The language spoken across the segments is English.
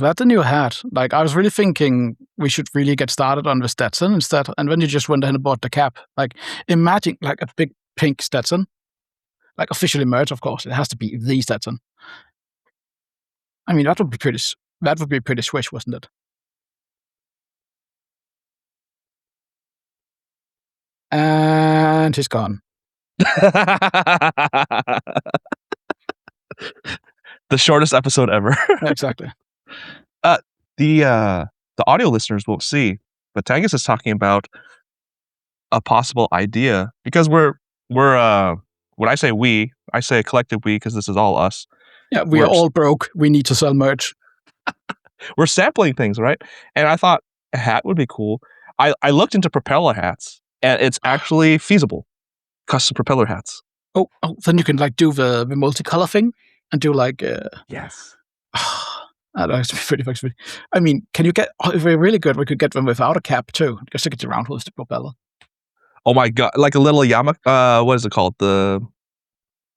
that the new hat? Like, I was really thinking we should really get started on the Stetson instead, and then you just went ahead and bought the cap. Like, imagine like a big pink Stetson, like officially merged, of course. It has to be the Stetson. I mean, that would be pretty swish, wouldn't it? And he's gone. The shortest episode ever. Exactly. The audio listeners won't see, but Tanghus is talking about a possible idea, because we're when I say we, I say a collective we, because this is all us. Yeah, we are all broke. We need to sell merch. We're sampling things, right? And I thought a hat would be cool. I looked into propeller hats, and it's actually feasible. Custom propeller hats. Oh, then you can like do the multicolor thing and do like yes. That's pretty fucking. I mean, can you get? If we're really good, we could get them without a cap too. Just stick it around with the propeller. Oh my god! Like a little yarmulke. What is it called? The.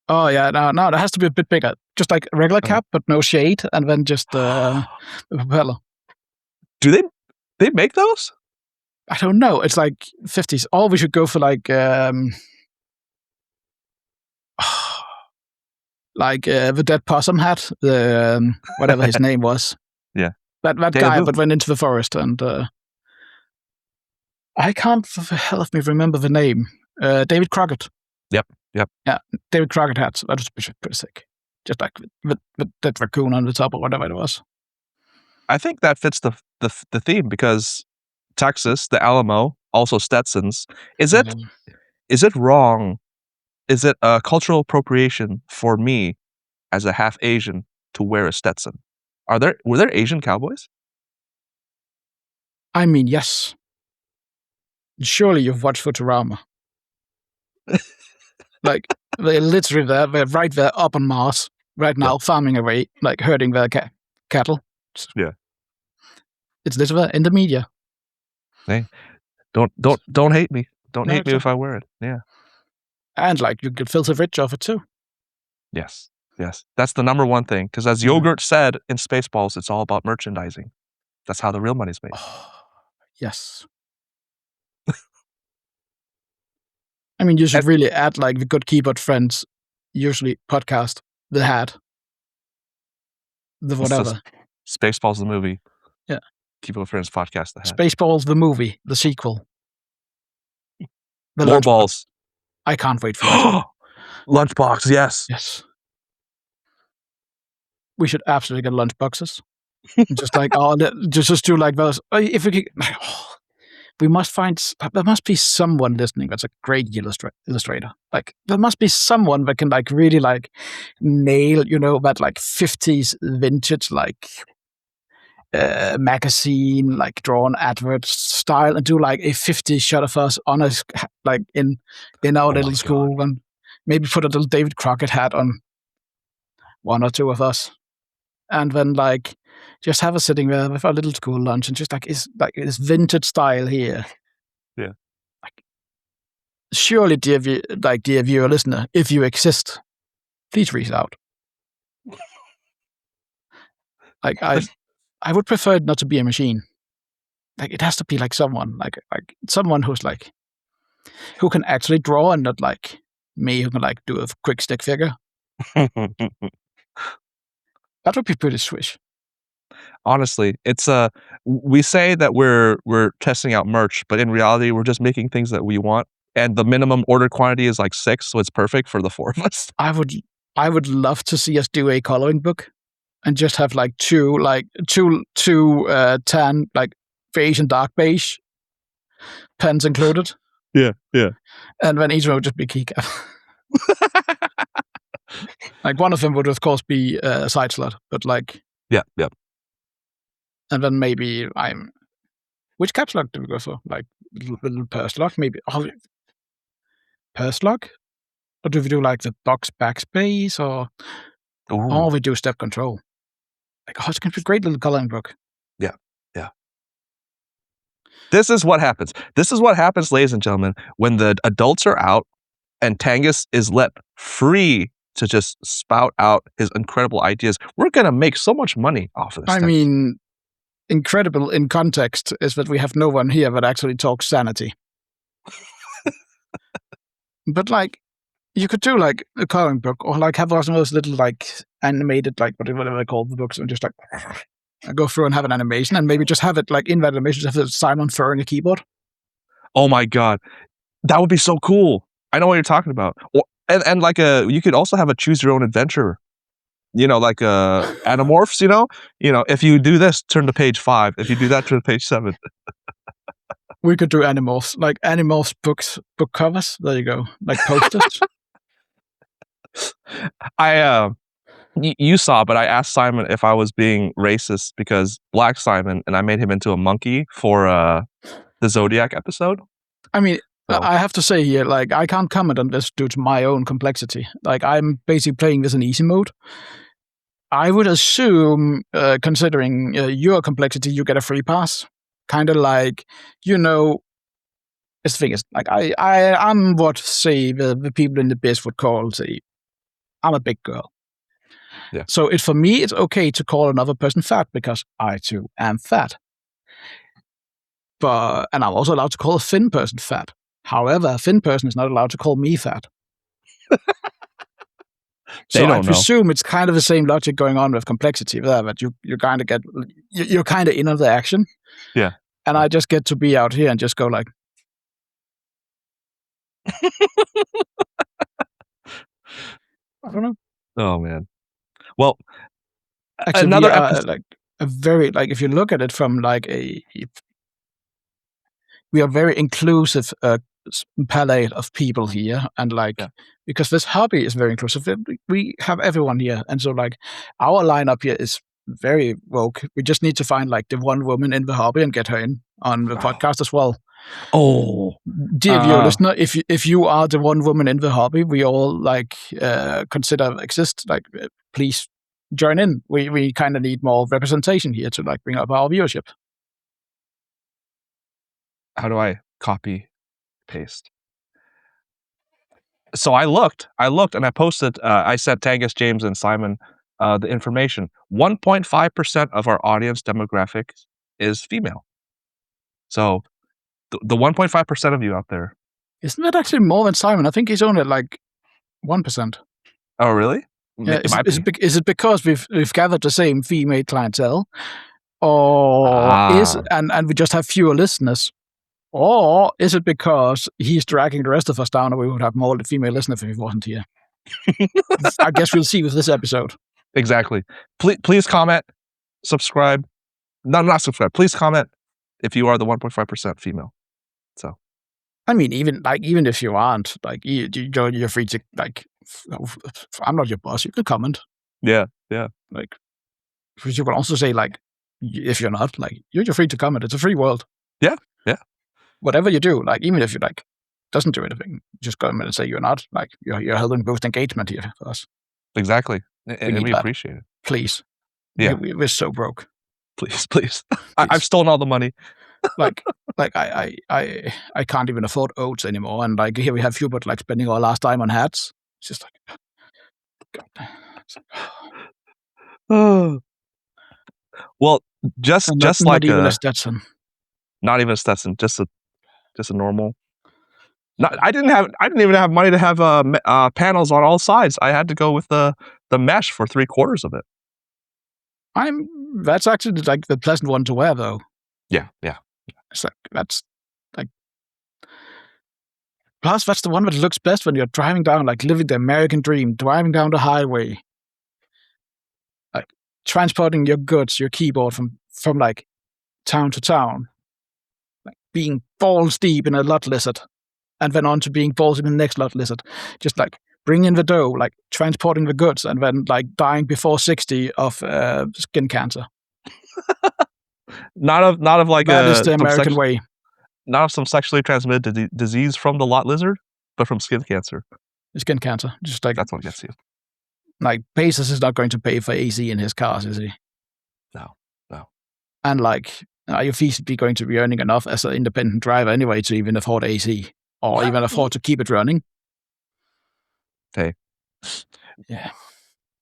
Oh yeah, no, that has to be a bit bigger. Just like a regular cap, but no shade, and then just the propeller. Do they make those? I don't know. It's like 50s. Or we should go for like the dead possum hat, the whatever his name was. Yeah. That guy that went into the forest, and I can't for the hell of me remember the name. David Crockett. Yep. Yeah, David Crockett hats. That was pretty sick. Just like with that raccoon on the top or whatever it was. I think that fits the theme, because Texas, the Alamo, also Stetsons. Is it wrong? Is it a cultural appropriation for me as a half Asian to wear a Stetson? Were there Asian cowboys? I mean, yes. Surely you've watched Futurama. Like, they're literally there. They're right there up on Mars right now, farming away, like herding their cattle. Yeah. It's literally in the media. Hey, don't hate me. Don't hate me if I wear it. Yeah. And like you get filthy rich off it too. Yes. That's the number one thing. Because as Yogurt said in Spaceballs, it's all about merchandising. That's how the real money's made. Oh, yes. I mean, you should really add like the Good Keyboard Friends, usually podcast, the hat, the whatever. Spaceballs the movie. Yeah. Keyboard Friends podcast, the hat. Spaceballs the movie, the sequel. More balls. I can't wait for that. Lunchbox, yes. Yes. We should absolutely get lunchboxes. Just like just do like those. If we could, we must find. There must be someone listening that's a great illustrator. Like there must be someone that can like really like nail, that like 50s vintage like magazine like drawn advert style and do like a 50s shot of us on us like in our little school, and maybe put a little David Crockett hat on one or two of us, and then like just have us sitting there with our little school lunch and just like it's like this vintage style here. Yeah. Like, surely, dear viewer listener, if you exist, please reach out. Like I would prefer it not to be a machine. Like it has to be like someone, like someone who's like who can actually draw, and not like me who can like do a quick stick figure. That would be pretty swish. Honestly, it's we say that we're testing out merch, but in reality, we're just making things that we want, and the minimum order quantity is like 6, so it's perfect for the 4 of us. I would love to see us do a coloring book, and just have like two tan like beige and dark beige pens included. Yeah. And then each one would just be keycap. Like one of them would of course be a side slot, but like yeah. And then maybe which caps lock do we go for? Like little purse lock, maybe. Purse lock, or do we do like the box backspace, or we do step control? Like it's gonna be a great little coloring book. Yeah. This is what happens. This is what happens, ladies and gentlemen, when the adults are out and Tanghus is let free to just spout out his incredible ideas. We're gonna make so much money off of this. I Tanghus. mean, incredible in context is that we have no one here that actually talks sanity. But like, you could do like a coloring book, or like have one of those little like animated, like whatever they call the books, and just like go through and have an animation, and maybe just have it like in that animation, just have Simon throwing a keyboard. Oh my god, that would be so cool. I know what you're talking about. And like you could also have a choose your own adventure. You know, like Animorphs. You know, if you do this, turn to page 5. If you do that, turn to page 7. We could do Animorphs, like Animorphs book covers. There you go, like posters. You saw, but I asked Simon if I was being racist because Black Simon, and I made him into a monkey for the Zodiac episode. I mean, I have to say here, like, I can't comment on this due to my own complexity. Like, I'm basically playing this in easy mode. I would assume, considering your complexity, you get a free pass. Kind of like, the thing is, like, I'm what, say, the people in the biz would call, say, I'm a big girl. Yeah. So for me, it's okay to call another person fat because I too am fat. And I'm also allowed to call a thin person fat. However, a thin person is not allowed to call me fat. So I presume it's kind of the same logic going on with complexity there, that you kind of you're kind of in on the action. Yeah. And I just get to be out here and just go like. I don't know. Oh man. Well, actually, another episode, like a very if you look at it from like we are very inclusive palette of people here, and because this hobby is very inclusive, we have everyone here, and so like our lineup here is very woke. We just need to find like the one woman in the hobby and get her in on the podcast as well. Oh, dear viewer listener, if you are the one woman in the hobby we all consider exist, please join in. We kind of need more representation here to bring up our viewership. How do I copy paste? So I looked and I posted, I sent Tanghus, James, and Simon the information. 1.5% of our audience demographic is female. So the 1.5% of you out there. Isn't that actually more than Simon? I think he's only at 1%. Oh, really? Yeah, is it because we've gathered the same female clientele? Or and we just have fewer listeners? Or is it because he's dragging the rest of us down and we would have more female listeners if he wasn't here? I guess we'll see with this episode. Exactly. Please comment, subscribe. No, not subscribe. Please comment if you are the 1.5% female. So, I mean, even if you aren't, you're free to I'm not your boss. You can comment. Yeah. Because you can also say if you're not, you're free to comment. It's a free world. Yeah. Whatever you do, even if you doesn't do anything, just go and say you're not. You're helping boost engagement here for us. Exactly, and we appreciate it. Please. Yeah, we're so broke. Please. I've stolen all the money. I can't even afford oats anymore, and here we have Hubert spending our last time on hats. It's just God. Well, just not even a Stetson. Not even a Stetson, just a normal. I didn't even have money to have panels on all sides. I had to go with the mesh for 3/4 of it. That's actually the pleasant one to wear, though. Yeah. It's plus that's the one that looks best when you're driving down, living the American dream, driving down the highway, transporting your goods, your keyboard from town to town, being balls deep in a lot lizard, and then on to being balls in the next lot lizard, just bring in the dough, transporting the goods, and then dying before 60 of skin cancer. Not of that is the American way. Not of some sexually transmitted disease from the lot lizard, but from skin cancer. Skin cancer, just that's what gets you. Bezos is not going to pay for AC in his cars, is he? No. And are you feasibly going to be earning enough as an independent driver anyway to even afford AC or even afford to keep it running? Hey, Yeah.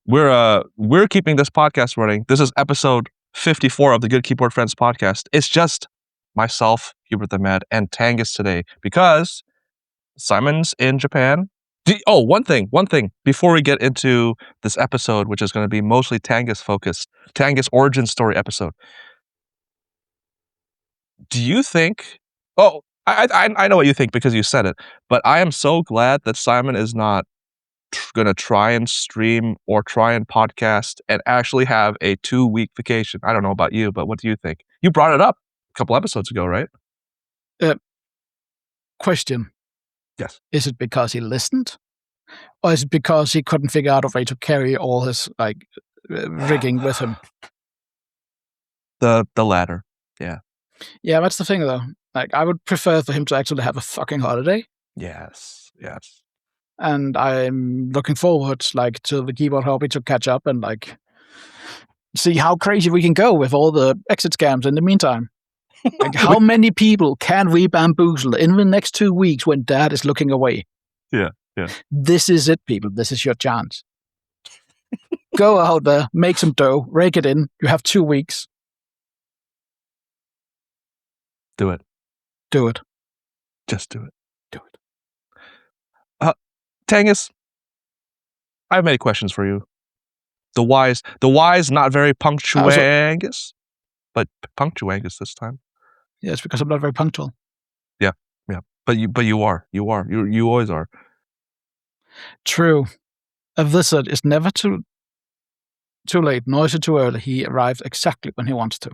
We're keeping this podcast running. This is episode 54 of the Good Keyboard Friends podcast. It's just myself, Hubert the Med, and Tanghus today because Simon's in Japan. One thing before we get into this episode, which is going to be mostly Tanghus focused, Tanghus origin story episode. Do you think? Oh, I know what you think because you said it, but I am so glad that Simon is not going to try and stream or try and podcast and actually have a 2-week vacation. I don't know about you, but what do you think? You brought it up a couple episodes ago, right? Question. Yes. Is it because he listened? Or is it because he couldn't figure out a way to carry all his rigging with him? The latter. Yeah. Yeah, that's the thing though. Like, I would prefer for him to actually have a fucking holiday. Yes. And I'm looking forward to the keyboard hobby to catch up and see how crazy we can go with all the exit scams in the meantime. Like, how many people can we bamboozle in the next 2 weeks when Dad is looking away? Yeah. This is it, people. This is your chance. Go out there, make some dough, rake it in. You have 2 weeks. Do it. Do it. Just do it. Do it. Tanghus, I have many questions for you. The wise, not very punctuangus, but punctuangus this time. Yeah, it's because I'm not very punctual. Yeah. But you are. You always are. True. A visit is never too late, nor is it too early. He arrives exactly when he wants to.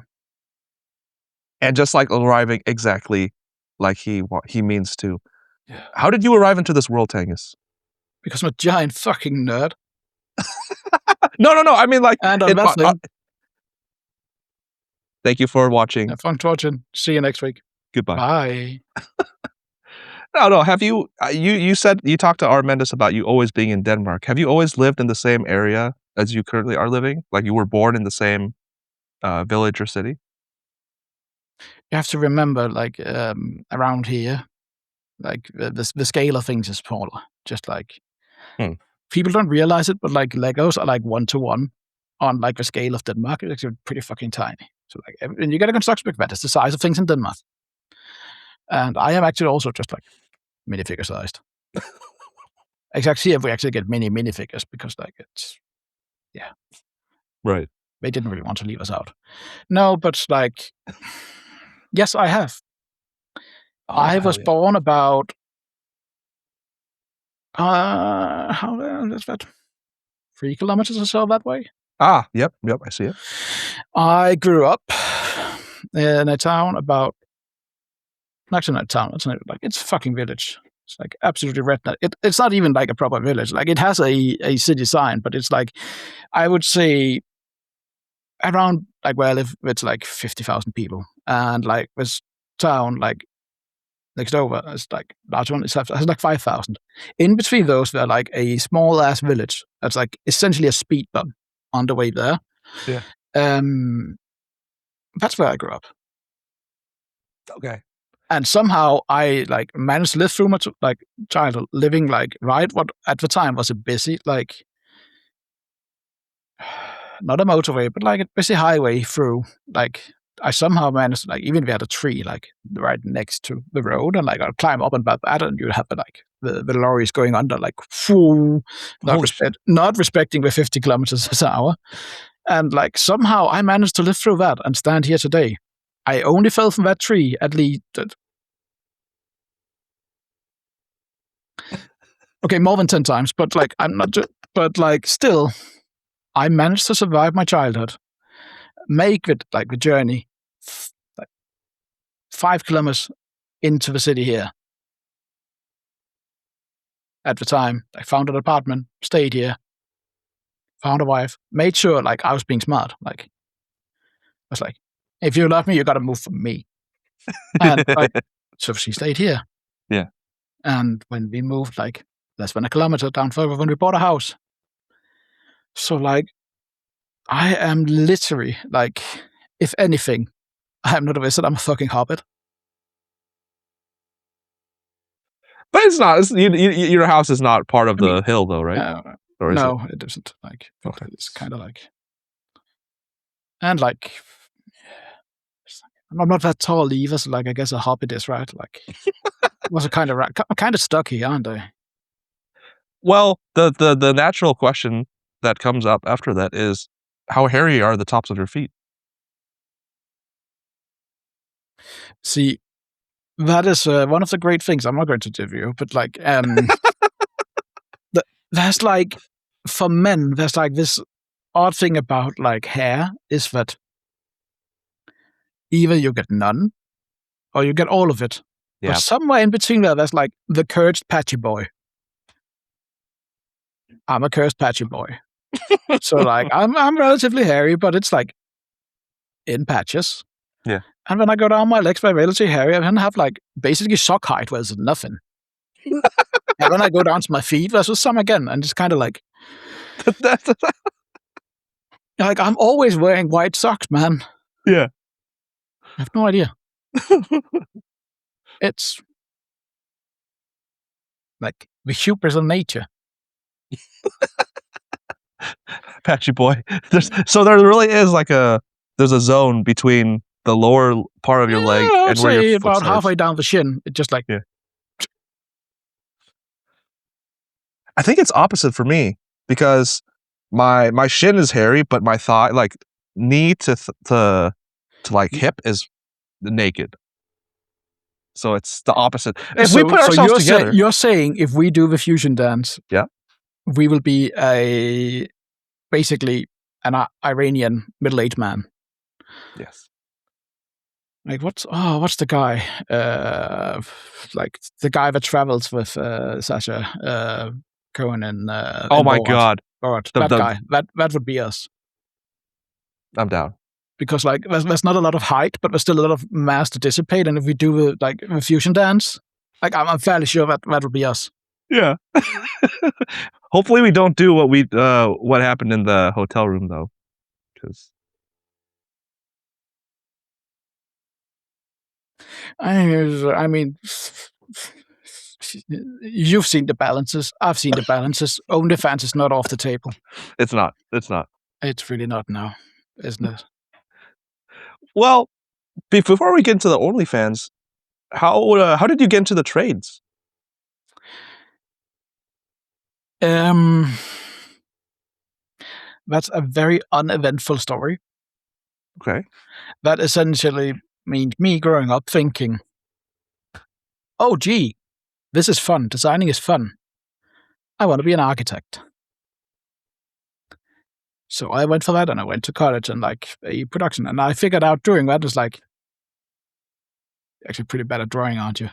And just like arriving exactly like he means to. Yeah. How did you arrive into this world, Tanghus? Because I'm a giant fucking nerd. No. I mean, and I'm wrestling. Thank you for watching. Have fun watching. See you next week. Goodbye. Bye. No. Have you? You said you talked to Armendus about you always being in Denmark. Have you always lived in the same area as you currently are living? Like you were born in the same village or city? You have to remember, around here, the scale of things is smaller. Just people don't realize it, but Legos are 1-to-1 on the scale of Denmark. It's actually pretty fucking tiny. So and you get a construction brick that is the size of things in Denmark. And I am actually also just minifigure sized. Exactly, here we actually get many minifigures because it's right. They didn't really want to leave us out. No, but yes, I have. I was born about how is that? 3 kilometers or so that way. Yep, I see it. I grew up in a town about. Actually, not a town. It's a fucking village. It's absolutely redneck. It's not even a proper village. It has a city sign, but it's I would say around where I live, it's 50,000 people, and this town next over is large one. It has 5,000. In between those, they're a small ass village that's essentially a speed bump on the way there. Yeah. That's where I grew up. Okay. And somehow I managed to live through my childhood, living right what at the time was a busy not a motorway, but a busy highway through. I somehow managed to even we had a tree right next to the road, and I'd climb up and that, and you'd have the lorries going under not respecting the 50 kilometers an hour, and somehow I managed to live through that and stand here today. I only fell from that tree at least. Okay, more than 10 times, but I'm not. But still, I managed to survive my childhood, make it the journey, 5 kilometers into the city here. At the time, I found an apartment, stayed here, found a wife, made sure I was being smart. I was if you love me, you got to move for me. And so she stayed here. Yeah. And when we moved less than a kilometer down further, when we bought a house. So I am literally if anything, I'm not a wizard, I'm a fucking hobbit. But it's not. Your house is not part of the hill, though, right? Or is no, it isn't. Like, Okay. it's kind of like, and like, I'm not that tall either. So like, I guess a hobbit is right. Like, was a kind of stocky, aren't they? Well, the natural question that comes up after that is, how hairy are the tops of your feet? See, that is one of the great things. I'm not going to give you, but like, there's like, for men, there's like this odd thing about like hair is that either you get none or you get all of it. Yeah. But somewhere in between there's like the cursed patchy boy. I'm a cursed patchy boy. So like, I'm relatively hairy, but it's like in patches. Yeah. And when I go down my legs, they're relatively hairy. I can have like basically sock height where there's nothing. And when I go down to my feet, there's some again, and it's kind of like I'm always wearing white socks, man. Yeah. I have no idea. It's like the hubris of nature. Patchy boy. So there really is like there's a zone between the lower part of your leg I would and where say your foot about starts. halfway down the shin. It just like Yeah. I think it's opposite for me because my shin is hairy, but my thigh, like knee to like hip, is naked. So it's the opposite. If we put ourselves together, you're saying if we do the fusion dance, yeah, we will be basically an Iranian middle-aged man. Yes. Like what's the guy? Like the guy that travels with Sacha Cohen and Oh in my Borat. God. Borat. That guy. That would be us. I'm down. Because like there's not a lot of height, but there's still a lot of mass to dissipate. And if we do the fusion dance, like I'm fairly sure that would be us. Yeah. Hopefully we don't do what happened in the hotel room though, because I mean, you've seen the balances. I've seen the balances. OnlyFans is not off the table. It's not. It's not. It's really not now, isn't it? Well, before we get into the OnlyFans, how did you get into the trades? That's a very uneventful story. Okay. That essentially means me growing up thinking, oh, gee, this is fun. Designing is fun. I want to be an architect. So I went for that, and I went to college and like a production. And I figured out during that was like, actually pretty bad at drawing, aren't you?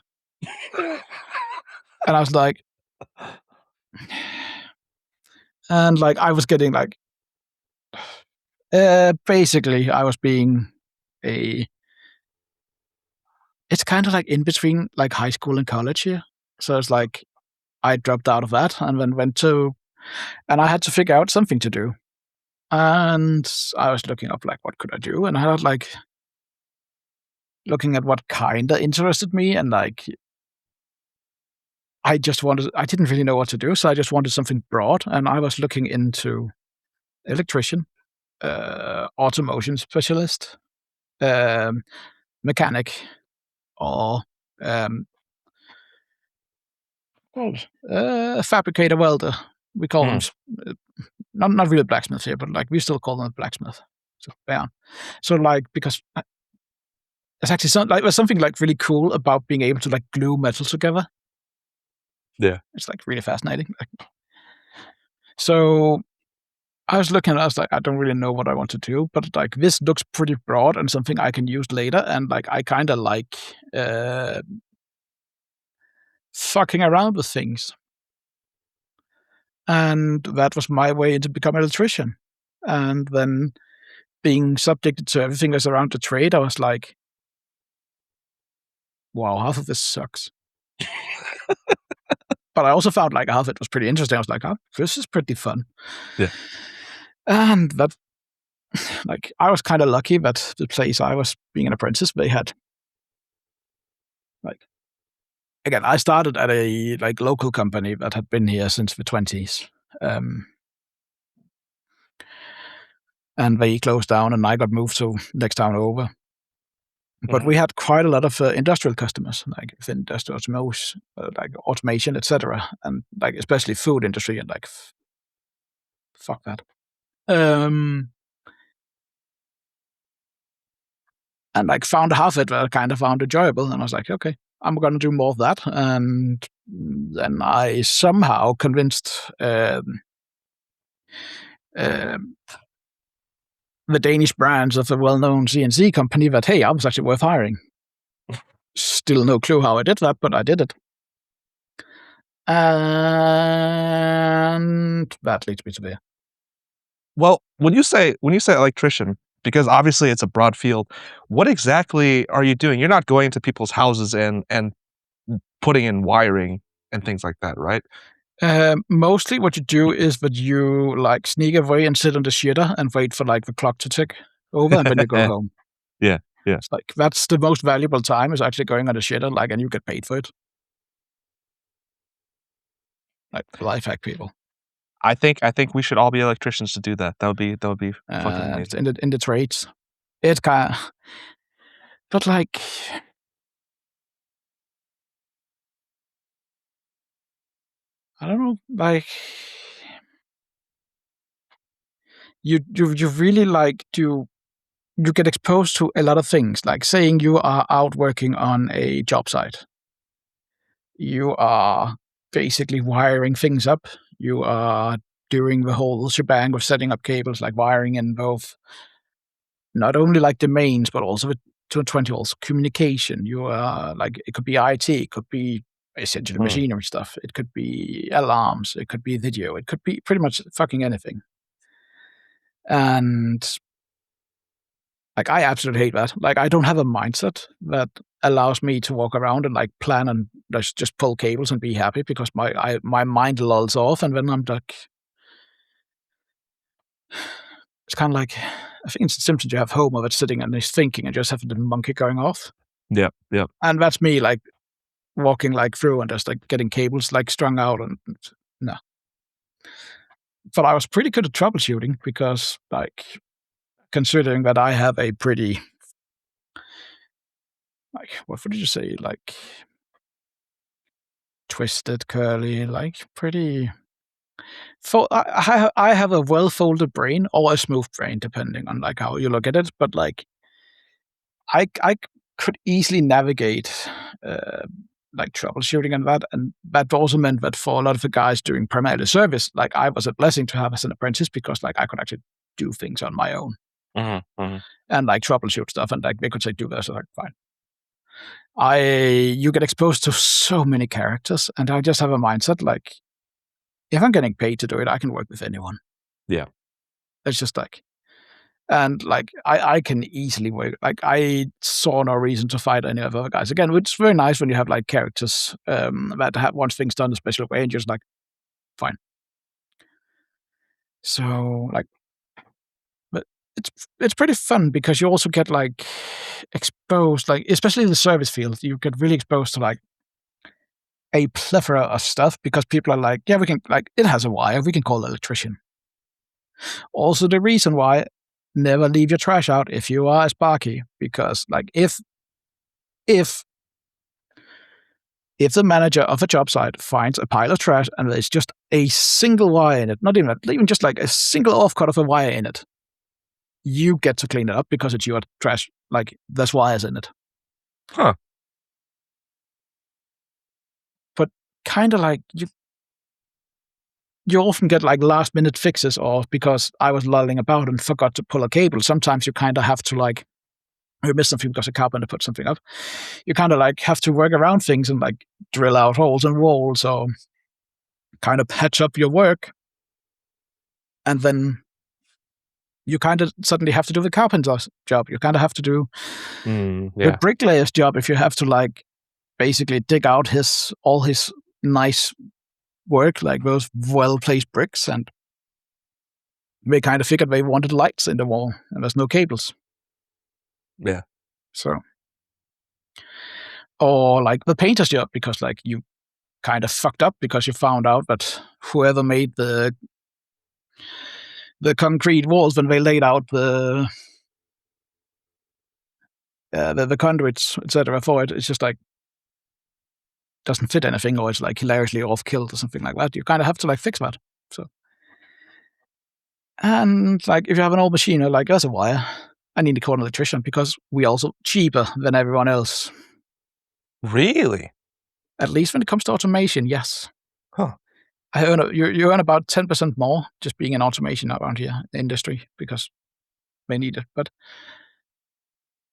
And I was like, and like I was getting like, basically I was being it's kind of like in between like high school and college here. So it's like I dropped out of that and then and I had to figure out something to do. And I was looking up like what could I do, and I had like looking at what kind of interested me, and like I didn't really know what to do, so I just wanted something broad, and I was looking into electrician, automation specialist, mechanic, or fabricator, welder. We call them not really blacksmith here, but like we still call them blacksmith. So yeah, so like because it's actually there's something like really cool about being able to like glue metal together. Yeah, it's like really fascinating. So I was looking, and I was like, I don't really know what I want to do, but like this looks pretty broad and something I can use later, and like I kind of like fucking around with things. And that was my way to become an electrician. And then being subjected to everything that's around the trade, I was like, wow, half of this sucks. But I also found like half of it was pretty interesting. I was like, oh, this is pretty fun. Yeah. And that, like, I was kind of lucky that the place I was being an apprentice, they had, like, again, I started at a like local company that had been here since the 20s. and they closed down, and I got moved to next town over. But we had quite a lot of industrial customers, like industrial automotive, like automation, etc., and like especially food industry, and like fuck that. And like found half of it that I kind of found enjoyable, and I was like, okay, I'm gonna do more of that. And then I somehow convinced the Danish branch of a well-known CNC company that, hey, I was actually worth hiring. Still no clue how I did that, but I did it. And that leads me to there. Well, when you say electrician, because obviously it's a broad field, what exactly are you doing? You're not going to people's houses and putting in wiring and things like that, right? Mostly what you do is that you like sneak away and sit on the shitter and wait for like the clock to tick over, and then you go home. Yeah. It's like that's the most valuable time, is actually going on the shitter, like, and you get paid for it. Like life hack people. I think we should all be electricians to do that. That would be fucking amazing. In the trades. It's kind of, but like, I don't know, like you really like you get exposed to a lot of things. Like saying you are out working on a job site. You are basically wiring things up. You are doing the whole shebang of setting up cables, like wiring in both, not only like the mains, but also with 220 volts communication. You are like, it could be IT, it could be essentially machinery stuff. It could be alarms. It could be video. It could be pretty much fucking anything. And like, I absolutely hate that. Like, I don't have a mindset that allows me to walk around and like plan and just pull cables and be happy, because my mind lulls off, and then I'm like, it's kind of like, I think it's the Simpsons. You have Homer that's sitting and he's thinking and just having the monkey going off. Yeah. And that's me, like walking like through and just like getting cables like strung out, and no. But I was pretty good at troubleshooting, because like, considering that I have a pretty, like, what would you say, like twisted, curly, like pretty. I have a well-folded brain or a smooth brain, depending on like how you look at it. But like, I could easily navigate like troubleshooting and that also meant that for a lot of the guys doing primarily service, like I was a blessing to have as an apprentice, because like I could actually do things on my own and like troubleshoot stuff, and like they could say do this, so like fine. You get exposed to so many characters, and I just have a mindset like, if I'm getting paid to do it, I can work with anyone. Yeah. It's just like, and like I can easily work. Like, I saw no reason to fight any of the other guys. Again, which is very nice when you have like characters that want things done a special way, and just like, fine. So like, but it's pretty fun, because you also get like exposed, like especially in the service field, you get really exposed to like a plethora of stuff, because people are like, yeah, we can, like, it has a wire, we can call the electrician. Also, the reason why, never leave your trash out if you are a Sparky, because like, if the manager of a job site finds a pile of trash and there's just a single wire in it, not even just like a single offcut of a wire in it, you get to clean it up, because it's your trash. Like, there's wires in it. Huh. But kind of like, you often get like last minute fixes, or because I was lulling about and forgot to pull a cable. Sometimes you kind of have to like, you miss something because a carpenter put something up. You kind of like have to work around things and like drill out holes and walls, or kind of patch up your work. And then you kind of suddenly have to do the carpenter's job. You kind of have to do the bricklayer's job, if you have to like basically dig out all his nice work, like those well-placed bricks, and they kind of figured they wanted lights in the wall, and there's no cables. Yeah. So, or like the painter's job, because like you kind of fucked up because you found out that whoever made the the concrete walls when they laid out the conduits, etc. for it. It's just like doesn't fit anything, or it's like hilariously off-killed or something like that. You kind of have to like fix that. So, and like if you have an old machine or like as a wire, I need to call an electrician because we're also cheaper than everyone else. Really? At least when it comes to automation, yes. Huh. You earn about 10% more just being in automation around here in the industry because they need it. But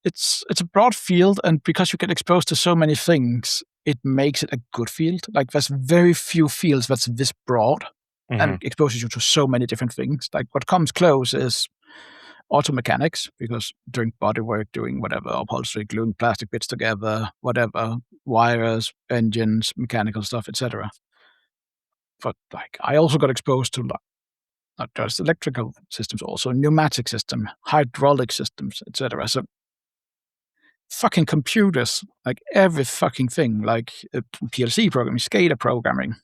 it's a broad field, and because you get exposed to so many things, it makes it a good field. Like there's very few fields that's this broad and exposes you to so many different things. Like what comes close is auto mechanics, because doing bodywork, doing whatever, upholstery, gluing plastic bits together, whatever, wires, engines, mechanical stuff, etc. But like I also got exposed to not just electrical systems, also pneumatic system, hydraulic systems, etc. So fucking computers, like every fucking thing, like PLC programming, SCADA programming.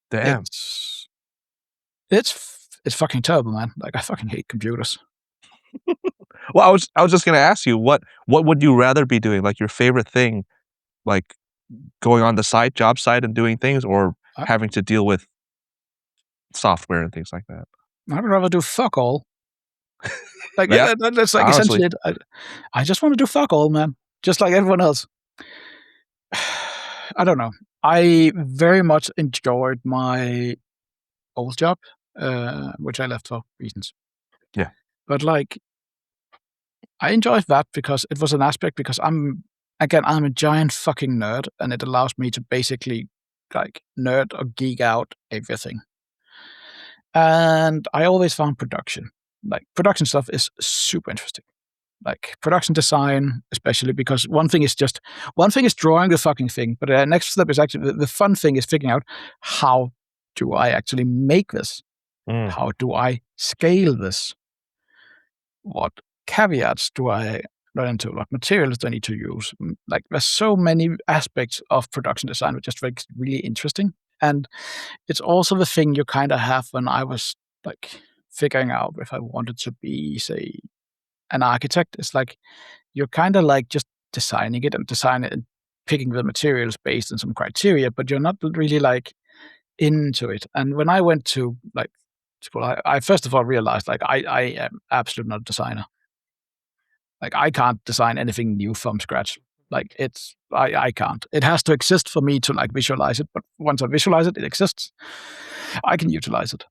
Damn. It's fucking terrible, man. Like I fucking hate computers. Well, I was just gonna ask you, what would you rather be doing? Like your favorite thing, like going on the job site and doing things, or having to deal with software and things like that? I'd rather do fuck all. Like Yeah, that's like honestly. essentially it. I just want to do fuck all, man. Just like everyone else. I don't know. I very much enjoyed my old job, which I left for reasons. Yeah. But like, I enjoyed that because it was an aspect, because I'm a giant fucking nerd, and it allows me to basically like nerd or geek out everything. And I always found production stuff is super interesting. Like production design, especially because one thing is drawing the fucking thing, but the next step is actually the fun thing is figuring out how do I actually make this? How do I scale this? What caveats do I run into? What materials do I need to use? Like there's so many aspects of production design which just makes it really interesting. And it's also the thing you kind of have when I was like figuring out if I wanted to be, say, an architect. It's like you're kind of like just designing it and picking the materials based on some criteria, but you're not really like into it. And when I went to like school, I first of all realized like I am absolutely not a designer. Like I can't design anything new from scratch. Like I can't. It has to exist for me to like visualize it. But once I visualize it, it exists. I can utilize it.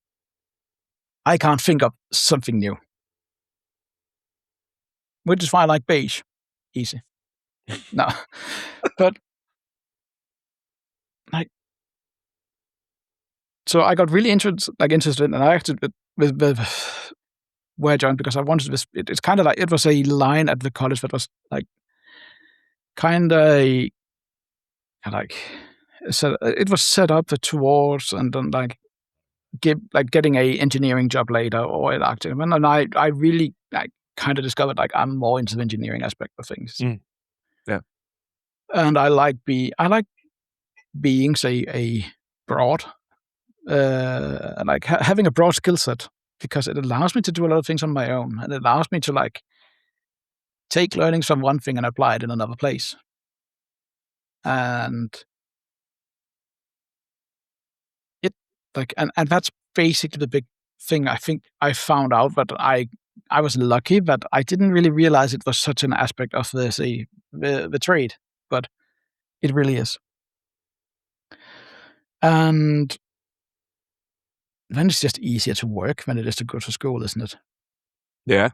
I can't think of something new. Which is why I like beige. Easy. No. But like, so I got really interested, and I acted with where I joined because I wanted this. It's kind of like it was a line at the college that was like kind of like so it was set up towards and then like getting a engineering job later or an architect. And then I really like kind of discovered like I'm more into the engineering aspect of things. Yeah. And I like being, say, a broad, like having a broad skill set, because it allows me to do a lot of things on my own, and it allows me to like take learnings from one thing and apply it in another place. And it like and that's basically the big thing. I think I found out that I was lucky that I didn't really realize it was such an aspect of the trade, but it really is. And then it's just easier to work than it is to go to school, isn't it? Yeah.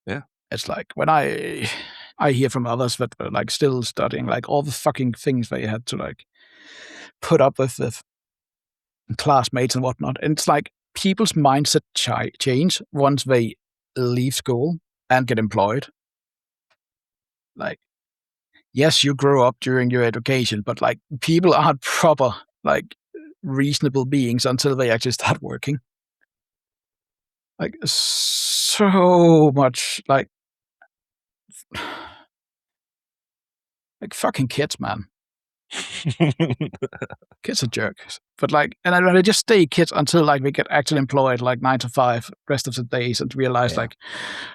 Yeah. It's like when I hear from others that were like still studying, like all the fucking things they had to like put up with classmates and whatnot. And it's like people's mindset change once they leave school and get employed. Like, yes, you grew up during your education, but like people aren't proper, like reasonable beings until they actually start working. Like so much like fucking kids, man. Kids are jerks. But like, and they just stay kids until like we get actually employed like 9 to 5 rest of the days and realize like,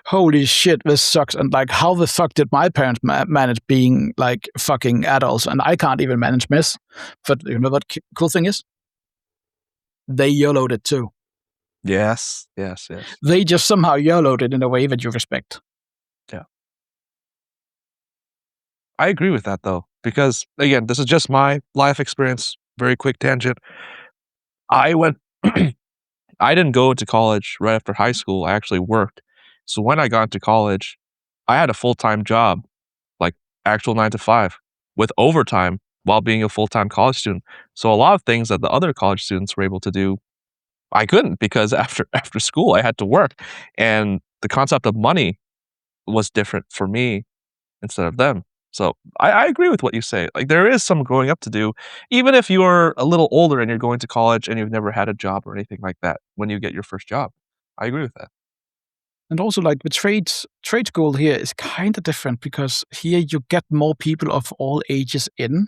holy shit, this sucks. And like, how the fuck did my parents manage being like fucking adults? And I can't even manage mess. But you know what cool thing is? They YOLO'd it too. Yes. They just somehow YOLO'd it in a way that you respect. Yeah. I agree with that though, because again, this is just my life experience. Very quick tangent. I didn't go to college right after high school. I actually worked. So when I got into college, I had a full-time job, like actual 9 to 5 with overtime while being a full-time college student. So a lot of things that the other college students were able to do, I couldn't, because after school I had to work, and the concept of money was different for me instead of them. So I agree with what you say. Like, there is some growing up to do, even if you're a little older and you're going to college and you've never had a job or anything like that when you get your first job. I agree with that. And also, like, the trade school here is kind of different because here you get more people of all ages in.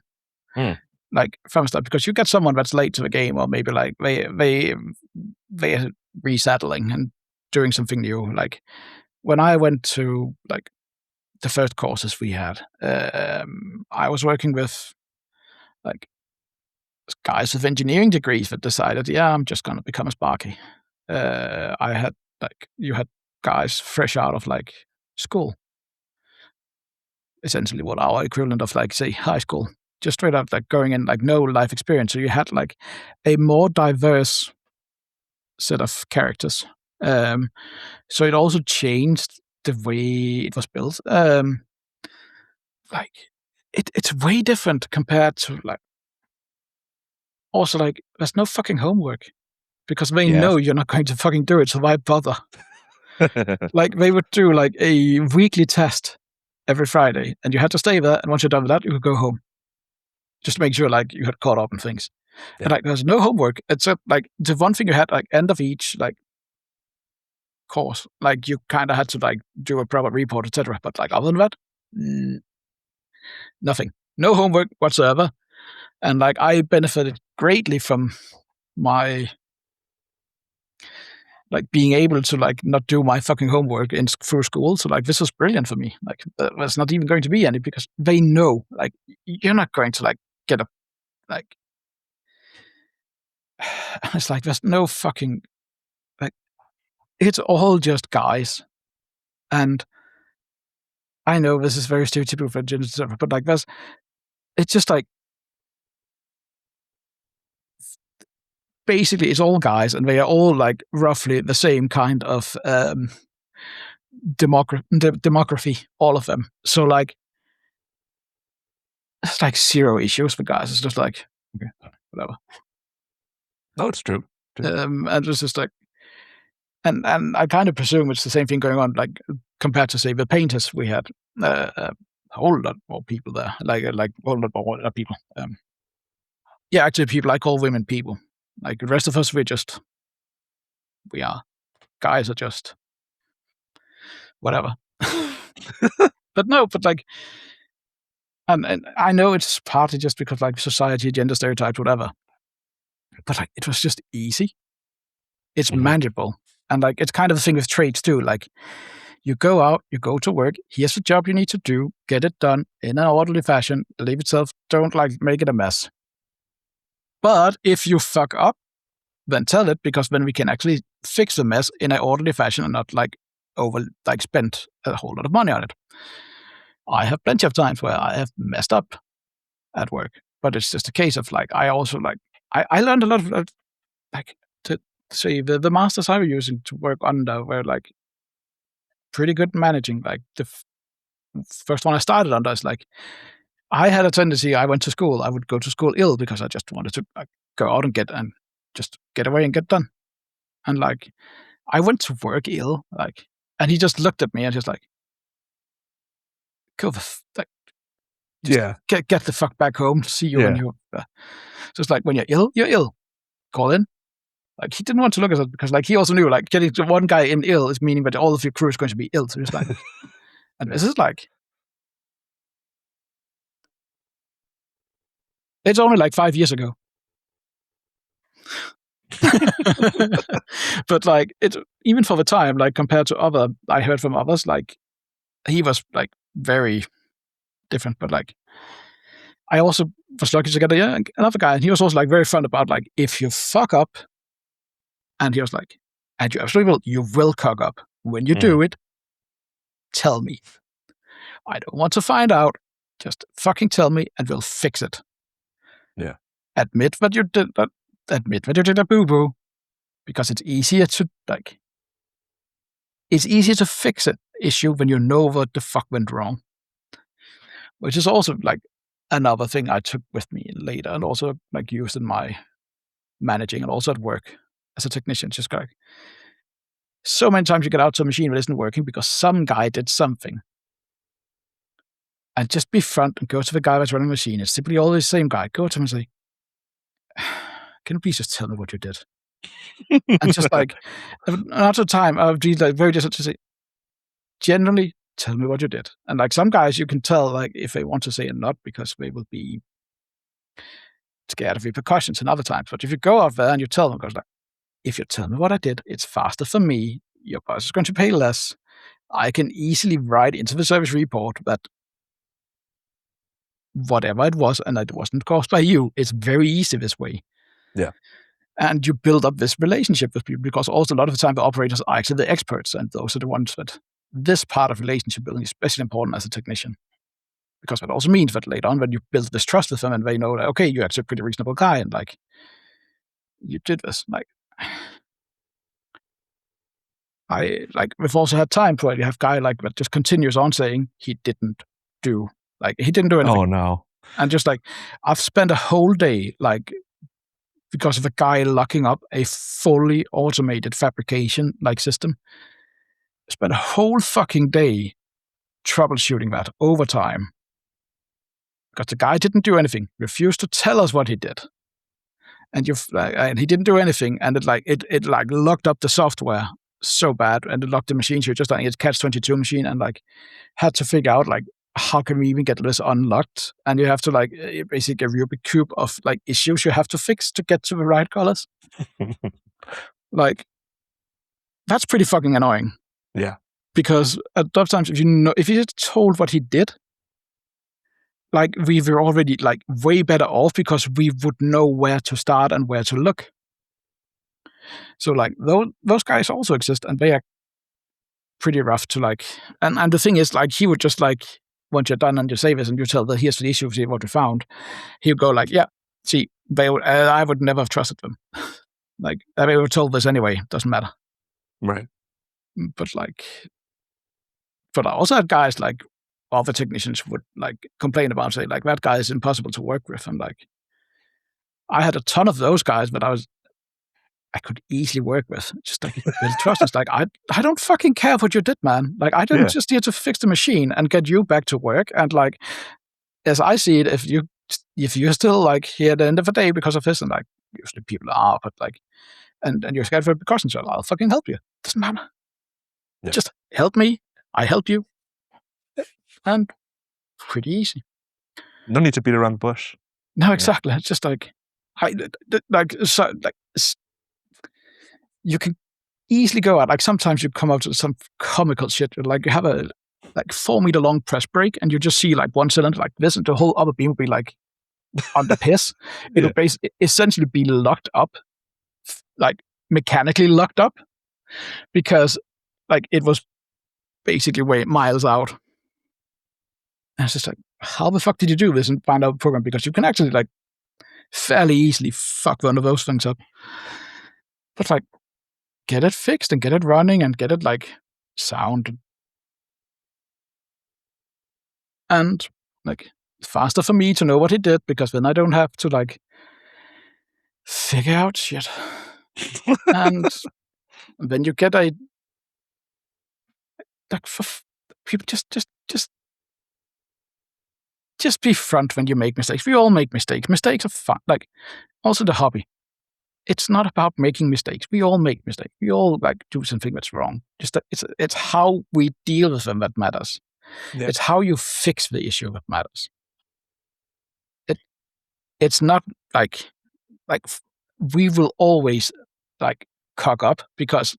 Like, from stuff, because you get someone that's late to the game, or maybe like they are resettling and doing something new. Like when I went to like the first courses we had, I was working with like guys with engineering degrees that decided, yeah, I'm just gonna become a Sparky. I had like you had guys fresh out of like school, essentially what our equivalent of like say high school, just straight out like going in like no life experience. So you had like a more diverse set of characters. So it also changed the way it was built. Like it's way different compared to like also like there's no fucking homework because they know you're not going to fucking do it, so why bother? Like they would do like a weekly test every Friday, and you had to stay there. And once you're done with that, you could go home, just to make sure like you had caught up on things. Yeah. And like there's no homework except like the one thing you had like end of each like course, like you kind of had to like do a proper report, etc. But like other than that, nothing, no homework whatsoever. And like I benefited greatly from my like being able to like not do my fucking homework through school. So like this was brilliant for me. Like there's not even going to be any because they know like you're not going to like get a like. It's like there's no fucking like it's all just guys, and I know this is very stereotypical for gender stuff, but like it's just like basically it's all guys, and they are all like roughly the same kind of demography, all of them. So like it's like zero issues for guys. It's just like okay, whatever. No, it's true. And it's just like, and I kind of presume it's the same thing going on, like compared to say the painters we had a whole lot more people there, like a whole lot more people. Yeah, actually, people I call women people. Like the rest of us, we are guys are just whatever. But no, but like, and I know it's partly just because like society, gender stereotypes, whatever. But like, it was just easy. It's manageable, and like it's kind of the thing with trades too. Like, you go out, you go to work. Here's the job you need to do. Get it done in an orderly fashion. Leave itself. Don't like make it a mess. But if you fuck up, then tell it, because then we can actually fix the mess in an orderly fashion and not like spend a whole lot of money on it. I have plenty of times where I have messed up at work, but it's just a case of like I also like I learned a lot of like to say the masters I was using to work under were like pretty good managing. Like the first one I started under is like I had a tendency. I went to school. I would go to school ill because I just wanted to like, go out and just get away and get done. And like I went to work ill, like, and he just looked at me and just like, go like, get the fuck back home. See you when you're. Just like when you're ill, you're ill. Call in. Like he didn't want to look at it because like he also knew like getting one guy in ill is meaning that all of your crew is going to be ill. So just like, and this is like. It's only like 5 years ago. But like it, even for the time, like compared to other, I heard from others, like he was like very different. But like I also was lucky to get another guy, and he was also like very fun about like if you fuck up, and he was like, and you absolutely will, you will cock up. When you do it, tell me. I don't want to find out. Just fucking tell me, and we'll fix it. Yeah. Admit that you did that. Admit that you did a boo boo, because it's easier to like. It's easier to fix an issue when you know what the fuck went wrong. Which is also like another thing I took with me later, and also like used in my managing, and also at work as a technician. Just like so many times you get out to a machine that isn't working because some guy did something. And just be front and go to the guy that's running the machine. It's simply always the same guy. Go to him and say, can you please just tell me what you did? And just like, after time, I'll be like very distant to say, generally, tell me what you did. And like some guys, you can tell like if they want to say a not because they will be scared of repercussions in other times. But if you go out there and you tell them, goes like, if you tell me what I did, it's faster for me. Your boss is going to pay less. I can easily write into the service report that whatever it was, and it wasn't caused by you. It's very easy this way. Yeah. And you build up this relationship with people, because also a lot of the time the operators are actually the experts, and those are the ones that this part of relationship building is especially important as a technician. Because that also means that later on when you build this trust with them and they know that, okay, you're actually a pretty reasonable guy, and like you did this. Like we've also had time where you have guy like that just continues on saying he didn't do anything. Oh no. And just like I've spent a whole day like because of a guy locking up a fully automated fabrication like system. Spent a whole fucking day troubleshooting that over time. Because the guy didn't do anything, refused to tell us what he did. And he didn't do anything, and it locked up the software so bad, and it locked the machine. So you're just like it's catch-22 machine, and like had to figure out like how can we even get this unlocked? And you have to like basically a Rubik's cube of like issues you have to fix to get to the right colors. Like that's pretty fucking annoying. Yeah. Because at those times, if you just told what he did, like we were already like way better off because we would know where to start and where to look. So like those guys also exist, and they are pretty rough to like. And the thing is, like he would just like once you're done and you save it and you tell that here's the issue, see what we found. He would go like, yeah, see, I would never have trusted them. Like they were told this anyway. Doesn't matter. Right. But I also had guys like other technicians would like complain about, say like that guy is impossible to work with, and like I had a ton of those guys, but I could easily work with. Just like you could build trust. It's like I don't fucking care what you did, man. Like I didn't just here to fix the machine and get you back to work. And like as I see it, if you're still like here at the end of the day because of this, and like usually people are, but like and you're scared for precautions, so I'll fucking help you. Doesn't matter. Yeah. Just help me. I help you. And pretty easy. No need to beat around the bush. No, exactly. Yeah. It's just like you can easily go out. Like sometimes you come out to some comical shit. Like you have a 4-meter long press brake, and you just see like one cylinder like this, and the whole other beam will be like on the piss. It'll essentially be locked up, like mechanically locked up, because like it was basically way miles out. And it's just like, how the fuck did you do this and find out the program? Because you can actually like fairly easily fuck one of those things up. But like, get it fixed and get it running and get it like sound. And like faster for me to know what he did, because then I don't have to like figure out shit. And then you get a like for people just be front when you make mistakes. We all make mistakes. Mistakes are fun. Like also the hobby. It's not about making mistakes. We all make mistakes. We all like do something that's wrong. Just it's how we deal with them that matters. Yeah. It's how you fix the issue that matters. it's not like we will always like cock up, because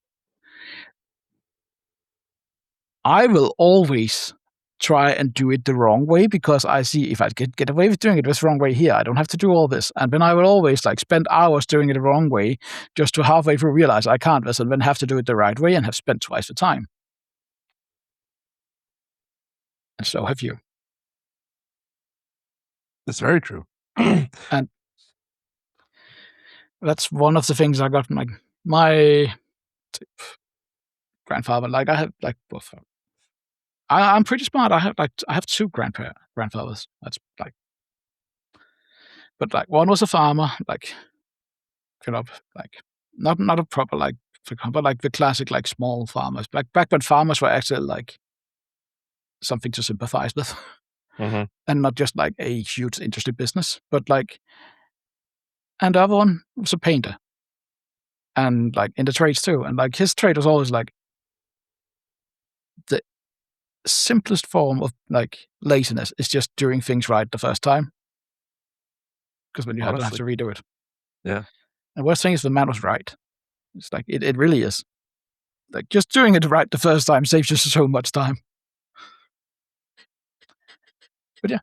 I will always try and do it the wrong way, because I see if I get away with doing it this wrong way here, I don't have to do all this. And then I will always like spend hours doing it the wrong way, just to halfway through realize I can't this, and then have to do it the right way and have spent twice the time. And so have you. That's very true. And that's one of the things I got from like my grandfather. Like I have like both. I'm pretty smart. I have two grandfathers. That's like, but like one was a farmer, like kind of like not a proper like, but like the classic like small farmers. Like back when farmers were actually like something to sympathize with, Mhm. and not just like a huge interesting business. But like, and the other one was a painter, and like in the trades too. And like his trade was always like the simplest form of like laziness is just doing things right the first time, because when you don't have to redo it. Yeah. And worst thing is the man was right. It's like it really is. Like just doing it right the first time saves you so much time. But yeah.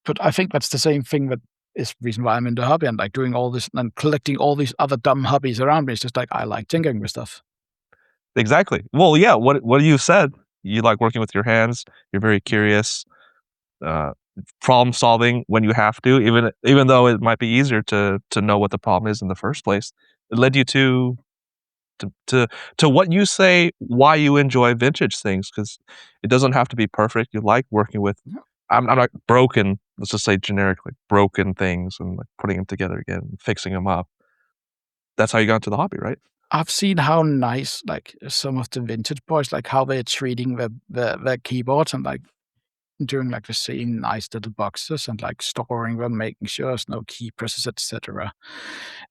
But I think that's the same thing that is the reason why I'm in the hobby, and like doing all this and collecting all these other dumb hobbies around me. It's just like I like tinkering with stuff. Exactly. Well, yeah, what you said, you like working with your hands, you're very curious, problem solving when you have to, even though it might be easier to know what the problem is in the first place. It led you to what you say, why you enjoy vintage things, because it doesn't have to be perfect. You like working with, I'm not broken, let's just say generically, broken things, and like putting them together again, fixing them up. That's how you got into the hobby, right? I've seen how nice like some of the vintage boys, like how they're treating their keyboards, and like doing like the same nice little boxes, and like storing them, making sure there's no key presses, etc.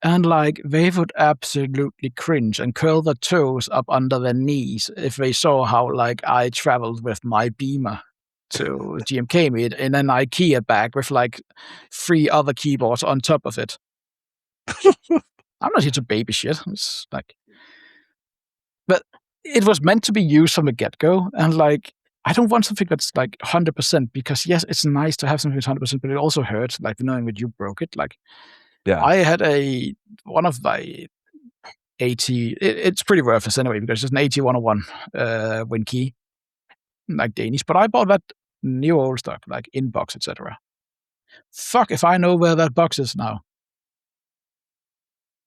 And like they would absolutely cringe and curl their toes up under their knees if they saw how like I traveled with my Beamer to GMK meet in an IKEA bag with like 3 other keyboards on top of it. I'm not here to baby shit. It's like, but it was meant to be used from the get-go, and like I don't want something that's like 100%, because yes, it's nice to have something that's 100%, but it also hurts like knowing that you broke it. Like Yeah. I had one of my 80. It's pretty worthless anyway, because it's an 80-101 Win key, like Danish. But I bought that new old stock, like in box, etc. Fuck if I know where that box is now.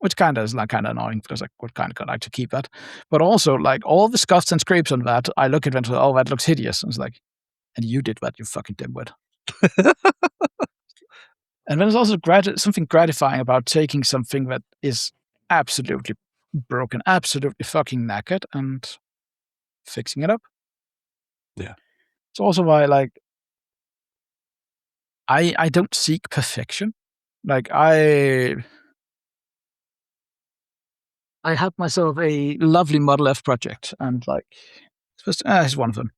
Which kind of is like kind of annoying, because I would kind of like to keep that. But also like all the scuffs and scrapes on that, I look at it and say, oh, that looks hideous. And it's like, and you did that, you fucking dimwit. And then there's also something gratifying about taking something that is absolutely broken, absolutely fucking knackered, and fixing it up. Yeah. It's also why like I don't seek perfection. Like I had myself a lovely Model F project, and like it's one of them.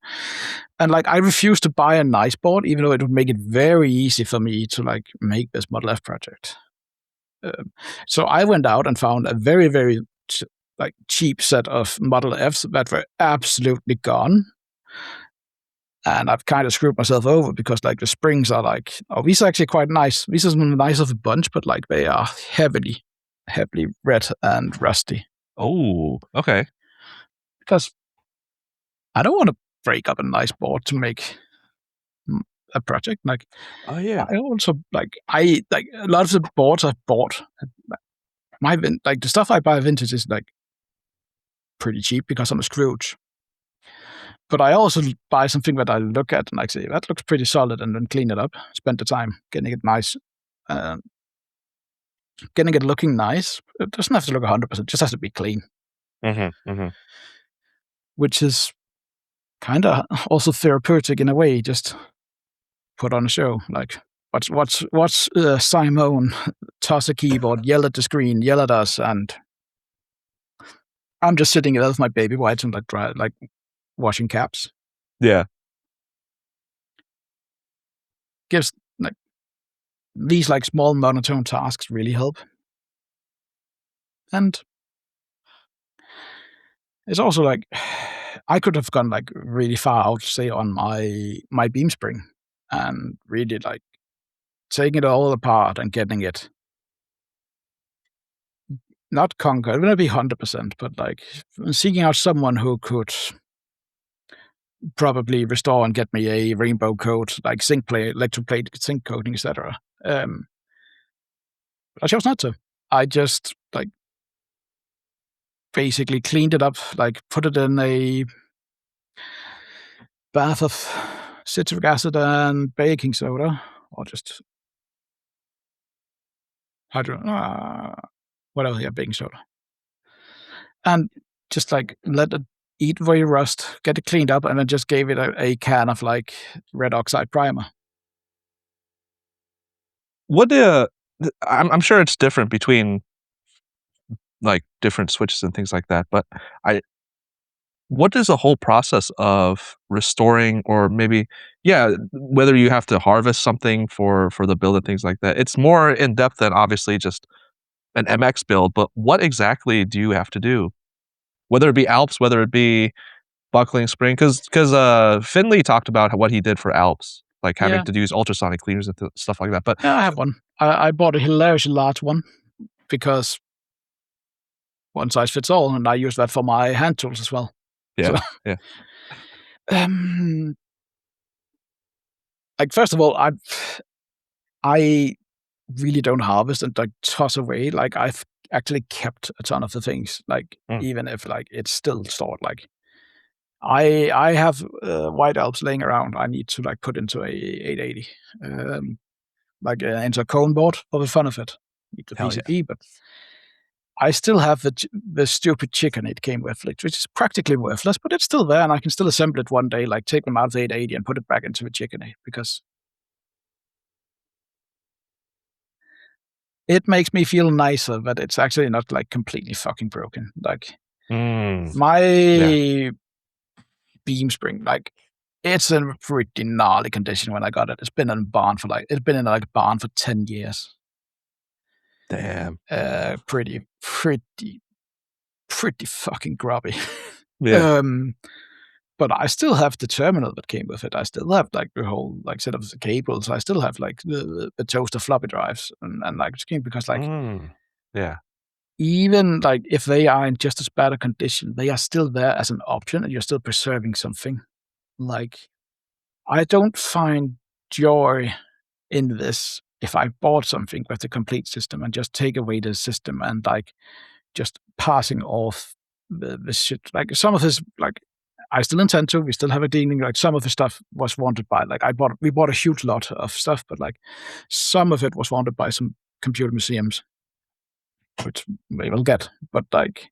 And like I refuse to buy a nice board, even though it would make it very easy for me to like make this Model F project. So I went out and found a very, very like cheap set of Model Fs that were absolutely gone. And I've kind of screwed myself over, because like the springs are like, oh, these are actually quite nice. These are the nice of a bunch, but like they are heavily red and rusty. Oh, okay. Because I don't want to break up a nice board to make a project. Like, Oh yeah. I also like a lot of the boards I've bought. Like the stuff I buy vintage is like pretty cheap, because I'm a Scrooge. But I also buy something that I look at and I say, that looks pretty solid, and then clean it up, spend the time getting it nice, getting it looking nice. It doesn't have to look 100%, it just has to be clean. Which is kind of also therapeutic in a way, just put on a show. Like, what's Simone, toss a keyboard, yell at the screen, yell at us, and I'm just sitting there with my baby wipes and like washing caps. Yeah. Gives like these like small monotone tasks really help. And it's also like I could have gone like really far out, say on my beam spring, and really like taking it all apart and getting it not conquered. It wouldn't be 100%, but like seeking out someone who could probably restore and get me a rainbow coat, like zinc plate, electroplate, zinc coating, etc. But I chose not to. I just like basically cleaned it up, like put it in a bath of citric acid and baking soda, or just whatever, yeah, baking soda, and just like let it eat away rust, get it cleaned up, and then just gave it a can of like red oxide primer. What I'm sure it's different between like different switches and things like that, but what is the whole process of restoring, or maybe, yeah, whether you have to harvest something for the build and things like that? It's more in depth than obviously just an MX build, but what exactly do you have to do? Whether it be Alps, whether it be buckling spring, because Finley talked about what he did for Alps, like having Yeah. to use ultrasonic cleaners and stuff like that. But Yeah, I have one. I bought a hilariously large one because one size fits all, and I use that for my hand tools as well. yeah, So, yeah, like first of all, I really don't harvest and like toss away. Like I've actually kept a ton of the things, like Mm. even if like it's still stored. Like I have white Alps laying around. I need to like put into a 880, into a cone board for the fun of it. Need the Hell yeah. PCB, but I still have the stupid chicken it came with, which is practically worthless, but it's still there, and I can still assemble it one day, like take them out of the 880 and put it back into the chicken because it makes me feel nicer that it's actually not like completely fucking broken. Like my beam spring, like it's in a pretty gnarly condition when I got it. It's been in a barn for 10 years. Damn. Pretty fucking grubby. Yeah. But I still have the terminal that came with it. I still have like the whole like set of the cables. I still have like the toaster floppy drives and like because like Yeah. even like if they are in just as bad a condition, they are still there as an option, and you're still preserving something. Like I don't find joy in this if I bought something with a complete system and just take away the system and like just passing off the shit. Like some of this, like I still intend to. We still have a dealing. Like some of the stuff was wanted by we bought a huge lot of stuff, but like some of it was wanted by some computer museums, which we will get. But like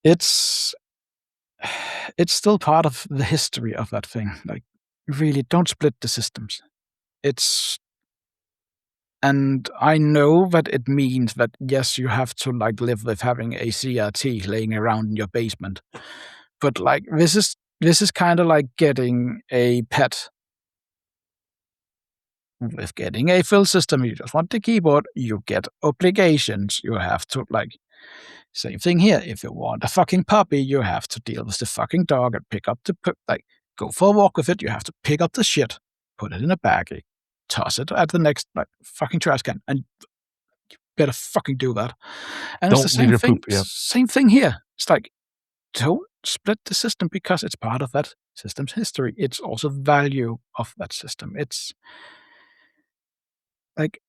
it's still part of the history of that thing. Like really, don't split the systems. And I know that it means that, yes, you have to like live with having a CRT laying around in your basement. But like this is kind of like getting a pet. With getting a full system, you just want the keyboard, you get obligations. You have to like same thing here. If you want a fucking puppy, you have to deal with the fucking dog and pick up go for a walk with it. You have to pick up the shit, put it in a baggie, toss it at the next like fucking trash can, and you better fucking do that. And it's the Don't leave same your thing. poop. Yeah. Same thing here. It's like don't split the system because it's part of that system's history. It's also value of that system. It's like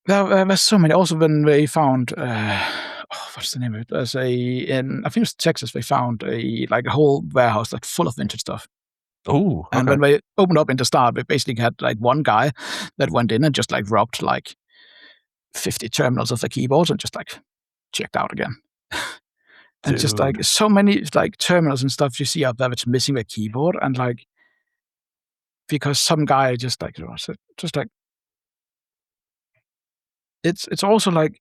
there's so many. Also, when they found what's the name of it? There's in I think it's Texas. They found a whole warehouse like full of vintage stuff. Oh, And okay. when they opened up in the start, they basically had like one guy that went in and just like robbed like 50 terminals of the keyboards and just like checked out again. And just like Dude. so many like terminals and stuff you see out there that's missing the keyboard, and like because some guy just like just like it's also like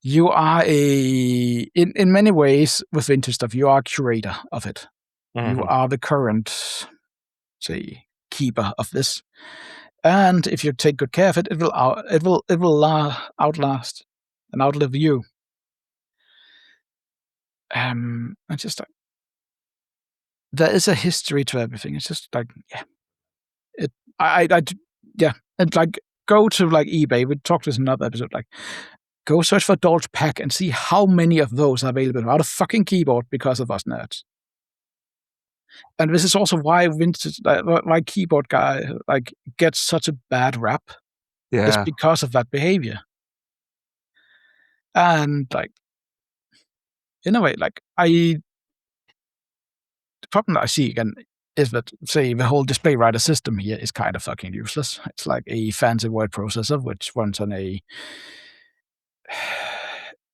you are in many ways with vintage stuff, you are a curator of it. You Mhm. are the current, say, keeper of this. And if you take good care of it, it will outlast and outlive you. It's just like there is a history to everything. It's just like and like go to like eBay. We talked this in another episode. Like go search for Dolce Pack and see how many of those are available without a fucking keyboard because of us nerds. And this is also why vintage, why keyboard guy like gets such a bad rap. It's Yeah. because of that behavior. And like, in a way, like the problem that I see again is that, say, the whole display writer system here is kind of fucking useless. It's like a fancy word processor which runs on a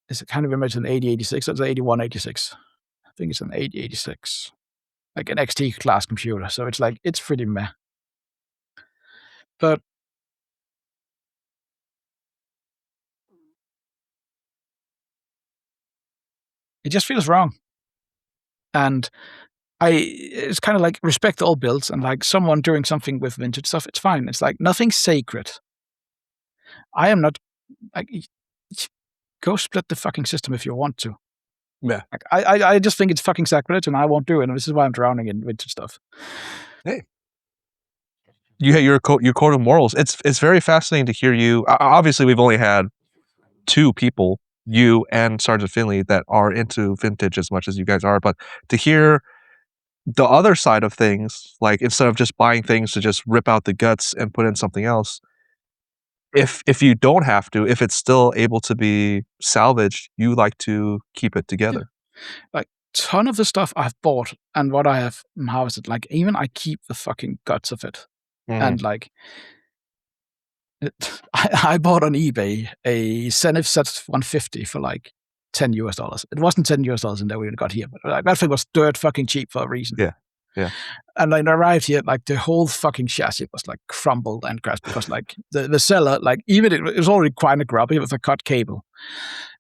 is it kind of image an 8086 or it's an 8186? I think it's an 8086, like an XT class computer. So it's like it's pretty meh. But it just feels wrong. And it's kind of like respect all builds and like someone doing something with vintage stuff, it's fine. It's like nothing's sacred. I am not like go split the fucking system if you want to. Yeah. Like, I just think it's fucking sacrilege and I won't do it. And this is why I'm drowning in vintage stuff. Hey. Your code of morals. It's very fascinating to hear you. Obviously, we've only had 2 people, you and Sergeant Finley, that are into vintage as much as you guys are. But to hear the other side of things, like instead of just buying things to just rip out the guts and put in something else, if you don't have to, if it's still able to be salvaged, you like to keep it together. Like ton of the stuff I've bought and what I have harvested, like even I keep the fucking guts of it. And like I bought on eBay a Zenith Z150 for like $10. It wasn't $10 in there when it got here, but like, that thing was dirt fucking cheap for a reason. Yeah. And like I arrived here, like the whole fucking chassis was like crumbled and crashed because like the seller, like even it was already quite a grubby with a cut cable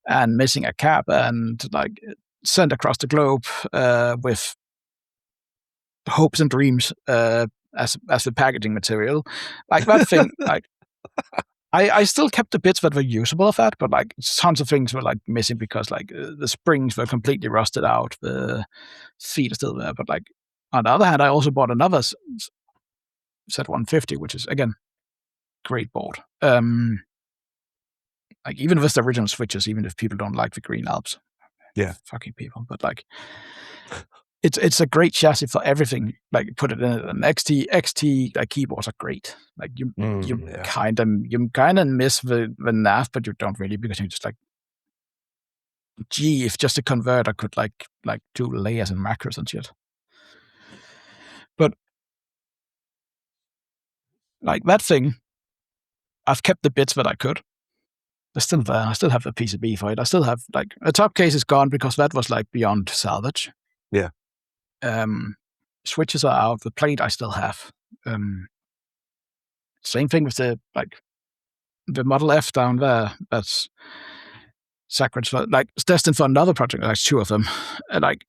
and missing a cap and like sent across the globe with hopes and dreams as the packaging material. Like that thing, like I still kept the bits that were usable of that, but like tons of things were like missing because like the springs were completely rusted out. The feet are still there, but like on the other hand, I also bought another Z150, which is again great board. Like even with the original switches, even if people don't like the green Alps, fucking people, but like it's a great chassis for everything. Like put it in an XT like keyboards are great. Like you kind of miss the nav, but you don't really because you're just like, gee, if just a converter could like do layers and macros and shit. But like that thing, I've kept the bits that I could. They're still there. I still have the PCB for it. I still have like the top case is gone because that was like beyond salvage. Yeah. Switches are out. The plate I still have. Same thing with the Model F down there. That's sacred. Like it's destined for another project. Like 2 of them. Like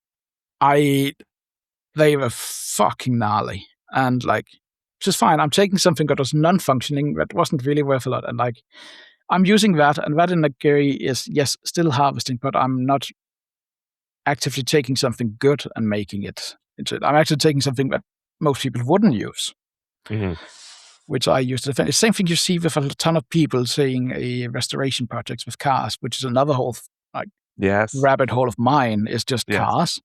they were fucking gnarly and like just fine. I'm taking something that was non-functioning that wasn't really worth a lot, and like I'm using that, and that in the Gary is yes still harvesting, but I'm not actively taking something good and making it into it. I'm actually taking something that most people wouldn't use, which I use to defend. It's the same thing you see with a ton of people saying a restoration projects with cars, which is another whole rabbit hole of mine is just cars.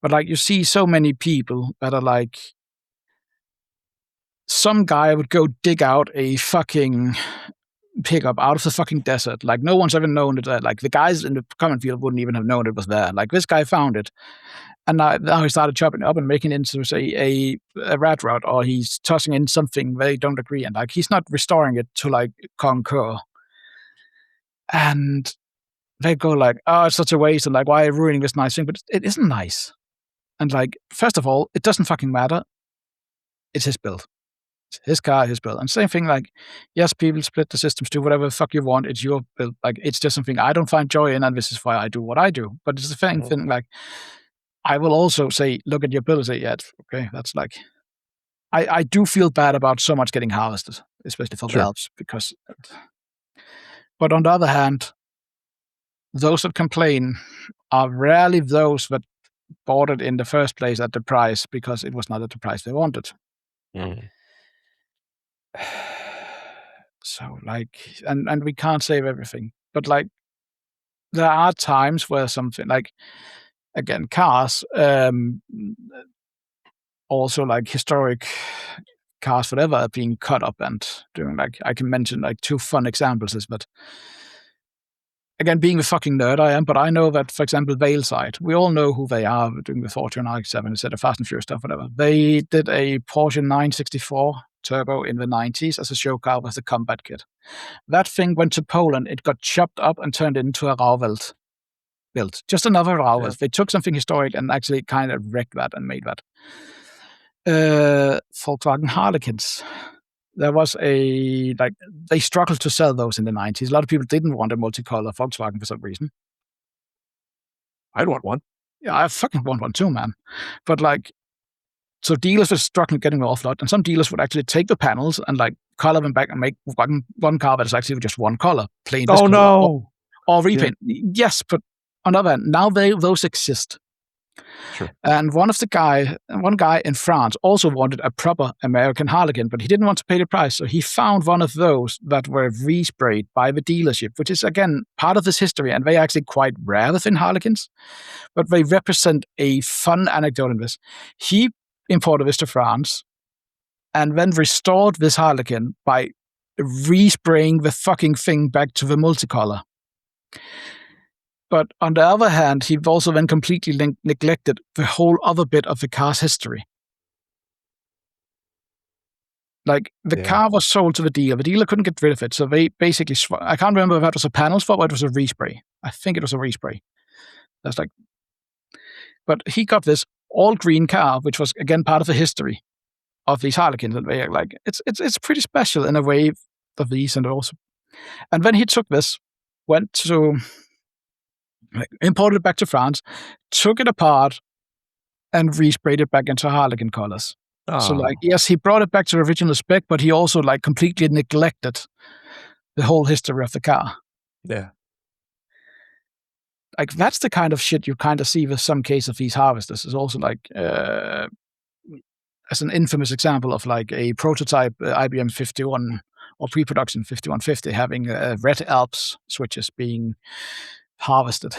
But like you see so many people that are like, some guy would go dig out a fucking pickup out of the fucking desert. Like no one's ever known it. Like the guys in the comment field wouldn't even have known it was there. Like this guy found it, and now he started chopping it up and making it into say a rat rod, or he's tossing in something they don't agree, and like he's not restoring it to like concur. And they go like, oh, it's such a waste, and like, why are you ruining this nice thing? But it isn't nice. And like, first of all, it doesn't fucking matter. It's his build. It's his car, his build. And same thing, like, yes, people split the systems, do whatever the fuck you want. It's your build. Like, it's just something I don't find joy in, and this is why I do what I do. But it's the same thing, like, I will also say, look at your build and say, yeah, okay, that's like, I do feel bad about so much getting harvested. especially for Sure. valves. But on the other hand, those that complain are rarely those that bought it in the first place at the price because it was not at the price they wanted. So like, and we can't save everything, but like, there are times where something like, again, cars, also like historic cars, whatever, are being cut up and doing like, I can mention like 2 fun examples is that, again, being a fucking nerd I am, but I know that, for example, Valeside, we all know who they are doing the Fortune RX-7 instead of Fast and Furious stuff, whatever. They did a Porsche 964 Turbo in the 90s as a show car with the combat kit. That thing went to Poland, it got chopped up and turned into a Rauwelt build. Just another Rauwelt. Yeah. They took something historic and actually kind of wrecked that and made that. Volkswagen Harlequins. There was they struggled to sell those in the 90s. A lot of people didn't want a multicolor Volkswagen for some reason. I'd want one. Yeah, I fucking want one too, man. But like, so dealers were struggling getting them offload, and some dealers would actually take the panels and like color them back and make one car that is actually just one color, plain this color, no, or repaint. Yeah. Yes, but on the other hand, now those exist. Sure. And one guy in France also wanted a proper American Harlequin, but he didn't want to pay the price. So he found one of those that were resprayed by the dealership, which is, again, part of this history. And they're actually quite rare within Harlequins, but they represent a fun anecdote in this. He imported this to France and then restored this Harlequin by respraying the fucking thing back to the multicolor. But on the other hand, he also then completely neglected the whole other bit of the car's history. Like, the car was sold to the dealer. The dealer couldn't get rid of it, so they basically I can't remember if that was a panel swap or it was a respray. I think it was a respray. That's like, but he got this all green car, which was, again, part of the history of these Harlequins. And they like, it's pretty special in a way of these, and also, and then he took this, went to, imported it back to France, took it apart, and resprayed it back into Harlequin colors. Oh. So, like, yes, he brought it back to the original spec, but he also, like, completely neglected the whole history of the car. Yeah. Like, that's the kind of shit you kind of see with some case of these harvesters. Is also, like, as an infamous example of, like, a prototype IBM 51 or pre-production 5150 having red Alps switches being harvested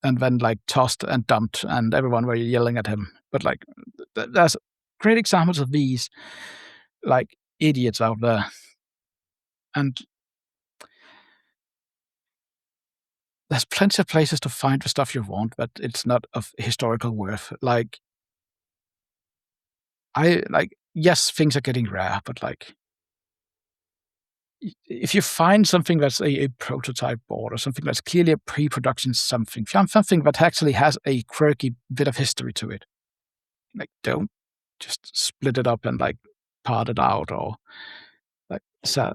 and then like tossed and dumped, and everyone were yelling at him. But like, there's great examples of these like idiots out there, and there's plenty of places to find the stuff you want, but it's not of historical worth. Like, yes, things are getting rare, but like, if you find something that's a prototype board or something that's clearly a pre-production something that actually has a quirky bit of history to it, like, don't just split it up and like part it out or like sad.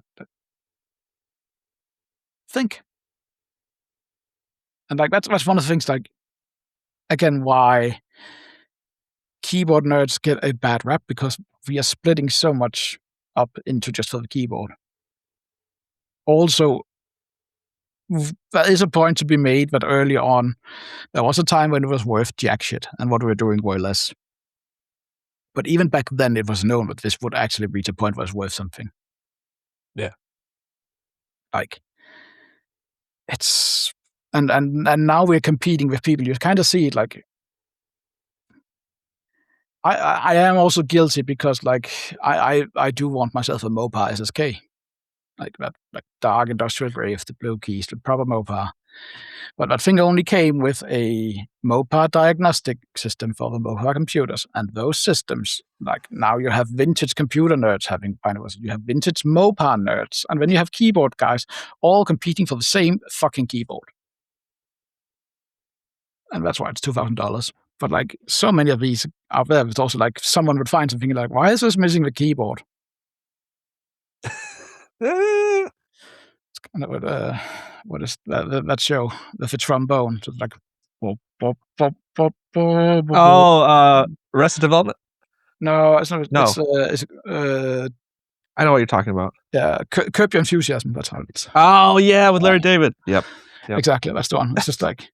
Think. And like that's one of the things, like, again, why keyboard nerds get a bad rap, because we are splitting so much up into just for the keyboard. Also, there is a point to be made that early on, there was a time when it was worth jack shit, and what we were doing were less. But even back then, it was known that this would actually reach a point where it's worth something. Yeah. Like, it's... And now we're competing with people. You kind of see it, like... I am also guilty because, like, I do want myself a Mopar SSK. Like that, like dark industrial gray with the blue keys, the proper Mopar. But that thing only came with a Mopar diagnostic system for the Mopar computers. And those systems, like, now you have vintage computer nerds having binary, you have vintage Mopar nerds, and then you have keyboard guys all competing for the same fucking keyboard. And that's why it's $2,000. But like, so many of these out there, it's also like someone would find something like, why is this missing the keyboard? It's kind of what is that show? The trombone. So it's like, Arrested Development? No, it's not. No. It's I know what you're talking about. Yeah, Curb Your Enthusiasm. That's how it's. Oh yeah, with Larry David. Yep. Exactly, that's the one. It's just like.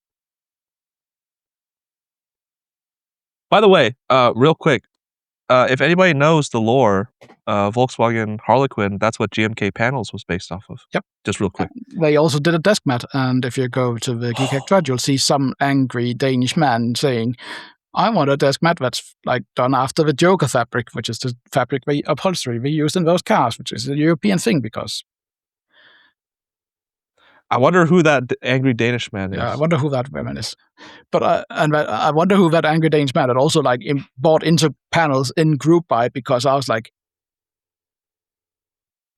By the way, real quick, if anybody knows the lore, Volkswagen Harlequin, that's what GMK Panels was based off of. Yep. Just real quick. They also did a desk mat, and if you go to the GKFP, you'll see some angry Danish man saying, I want a desk mat that's like done after the Joker fabric, which is the fabric upholstery we used in those cars, which is a European thing because. I wonder who that angry Danish man is. Yeah, I wonder who that woman is. But I wonder who that angry Danish man that also like bought into panels in group buy, because I was like,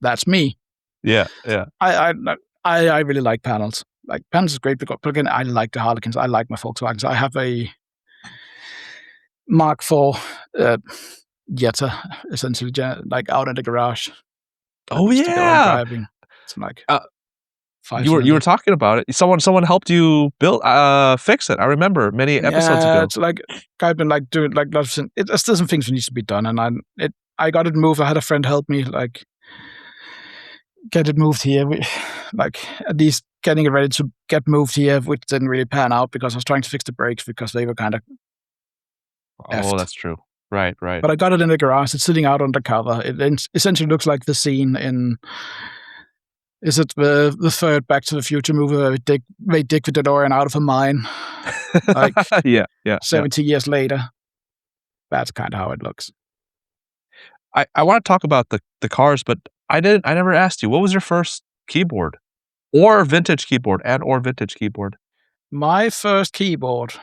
that's me. Yeah. I really like panels. Like panels is great because, but again, I like the Harlequins. I like my Volkswagens. I have a Mark IV Jetta, essentially, like out in the garage. Oh yeah, driving. It's like you were talking about it. Someone helped you build fix it. I remember many episodes ago. It's like I've been like doing like lots of there's still some things that needs to be done, and I got it moved. I had a friend help me like get it moved here. Like at least getting it ready to get moved here, which didn't really pan out because I was trying to fix the brakes because they were kind of. Oh, that's true. Right. But I got it in the garage. It's sitting out on the cover. It essentially looks like the scene in. Is it the third Back to the Future movie where they dig the DeLorean out of a mine? Like yeah. 70 years later. That's kind of how it looks. I want to talk about the cars, but I never asked you, what was your first keyboard? Or vintage keyboard or vintage keyboard? My first keyboard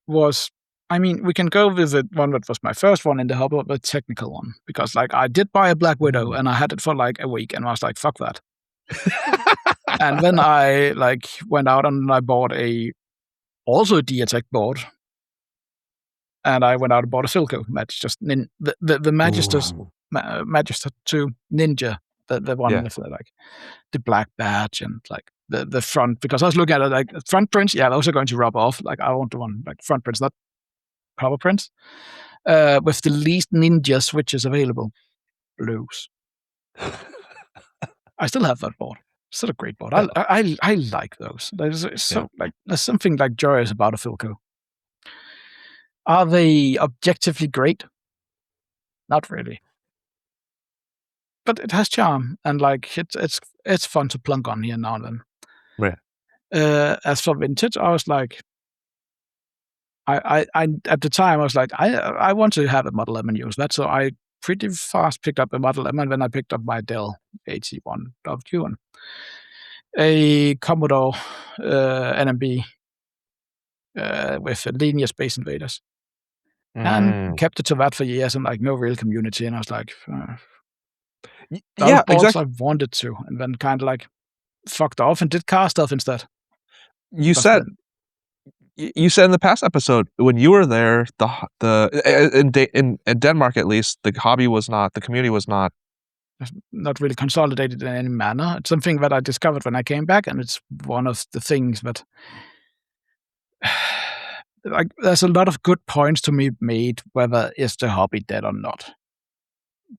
was, I mean, we can go with the one that was my first one in the hobby, the technical one. Because like I did buy a Black Widow and I had it for like a week and I was like, fuck that. And then I like went out and I bought also a Diatec board. And I went out and bought a Philco. That's just the Magister 2 Ninja, the one with like the black badge and like the front, because I was looking at it like front prints, those are going to rub off. Like I want the one like front prints, not cover prints, with the least ninja switches available, blues. I still have that board. It's still a great board. I like those. There's something like joyous about a Philco. Are they objectively great? Not really. But it has charm, and like it's fun to plunk on here now and then. Yeah. As for vintage, I was like, I at the time I was like, I want to have a Model M and use that, so I pretty fast picked up a Model M, and then I picked up my Dell 81W and a Commodore NMB with linear Space Invaders, and kept it to that for years, and like no real community, and I was like. Exactly. I wanted to, and then kind of like fucked off and did car stuff instead. You said in the past episode when you were there, in Denmark at least, the community was not really consolidated in any manner. It's something that I discovered when I came back, and it's one of the things that like there's a lot of good points to be made whether is the hobby dead or not.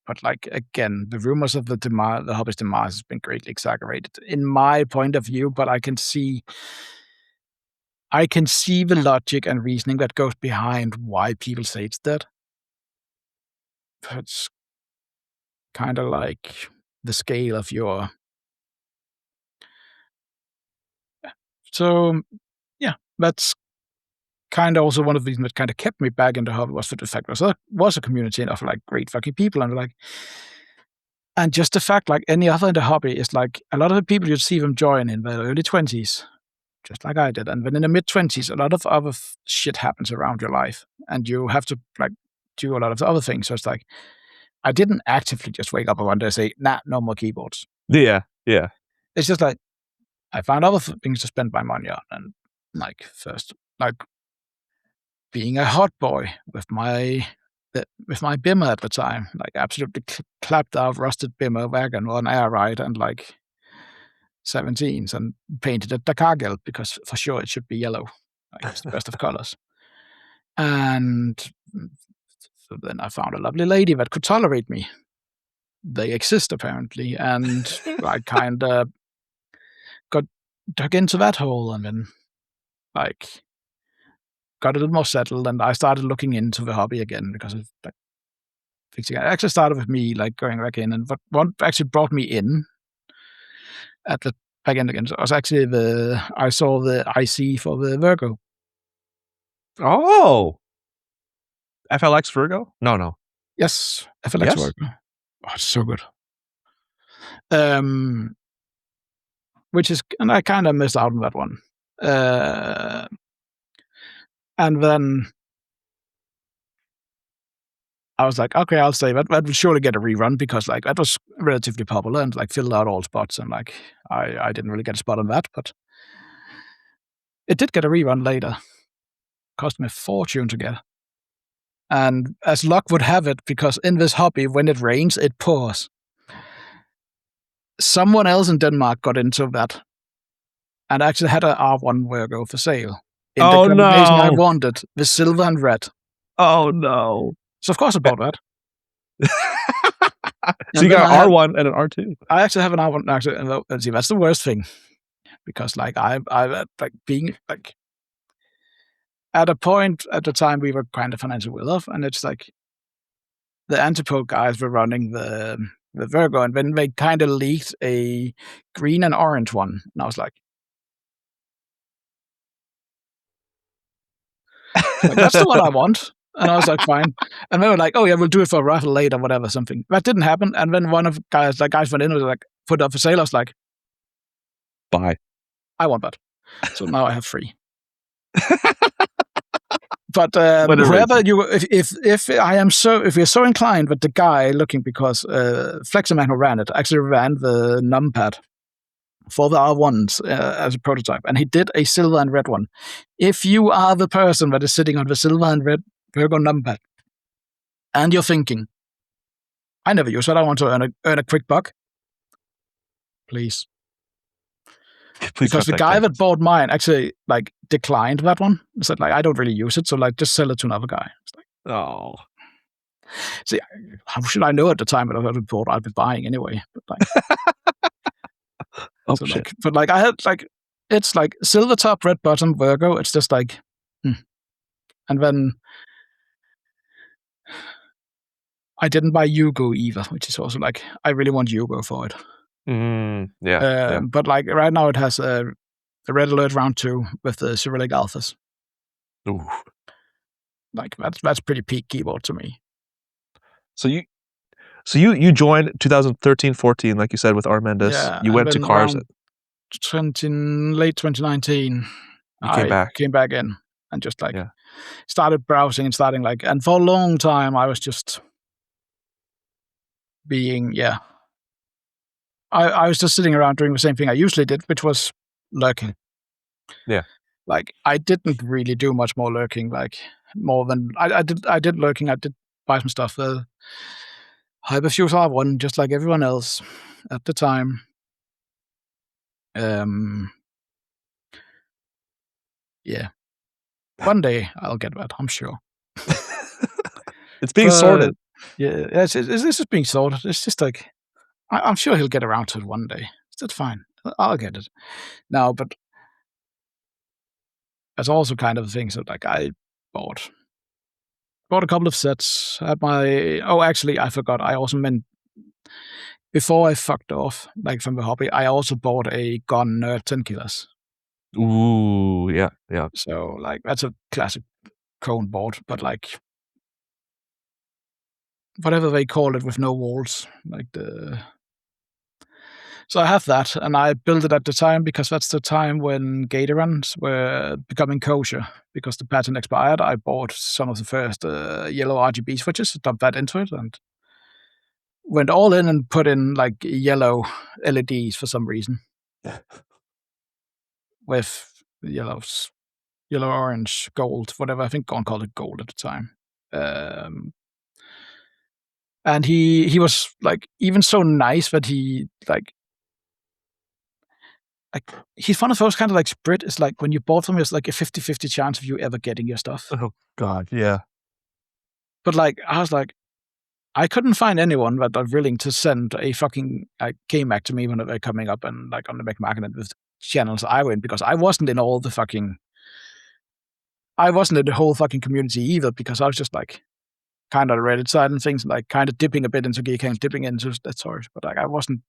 But like again, the rumors of the hobby's demise has been greatly exaggerated in my point of view. But I can see the logic and reasoning that goes behind why people say it's dead. It's kind of like the scale of your. So yeah, that's kind of also one of the reasons that kind of kept me back in the hobby, was for the fact there was a community of like great fucking people, and like. And just the fact, like any other in the hobby, is like a lot of the people you'd see them join in their early 20s, just like I did. And then in the mid-20s, a lot of other shit happens around your life, and you have to like do a lot of other things. So it's like, I didn't actively just wake up one day and say, nah, no more keyboards. Yeah. It's just like, I found other things to spend my money on. And like first, like being a hot boy with my Bimmer at the time, like absolutely clapped out rusted Bimmer wagon on air ride and like 17s, and painted it Dakar Geld because for sure it should be yellow. Like it's the best of colors. And So then I found a lovely lady that could tolerate me. They exist apparently, and I kind of got dug into that hole, and then like got a little more settled, and I started looking into the hobby again because of like fixing it. It actually started with me like going back in, and what actually brought me in at the back end again was actually I saw the IC for the Virgo. Oh, FLX Virgo? No. Yes, FLX Yes? Virgo. Oh, it's so good. Which is, and I kind of missed out on that one. And then I was like, okay, I'll say that would surely get a rerun because like that was relatively popular and like filled out all spots, and like I didn't really get a spot on that, but it did get a rerun later. Cost me a fortune to get. And as luck would have it, because in this hobby, when it rains, it pours. Someone else in Denmark got into that and actually had an R1 Virgo for sale in the combination I wanted, with silver and red. Oh no. So of course I bought that. So you got an R1 and an R2. I actually have an R1 actually, and see that's the worst thing. Because like I like being like at a point at the time we were kind of financially well off, and it's like the Antipode guys were running the Virgo, and then they kind of leaked a green and orange one, and I was like that's the one I want. And I was like, fine. And they were like, oh yeah, we'll do it for a raffle later, whatever, something. That didn't happen. And then one of the guys went in and was like, put up for sale. I was like, buy. I want that. So now I have 3. But whoever you, if you're so inclined that the guy looking, because Flexaman who ran it actually ran the numpad for the R1s as a prototype, and he did a silver and red one. If you are the person that is sitting on the silver and red Virgo numpad, and you're thinking, I never use that, I want to earn a quick buck, please. Because the guy that bought mine actually like declined that one. He said like, I don't really use it, so like just sell it to another guy. It's like, oh, see, how should I know at the time that I would bought? I'd be buying anyway. But like, oh so shit. Like, but like I had like it's like silver top, red bottom Virgo. It's just like, and then I didn't buy Yugo either, which is also like I really want Yugo for it. Yeah. But like right now it has a Red Alert round 2 with the Cyrillic alphas. Ooh. Like that's pretty peak keyboard to me. So you joined 2013-14, like you said, with Armendus. Yeah, you went to cars. Late 2019. You came back in and just like started browsing and starting like, and for a long time I was just being I was just sitting around doing the same thing I usually did, which was lurking. Yeah. Like I didn't really do much more lurking, like more than I did lurking. I did buy some stuff. Hyperfuse R1, just like everyone else at the time. Yeah. One day I'll get that, I'm sure. It's being sorted. Yeah, this is being sorted. It's just like I'm sure he'll get around to it one day. That's fine. I'll get it. No, but that's also kind of things that like I bought a couple of sets at my. Oh, actually, I forgot. I also meant before I fucked off, like from the hobby, I also bought a Gun Nerd 10 killers. Ooh, yeah. So like that's a classic cone board, but like whatever they call it with no walls, like the. So I have that, and I built it at the time because that's the time when Gatorans were becoming kosher because the patent expired. I bought some of the first yellow RGB switches, dumped that into it, and went all in and put in like yellow LEDs for some reason. With yellow, orange, gold, whatever. I think Gon called it gold at the time. And he was like even so nice that he like he's one of those kind of like Sprit is like when you bought them, it's like a 50-50 chance of you ever getting your stuff. Oh God, yeah. But like, I was like, I couldn't find anyone that are willing to send a fucking K-Mac to me when they're coming up and like on the McMagnet with channels I were in, because I wasn't in all the fucking. I wasn't in the whole fucking community either, because I was just like kind of the Reddit side and things, like kind of dipping a bit into GK and dipping into that sort. But like I wasn't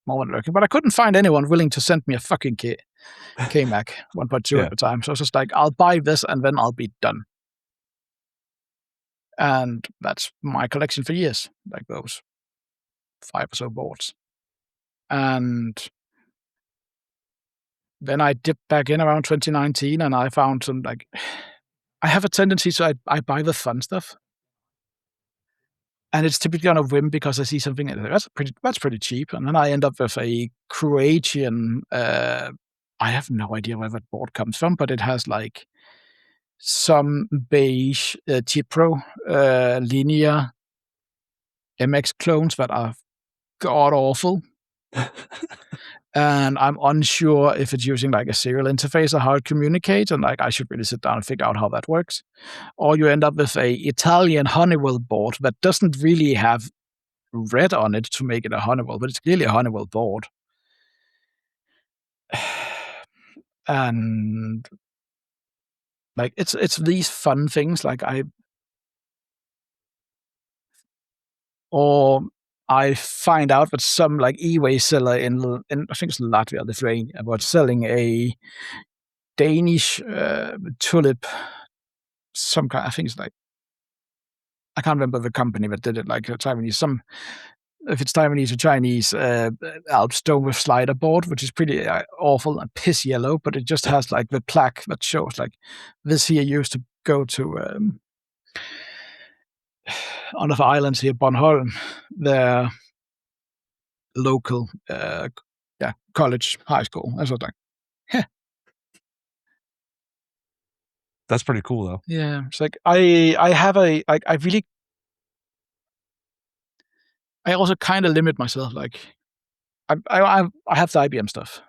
more than looking. But I couldn't find anyone willing to send me a fucking K-Mac 1.2 at the time. So I was just like, I'll buy this and then I'll be done. And that's my collection for years, like those 5 or so boards. And then I dipped back in around 2019 and I found some, like, I have a tendency to, I buy the fun stuff. And it's typically on a whim because I see something that's pretty cheap. And then I end up with a Croatian, I have no idea where that board comes from, but it has like some beige Tipro linear MX clones that are god awful. And I'm unsure if it's using like a serial interface or how it communicates, and like I should really sit down and figure out how that works. Or you end up with a Italian Honeywell board that doesn't really have red on it to make it a Honeywell, but it's clearly a Honeywell board. And like it's these fun things, like I find out that some like eBay seller in I think it's Latvia, Lithuania, about selling a Danish tulip, some kind. I think it's like, I can't remember the company that did it. Like a Taiwanese, if it's Taiwanese or Chinese Alp stone with slider board, which is pretty awful and piss yellow, but it just has like the plaque that shows like this here used to go to on the islands here, Bornholm, their local college, high school. That's what like. That's pretty cool though. Yeah, it's like I have I also kind of limit myself. Like I have the IBM stuff,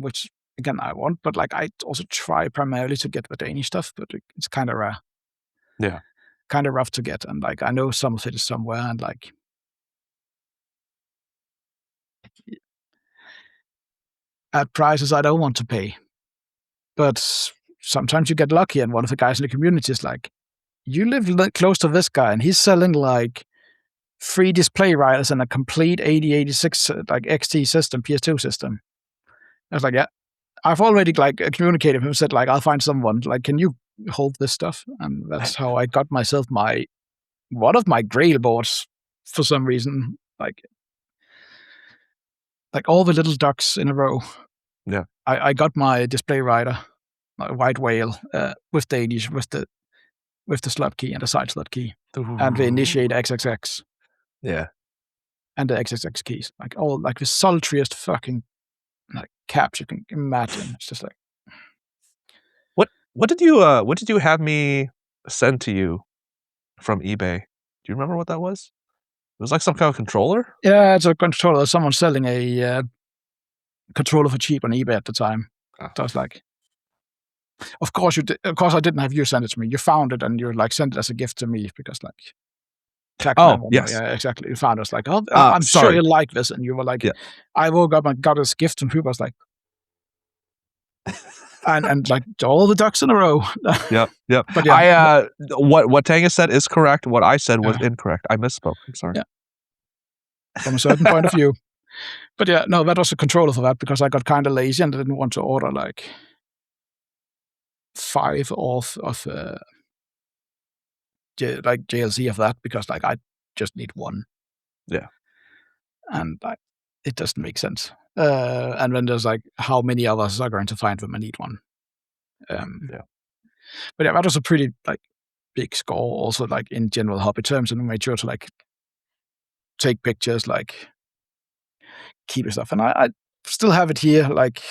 which again I want, but like I also try primarily to get the Danish stuff, but it's kind of rare. Yeah, kind of rough to get, and like I know some of it is somewhere, and like at prices I don't want to pay. But sometimes you get lucky, and one of the guys in the community is like, "You live close to this guy, and he's selling like 3 display writers and a complete 8086 like XT system, PS2 system." I was like, "Yeah, I've already like communicated with him, said like I'll find someone. Like, can you hold this stuff?" And that's how I got myself one of my Grail boards for some reason, like all the little ducks in a row. Yeah, I got my display writer, my white whale, with Danish with the slot key and the side slot key, and the initiate XXX. Yeah, and the XXX keys, like all like the sultriest fucking like caps you can imagine. It's just like, what did you have me send to you from eBay? Do you remember what that was? It was like some kind of controller. Yeah, it's a controller. Someone's selling a controller for cheap on eBay at the time. So I was like, of course I didn't have you send it to me. You found it and you like sent it as a gift to me because like. Yes. Yeah, exactly. You found us like, oh, I'm sure you like this, and you were like, I woke up and got this gift, and people was like, and like all the ducks in a row. Yep. But yeah, what Tanghus said is correct. What I said was incorrect. I misspoke. I'm sorry. Yeah. From a certain point of view. But yeah, no, that was a controller for that because I got kind of lazy and I didn't want to order like 5 of like JLC of that because like I just need 1. Yeah. And it doesn't make sense. And then there's like how many of us are going to find them and need 1. But yeah, that was a pretty like big score also like in general hobby terms, and we made sure to like take pictures, like keep stuff. And I still have it here. Like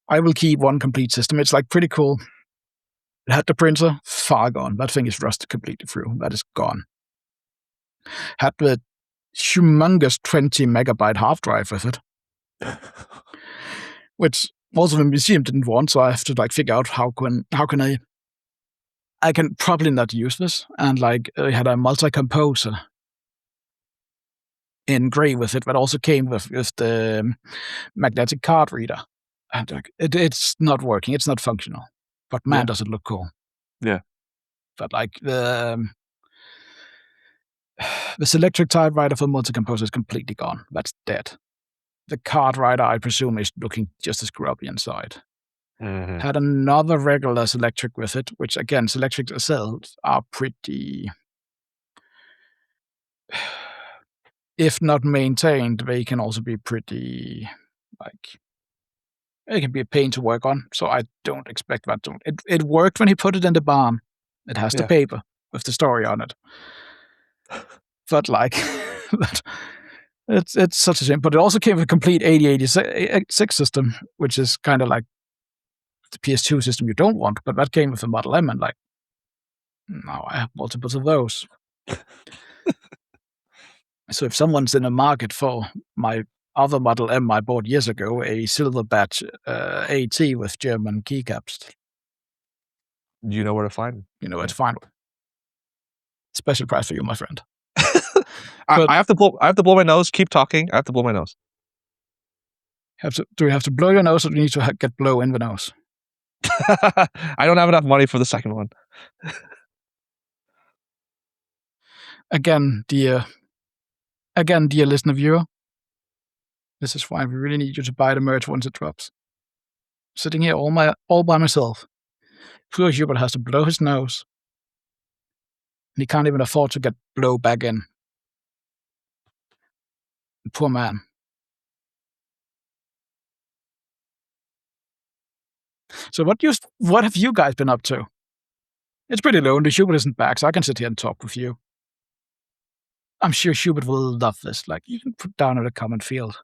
I will keep 1 complete system. It's like pretty cool. It had the printer, far gone. That thing is rusted completely through. That is gone. Had the humongous 20 megabyte hard drive with it, which also the museum didn't want. So I have to like figure out how can I I can probably not use this, and like I had a multi-composer in gray with it, but also came with the magnetic card reader. And like, it's not working. It's not functional. But man, does it look cool. Yeah. But like this electric typewriter for multi-composer is completely gone. That's dead. The card writer, I presume, is looking just as grubby inside. Mhm. Had another regular Selectric with it, which again, Selectrics themselves are pretty, if not maintained, they can also be pretty, like, it can be a pain to work on. So I don't expect that to. It worked when he put it in the barn. It has the Yeah. paper with the story on it. But like, it's such a shame. But it also came with a complete 8086 system, which is kind of like the PS2 system you don't want. But that came with the Model M, and like, now I have multiples of those. So if someone's in the market for my other Model M I bought years ago, a silver badge AT with German keycaps, You know where to find. it's fine. Special price for you, my friend. I have to blow my nose. Keep talking. I have to blow my nose. Do you have to blow your nose, or do you need to get blow in the nose? I don't have enough money for the second one. Again, dear listener viewer, this is why we really need you to buy the merch once it drops. Sitting here all by myself. Poor Hubert has to blow his nose, and he can't even afford to get blow back in. Poor man. So what have you guys been up to? It's pretty lonely. Hubert isn't back, so I can sit here and talk with you. I'm sure Hubert will love this. Like, you can put down in the comment field.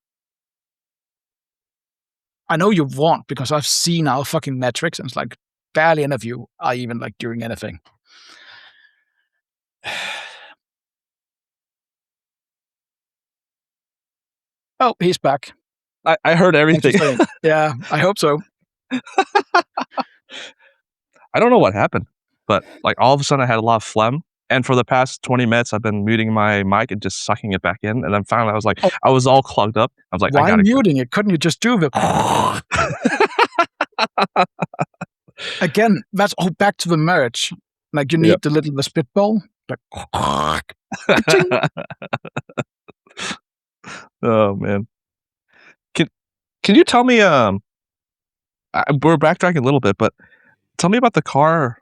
I know you won't, because I've seen our fucking metrics, and it's like barely any of you are even like doing anything. Oh, he's back. I heard everything. Yeah, I hope so. I don't know what happened, but like all of a sudden I had a lot of phlegm, and for the past 20 minutes I've been muting my mic and just sucking it back in, and then finally I was like, I was all clogged up. I was like, why I gotta muting it? Couldn't you just do the again? That's back to the merch. Like, you need the little spitball. Like, oh man, can you tell me? We're backtracking a little bit, but tell me about the car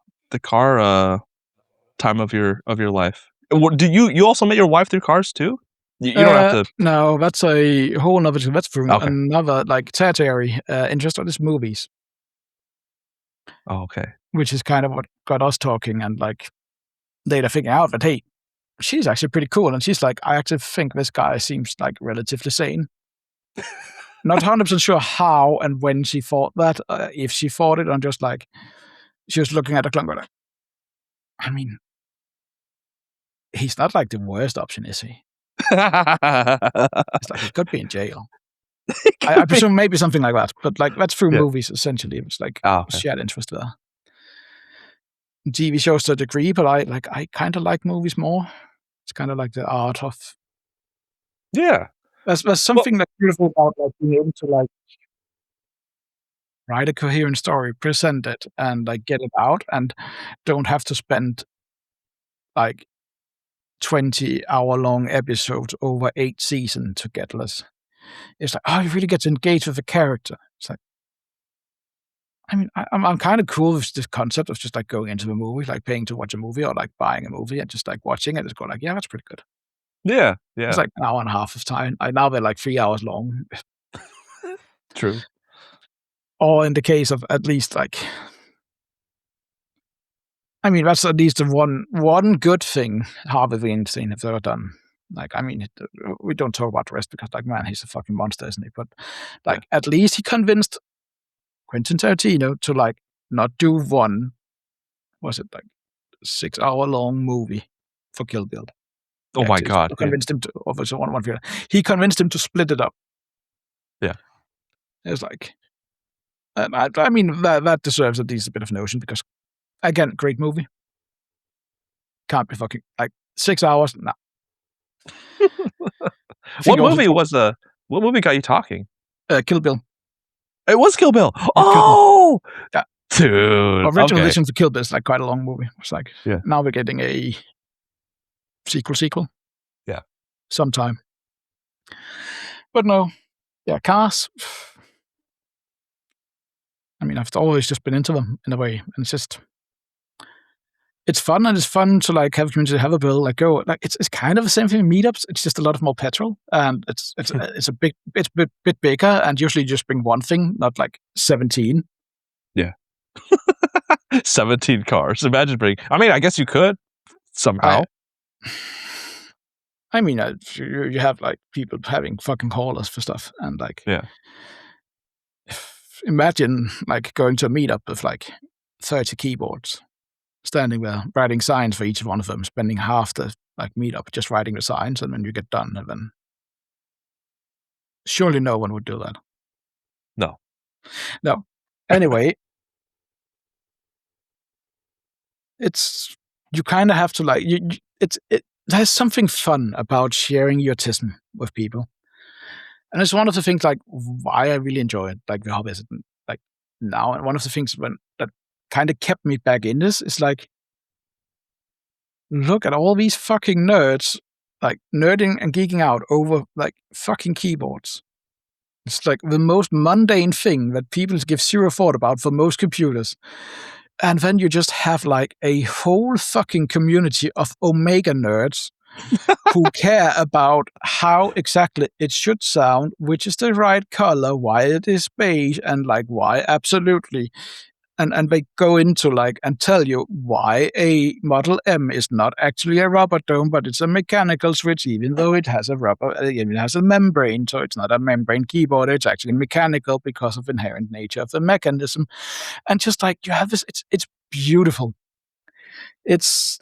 time of your life. Do you also met your wife through cars too? You don't have to. No, that's a whole nother. That's from Okay. another like tertiary interest in movies. Oh, okay. Which is kind of what got us talking, and like later figuring out that, hey, she's actually pretty cool, and she's like, I actually think this guy seems like relatively sane. Not 100% sure how and when she thought that, if she thought it, and just like she was looking at the clock, like, I mean, he's not like the worst option, is he? It's like he could be in jail. I presume maybe something like that, but like that's through movies essentially. It was like she had interest there. TV shows to a degree, but I kind of like movies more. It's kind of like the art of. Yeah. There's something that's beautiful about like being able to like write a coherent story, present it, and like get it out, and don't have to spend like 20-hour-long episodes over 8 seasons to get this. It's like, you really get to engage with the character. It's like, I mean, I'm kind of cool with this concept of just like going into the movie, like paying to watch a movie, or like buying a movie and just like watching it. It's going like, yeah, that's pretty good. Yeah. It's like an hour and a half of time. Now they're like 3 hours long. True. Or in the case of at least like, I mean, that's at least the one good thing Harvey Weinstein have ever done. Like, I mean, we don't talk about the rest because, like, man, he's a fucking monster, isn't he? But like, at least he convinced Quentin Tarantino to like not do one, was it like 6-hour-long movie for Kill Bill? Oh my god! Convinced him to. He convinced him to split it up. Yeah, it was like, I mean, that deserves at least a bit of notion because, again, great movie. can't be fucking like 6 hours. No. What movie got you talking? Kill Bill. It was Kill Bill. Kill Oh, Yeah. dude. Original Okay. edition for Kill Bill is like quite a long movie. It's like Yeah. now we're getting a sequel. Yeah. Sometime. But no. Yeah, cars. I mean, I've always just been into them in a way, and it's fun, and it's fun to like have a community, have a bill, like go, like it's kind of the same thing with meetups. It's just a lot of more petrol, and it's a bit bigger, and usually you just bring one thing, not like 17. Yeah. 17 cars. Imagine bringing. I mean, I guess you could somehow. I mean, you have like people having fucking haulers for stuff, and like Yeah. Imagine like going to a meetup with like 30 keyboards, standing there writing signs for each one of them, spending half the like meetup just writing the signs, and then you get done, and then surely no one would do that. No. Anyway, it's you kind of have to like there's something fun about sharing your autism with people, and it's one of the things like why I really enjoy it, like the hobbies, like now. And one of the things that kind of kept me back in this is like, look at all these fucking nerds, like nerding and geeking out over like fucking keyboards. It's like the most mundane thing that people give zero thought about for most computers. And then you just have like a whole fucking community of Omega nerds who care about how exactly it should sound, which is the right color, why it is beige, and like why absolutely. And they go into like and tell you why a Model M is not actually a rubber dome, but it's a mechanical switch, even though it has it has a membrane, so it's not a membrane keyboard, it's actually mechanical because of inherent nature of the mechanism. And just like you have this, it's beautiful. It's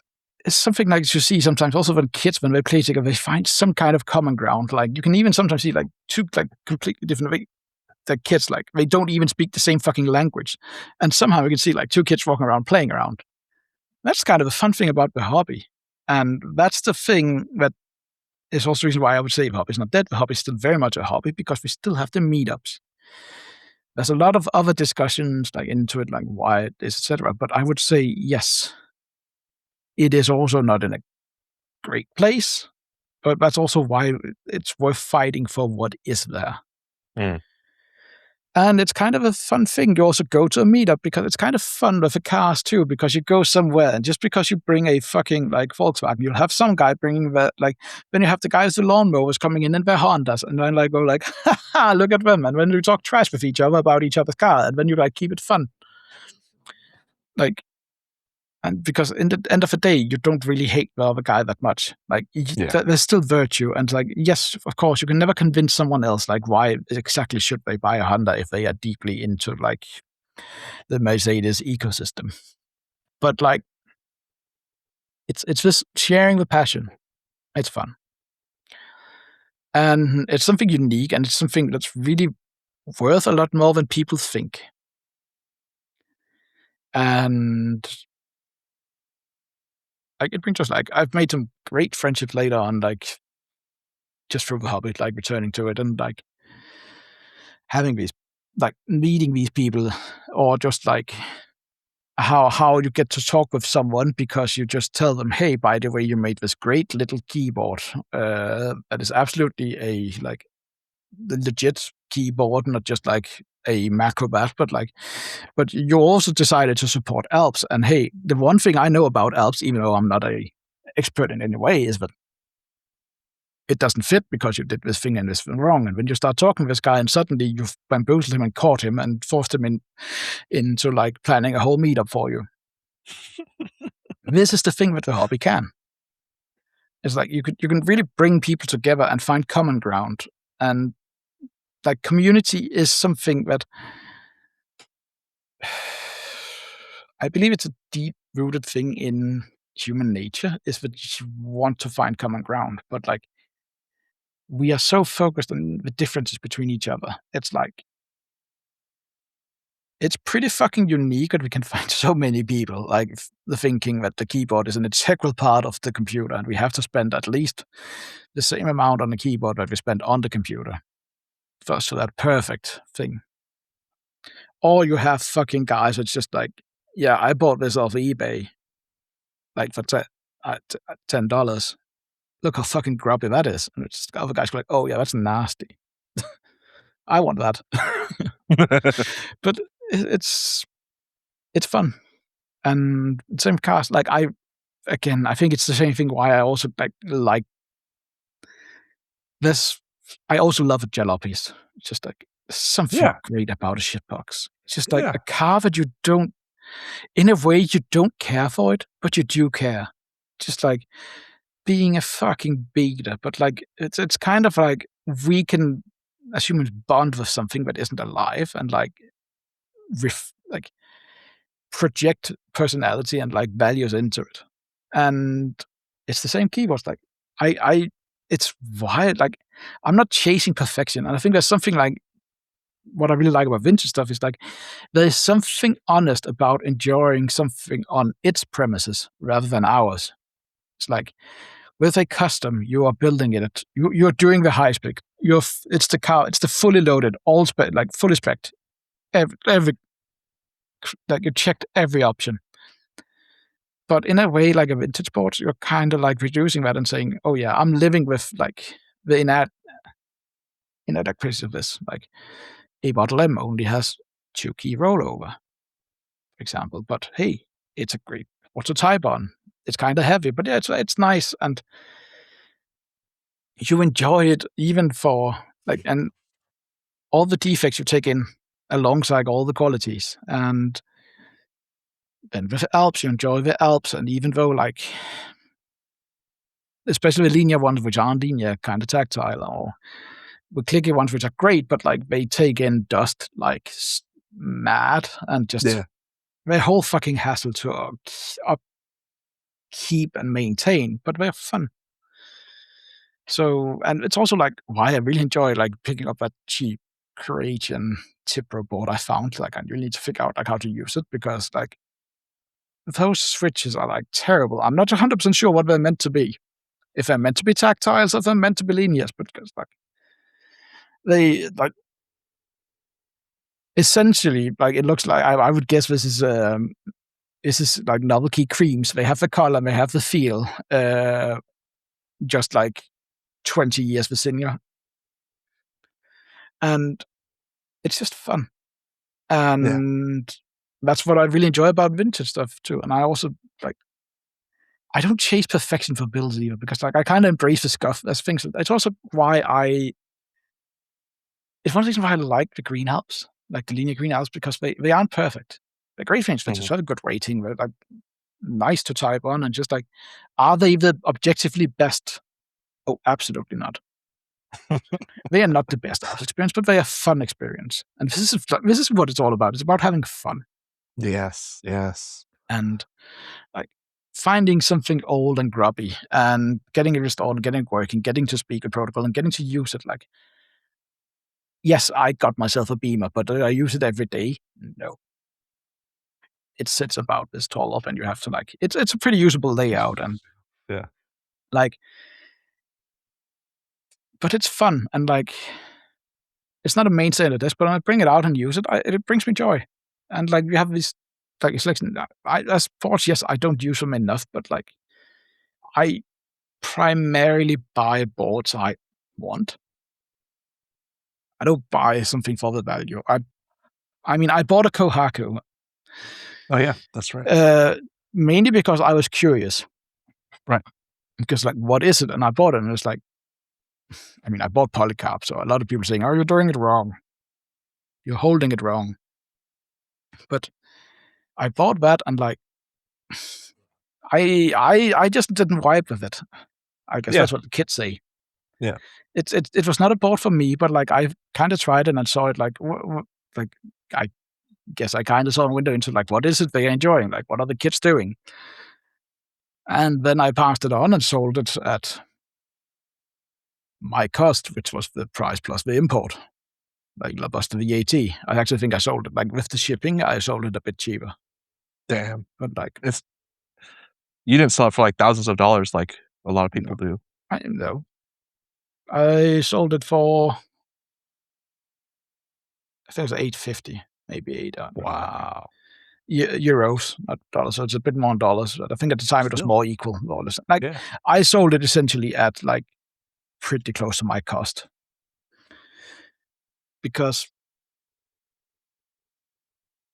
something like you see sometimes also when kids, when they play together, they find some kind of common ground. Like you can even sometimes see like two like completely different the kids, like they don't even speak the same fucking language, and somehow you can see like two kids walking around playing around. That's kind of a fun thing about the hobby, and that's the thing that is also the reason why I would say the hobby is not dead. The hobby is still very much a hobby because we still have the meetups. There's a lot of other discussions like into it, like why it is, etc. But I would say yes, it is also not in a great place, but that's also why it's worth fighting for what is there. Mm. And it's kind of a fun thing. You also go to a meetup because it's kind of fun with the cars too, because you go somewhere and just because you bring a fucking like Volkswagen, you'll have some guy bringing the like, then you have the guys with the lawnmowers coming in their Hondas, and then like go like, ha, look at them. And then you talk trash with each other about each other's car, and then you like keep it fun. Like, and because in the end of the day, you don't really hate the other guy that much. Like, there's still virtue. And like, yes, of course, you can never convince someone else, like, why exactly should they buy a Honda if they are deeply into like the Mercedes ecosystem. But like, it's just sharing the passion. It's fun. And it's something unique, and it's something that's really worth a lot more than people think. And like it brings us like I've made some great friendships later on, like just through the hobby, like returning to it and like having these like meeting these people, or just like how you get to talk with someone because you just tell them, hey, by the way, you made this great little keyboard that is absolutely a like the legit keyboard, not just like a Macrobat, but you also decided to support Alps. And hey, the one thing I know about Alps, even though I'm not a expert in any way, is that it doesn't fit because you did this thing and this thing wrong. And when you start talking to this guy and suddenly you've bamboozled him and caught him and forced him into like planning a whole meetup for you. This is the thing that the hobby can. It's like you can really bring people together and find common ground. And like community is something that I believe it's a deep-rooted thing in human nature, is that you want to find common ground. But like we are so focused on the differences between each other. It's like it's pretty fucking unique that we can find so many people like the thinking that the keyboard is an integral part of the computer and we have to spend at least the same amount on the keyboard that we spend on the computer for us to that perfect thing. Or you have fucking guys that's just like, yeah, I bought this off eBay, like for $10. Look how fucking grubby that is. And it's other guys go like, oh yeah, that's nasty. I want that. But it's fun. And same cast, like I think it's the same thing why I also like this. I also love jalopies. It's just like something great about a shitbox. It's just like a car that you don't, in a way, you don't care for it, but you do care. Just like being a fucking beater, but like it's kind of like we can, as humans, bond with something that isn't alive and like project personality and like values into it. And it's the same keyboards. Like it's wild. Like I'm not chasing perfection. And I think there's something like what I really like about vintage stuff is like there's something honest about enjoying something on its premises rather than ours. It's like with a custom, you are building it. You're doing the high spec. It's the car. It's the fully loaded, all spec, like fully spec. Every like you checked every option. But in a way, like a vintage board, you're kind of like reducing that and saying, oh yeah, I'm living with like the inadequacy of this. Like a Model M only has 2-key rollover, for example. But hey, it's a great what to type on. It's kind of heavy, but yeah, it's nice. And you enjoy it even for like, and all the defects you take in alongside all the qualities. And then with the Alps, you enjoy the Alps. And even though like, especially the linear ones, which aren't linear, kind of tactile, or the clicky ones, which are great, but like they take in dust like mad and just their whole fucking hassle to keep and maintain, but they're fun. So, and it's also like why I really enjoy like picking up that cheap Croatian Tipro board I found. Like I really need to figure out like how to use it because like those switches are like terrible. I'm not 100% sure what they're meant to be. If they're meant to be tactiles, if they're meant to be linears, but because like they like essentially like it looks like I would guess this is like novelty creams. They have the color, they have the feel, just like 20 years with senior. And it's just fun. And that's what I really enjoy about vintage stuff too. And I also like, I don't chase perfection for builds either because like I kind of embrace the scuff as things. It's also why it's one of the reasons why I like the Green Alps, like the linear Green Alps, because they aren't perfect. They're great things. They just have a good rating. They're like nice to type on and just like, are they the objectively best? Oh, absolutely not. They are not the best Alps experience, but they are a fun experience. And this is what it's all about. It's about having fun. Yes. And like finding something old and grubby and getting it restored, getting it working, getting to speak a protocol and getting to use it. Like, yes, I got myself a Beamer, but do I use it every day? No. It sits about this tall up and you have to like, it's a pretty usable layout and like, but it's fun and like, it's not a mainstay of this, but when I bring it out and use it, it brings me joy. And like, you have these, like, it's like, as sports, yes, I don't use them enough, but like, I primarily buy boards I want. I don't buy something for the value. I mean, I bought a Kohaku. Oh yeah, that's right. Mainly because I was curious. Right. Because like, what is it? And I bought it and it's like, I mean, I bought polycarb, so a lot of people saying, oh, you're doing it wrong. You're holding it wrong. But I bought that and like, I just didn't vibe with it. I guess that's what the kids say. Yeah. It was not a board for me, but like I kind of tried it and saw it like I guess I kind of saw a window into like what is it they're enjoying? Like what are the kids doing? And then I passed it on and sold it at my cost, which was the price plus the import. like plus the VAT. I actually think I sold it like with the shipping. I sold it a bit cheaper. Damn. But like you didn't sell it for like thousands of dollars like a lot of people do. I know. I sold it for I think it was $850, maybe $800. Wow. Euros, not dollars. So it's a bit more in dollars. But I think at the time it was more equal. More or less. Like I sold it essentially at like pretty close to my cost. Because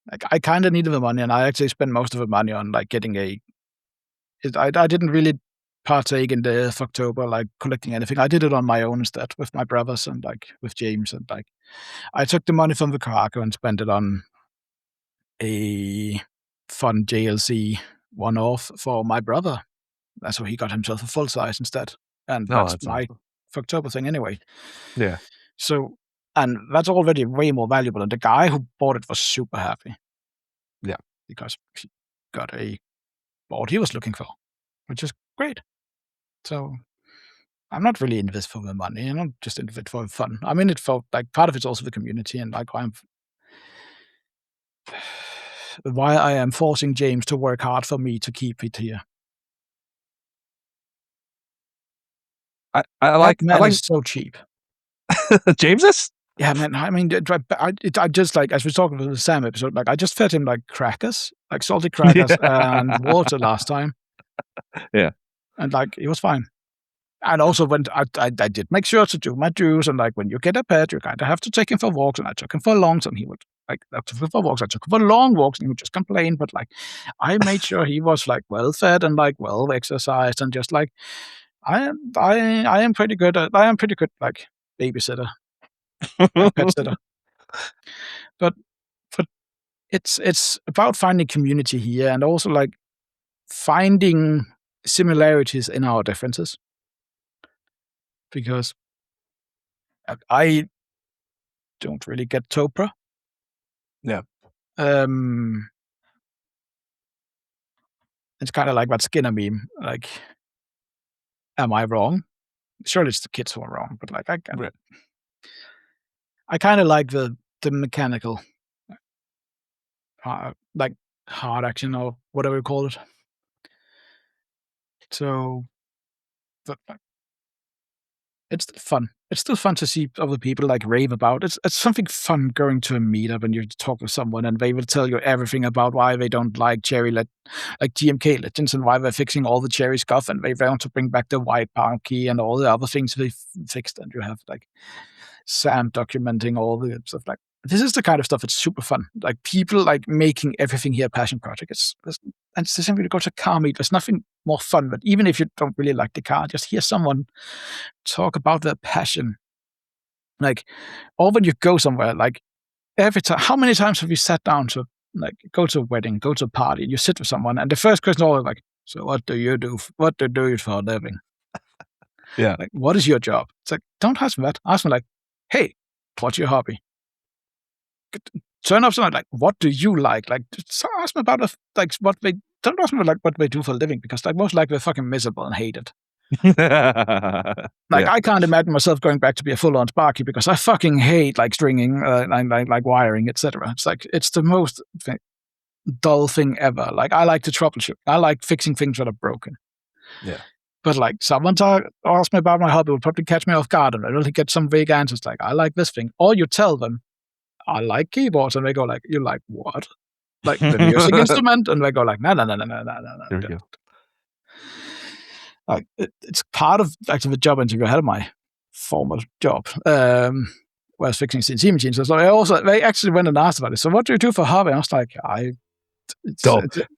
like I kind of needed the money, and I actually spent most of the money on like getting I didn't really partake in the October, like collecting anything. I did it on my own instead with my brothers and like with James, and like I took the money from the cargo and spent it on a fun JLC one-off for my brother. That's how he got himself a full size instead, and that's my October thing anyway. Yeah. So, and that's already way more valuable. And the guy who bought it was super happy. Yeah, because he got a board he was looking for, which is great. So I'm not really in this for the money. I'm not just in it for fun. I'm in it for like part of it's also the community and like why I am forcing James to work hard for me to keep it here. I like it's so cheap. James's? Yeah, man. I mean, I just like, as we were talking about the Sam episode, like I just fed him like crackers, like salty crackers and water last time. Yeah. And like, it was fine. And also when I did make sure to do my dues, and like when you get a pet, you kind of have to take him for walks, and I took him for longs, and he would like, I took him for walks, I took him for long walks, and he would just complain, but like, I made sure he was like well fed and like well exercised, and just like, I am pretty good like babysitter. Pet sitter. But it's about finding community here, and also like finding similarities in our differences. Because I don't really get Topra. Yeah. It's kind of like that Skinner meme. Like, am I wrong? Surely it's the kids who are wrong, but like I kind of like the mechanical, like hard action or whatever you call it. So, but it's still fun. It's still fun to see other people like rave about. It's something fun going to a meetup and you talk with someone and they will tell you everything about why they don't like like GMK Legends, and why they're fixing all the cherry scuff, and they want to bring back the white pound key and all the other things they fixed. And you have like Sam documenting all the stuff. Like, this is the kind of stuff that's super fun. Like people like making everything here a passion project. And it's the same way to go to a car meet. There's nothing more fun, but even if you don't really like the car, just hear someone talk about their passion. Like, or when you go somewhere, like every time, how many times have you sat down to like go to a wedding, go to a party, and you sit with someone, and the first question is always like, so what do you do? What do you do for a living? Yeah. Like, what is your job? It's like, don't ask me that. Ask me like, hey, what's your hobby? Turn off something like, what do you like? Like, just ask me about like what they don't ask me like what they do for a living, because like most likely they're fucking miserable and hate it. Like, I can't imagine myself going back to be a full-on Sparky, because I fucking hate like stringing, like wiring, etc. It's like, it's the most dull thing ever. Like, I like to troubleshoot. I like fixing things that are broken. Yeah. But like, someone ask me about my hobby will probably catch me off guard, and I really get some vague answers like, I like this thing. Or you tell them, I like keyboards, and they go like, you like what? Like the music instrument? And they go like, no. There we go. Like, it's part of actually the job interview I had my former job, where I was fixing CNC machines. So they actually went and asked about it. So what do you do for a hobby? I was like,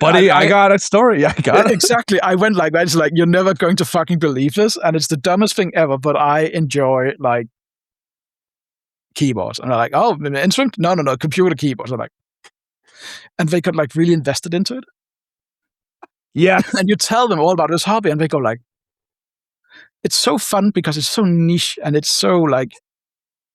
buddy, I got a story. I got it. Exactly. I went like that. It's like, you're never going to fucking believe this. And it's the dumbest thing ever, but I enjoy like keyboards. And they're like, oh, instrument? No, computer keyboards. I'm like, and they got like really invested into it. Yeah. And you tell them all about this hobby, and they go like, it's so fun because it's so niche and it's so like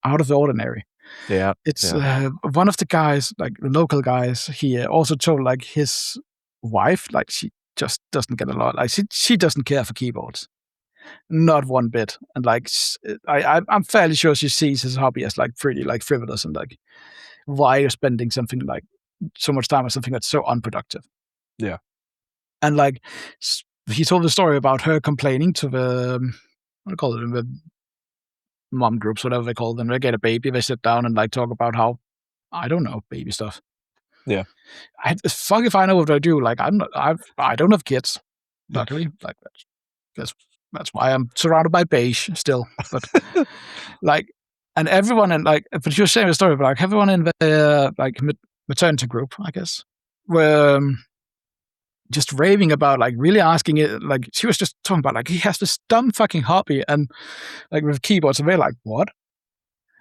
out of the ordinary. Yeah. It's one of the guys, like the local guys here, also told like his wife, like she just doesn't get a lot. Like she doesn't care for keyboards. not one bit. And like, I'm fairly sure she sees his hobby as like pretty like frivolous and like, why you're spending something like so much time on something that's so unproductive. Yeah. And like, he told the story about her complaining to the, what do you call it, the mom groups, whatever they call them. They get a baby, they sit down and like talk about how, I don't know, baby stuff. Yeah. Fuck if I know what I do. Like, I don't have kids, luckily. Like, that's why I'm surrounded by beige still. But like, and everyone in like, but you're saying the story, but like everyone in the like maternity group, I guess, were just raving about, like, really asking it. Like, she was just talking about, like, he has this dumb fucking hobby and like with keyboards, and they're like, what?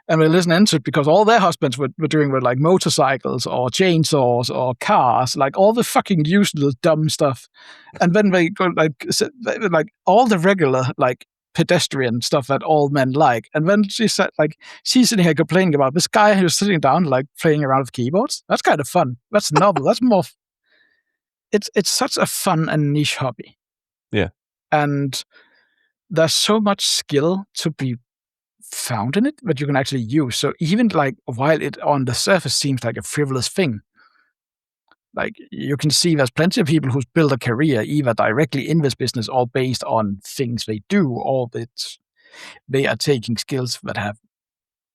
And we listen into it because all their husbands were doing with like motorcycles or chainsaws or cars, like all the fucking useless dumb stuff. And then they go like all the regular like pedestrian stuff that all men like. And then she said, like, she's sitting here complaining about this guy who's sitting down like playing around with keyboards. That's kind of fun. That's novel. That's more. It's such a fun and niche hobby. Yeah. And there's so much skill to be found in it that you can actually use. So even like while it on the surface seems like a frivolous thing, like you can see there's plenty of people who's built a career either directly in this business or based on things they do, or that they are taking skills that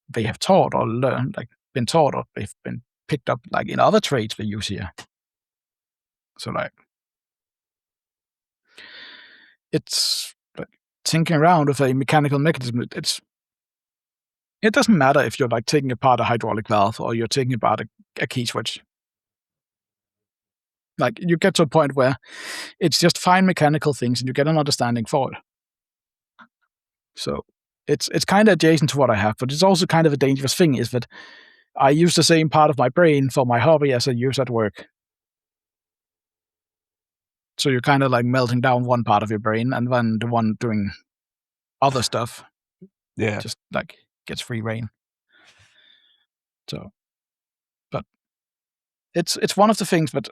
they have taught or learned, like been taught, or they've been picked up like in other trades they use here. So like it's like thinking around with a mechanical mechanism. It doesn't matter if you're like taking apart a hydraulic valve or you're taking apart a key switch. Like you get to a point where it's just fine mechanical things and you get an understanding for it. So it's kind of adjacent to what I have, but it's also kind of a dangerous thing is that I use the same part of my brain for my hobby as I use at work. So you're kind of like melting down one part of your brain, and then the one doing other stuff just like gets free reign. So, but it's one of the things, but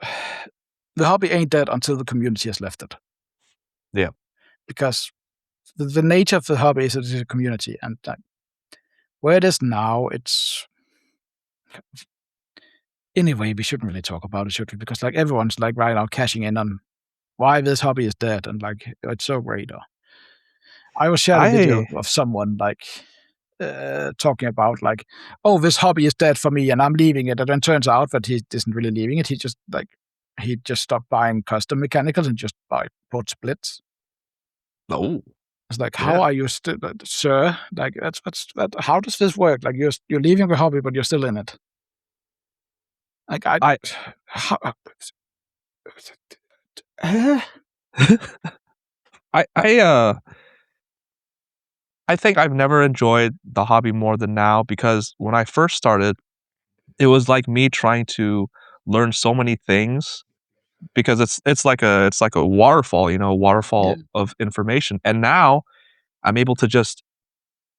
the hobby ain't dead until the community has left it. Yeah. Because the nature of the hobby is a community, and like, where it is now, it's anyway, we shouldn't really talk about it, should we? Because like everyone's like right now cashing in on why this hobby is dead, and like it's so great. Or I was sharing a video of someone like talking about like, oh, this hobby is dead for me and I'm leaving it, and then turns out that he isn't really leaving it. He just stopped buying custom mechanicals and just bought splits. Oh, it's like, how are you still, sir? Like that's how does this work? Like you're leaving the hobby, but you're still in it. Like I think I've never enjoyed the hobby more than now, because when I first started, it was like me trying to learn so many things, because it's like a waterfall, waterfall of information. And now I'm able to just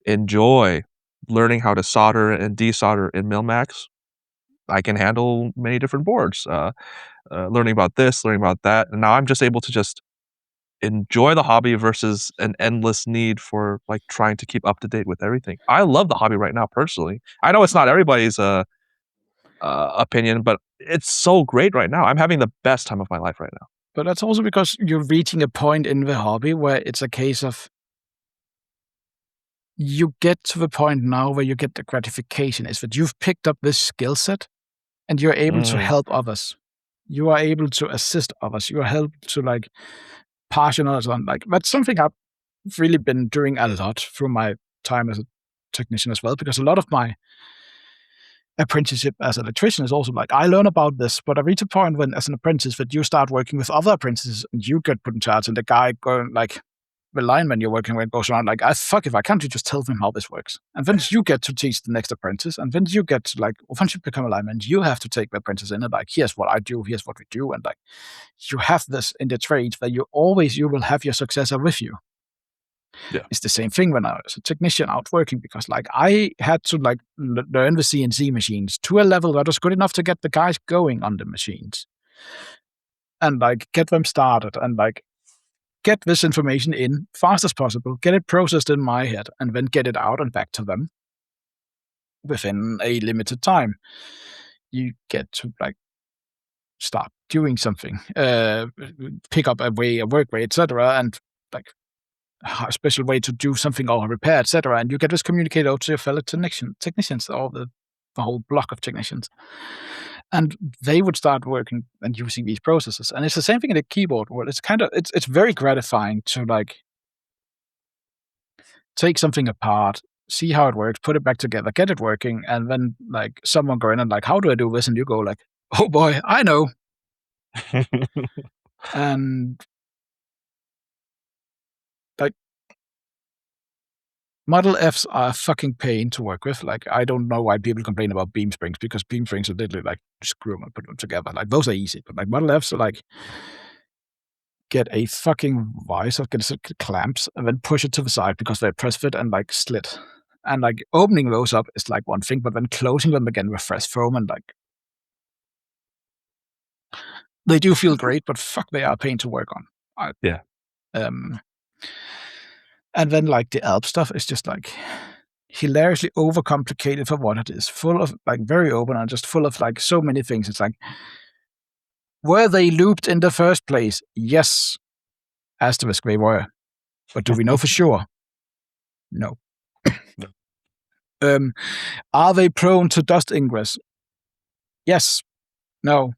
enjoy learning how to solder and desolder in Milmax. I can handle many different boards, learning about this, learning about that. And now I'm just able to just enjoy the hobby versus an endless need for like trying to keep up to date with everything. I love the hobby right now personally. I know it's not everybody's opinion, but it's so great right now. I'm having the best time of my life right now. But that's also because you're reaching a point in the hobby where it's a case of you get to the point now where you get the gratification is that you've picked up this skill set and you're able to help others. You are able to assist others. You are able to like pass your knowledge on. Like that's something I've really been doing a lot through my time as a technician as well, because a lot of my apprenticeship as an electrician is also like, I learn about this, but I reach a point when as an apprentice that you start working with other apprentices and you get put in charge, and the guy going like, the lineman you're working with goes around like, fuck, if I can't you just tell them how this works? And then you get to teach the next apprentice, and then you get to like, once you become a lineman, you have to take the apprentice in and like, here's what I do, here's what we do. And like, you have this in the trade where you will have your successor with you. Yeah. It's the same thing when I was a technician out working, because like I had to like learn the CNC machines to a level that was good enough to get the guys going on the machines and like get them started and like get this information in fast as possible, get it processed in my head, and then get it out and back to them within a limited time. You get to start doing something, pick up a work way, etc., and a special way to do something or repair, etc., and you get this communicated out to your fellow technicians, or the whole block of technicians, and they would start working and using these processes. And it's the same thing in the keyboard world. It's very gratifying to take something apart, see how it works, put it back together, get it working, and then someone go in and how do I do this? And you go oh boy, I know. And Model Fs are a fucking pain to work with. I don't know why people complain about beam springs, because beam springs are literally screw them and put them together. Those are easy, but Model Fs are get a fucking visor, get some clamps, and then push it to the side because they press fit and slit. And opening those up is one thing, but then closing them again with fresh foam and they do feel great, but fuck, they are a pain to work on. Yeah. And then the Alp stuff is just hilariously overcomplicated for what it is. Full of very open and just full of so many things. It's were they looped in the first place? Yes. Asterisk, they were. But do we know for sure? No. Are they prone to dust ingress? Yes. No.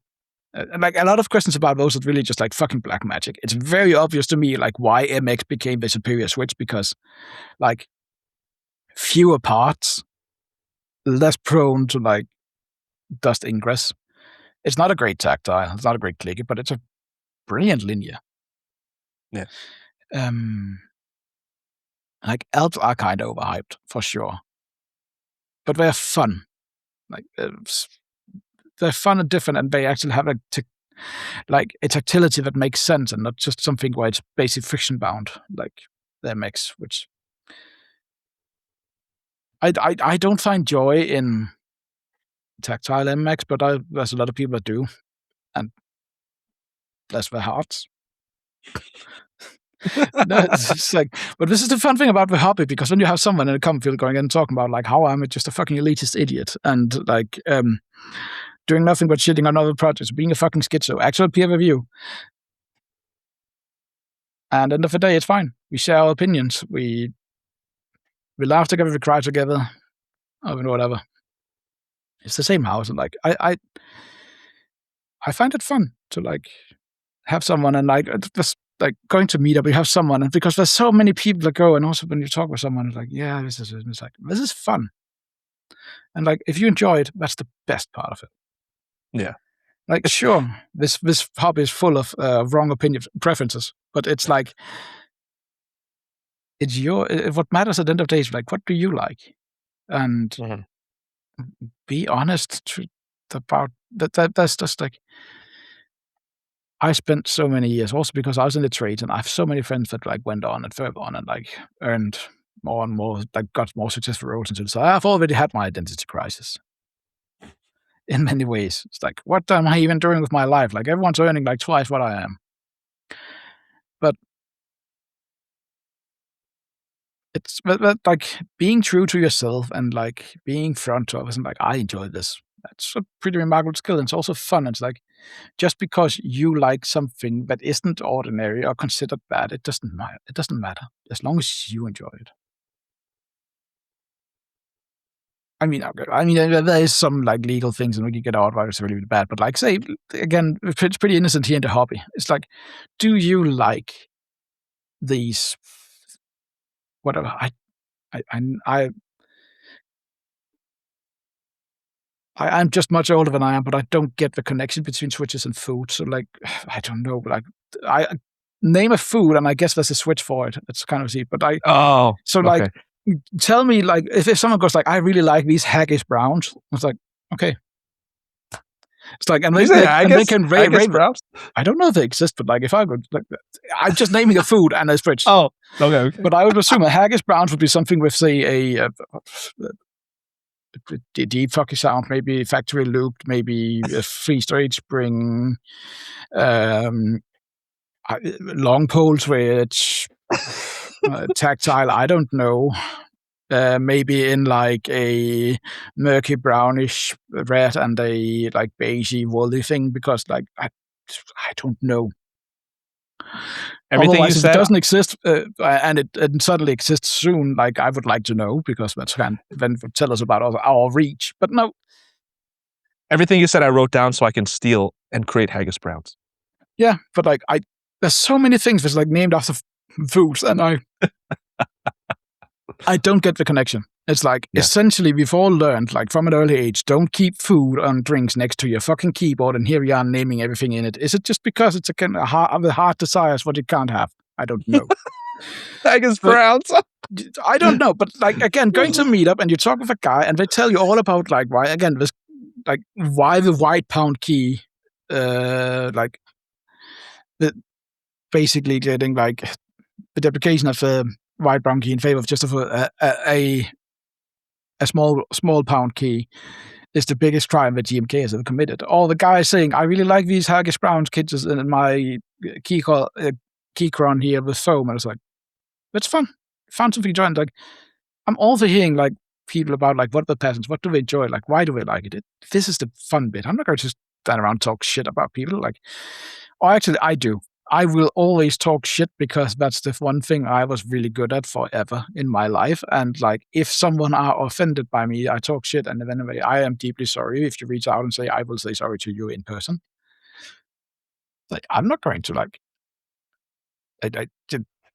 A lot of questions about those are really just fucking black magic. It's very obvious to me why MX became the superior switch, because fewer parts, less prone to dust ingress. It's not a great tactile, it's not a great clicker, but it's a brilliant linear. Yeah. Alps are kind of overhyped for sure, but they're fun. They're fun and different, and they actually have a tactility that makes sense, and not just something where it's basic friction bound the MX, which I don't find joy in tactile MX, but there's a lot of people that do, and bless their hearts. No, it's just but this is the fun thing about the hobby, because when you have someone in a common field going in and talking about how I'm just a fucking elitist idiot, and doing nothing but shitting on other projects, being a fucking schizo, actual peer review. And at the end of the day, it's fine. We share our opinions. We laugh together, we cry together, or whatever. It's the same house, and I find it fun to have someone, and just going to meet up, you have someone, and because there's so many people that go, and also when you talk with someone, it's yeah, this is it. And it's this is fun. And if you enjoy it, that's the best part of it. Yeah. Sure, this hobby is full of wrong preferences, but it's it's what matters at the end of the day is what do you like, and be honest about that. That's just I spent so many years, also because I was in the trades, and I have so many friends that went on and further on and earned more and more, got more successful roles into it. So I've already had my identity crisis in many ways. It's what am I even doing with my life? Everyone's earning twice what I am. But it's but being true to yourself and being front to others and I enjoy this. That's a pretty remarkable skill, and it's also fun. It's just because you like something that isn't ordinary or considered bad, it doesn't matter. It doesn't matter as long as you enjoy it. I mean, there is some legal things, and we can get out why it's really, really bad. But say again, it's pretty innocent here in the hobby. It's do you like these? Whatever. I'm just much older than I am, but I don't get the connection between switches and food. So I don't know. I name a food, and I guess there's a switch for it. It's kind of easy. But okay. Tell me if someone goes I really like these Haggis Browns. It's okay. It's and they can rate Browns. I don't know if they exist, but if I would I'm just naming a food and a switch. Oh, okay. But I would assume a Haggis Browns would be something with say a deep fucking sound, maybe factory looped, maybe a 3-stage spring. long poles where it's tactile. I don't know. Maybe in like a murky brownish red and a like beigey woolly thing, because like I don't know. Everything Otherwise, you if said, it doesn't exist and it suddenly exists soon, like I would like to know, because that's can then tell us about our reach. But no, everything you said, I wrote down so I can steal and create Haggis Browns. yeah, but like there's so many things that's like named after foods, and I don't get the connection. It's like, essentially, we've all learned, like, from an early age, don't keep food and drinks next to your fucking keyboard, and here we are naming everything in it. Is it just because it's a heart desires what it can't have? I don't know. Haggis Browns. I don't know, but, like, again, going to a meetup, and you talk with a guy, and they tell you all about, like, why, again, this, like, why the white pound key, like, basically getting, like, the deprecation of the white brown key in favor of just of a small pound key is the biggest crime that GMK has ever committed. All the guys saying, I really like these Haggis Browns kids in my keychron here with foam. And it's like, it's fun. Found something to join. Like, I'm also hearing like people about like, what are the patterns? What do they enjoy? Like, why do they like it? This is the fun bit. I'm not going to just stand around and talk shit about people. Like, or actually, I do. I will always talk shit because that's the one thing I was really good at forever in my life. And like, if someone are offended by me, I talk shit. And then anyway, I am deeply sorry. If you reach out and say, I will say sorry to you in person. Like, I'm not going to like, I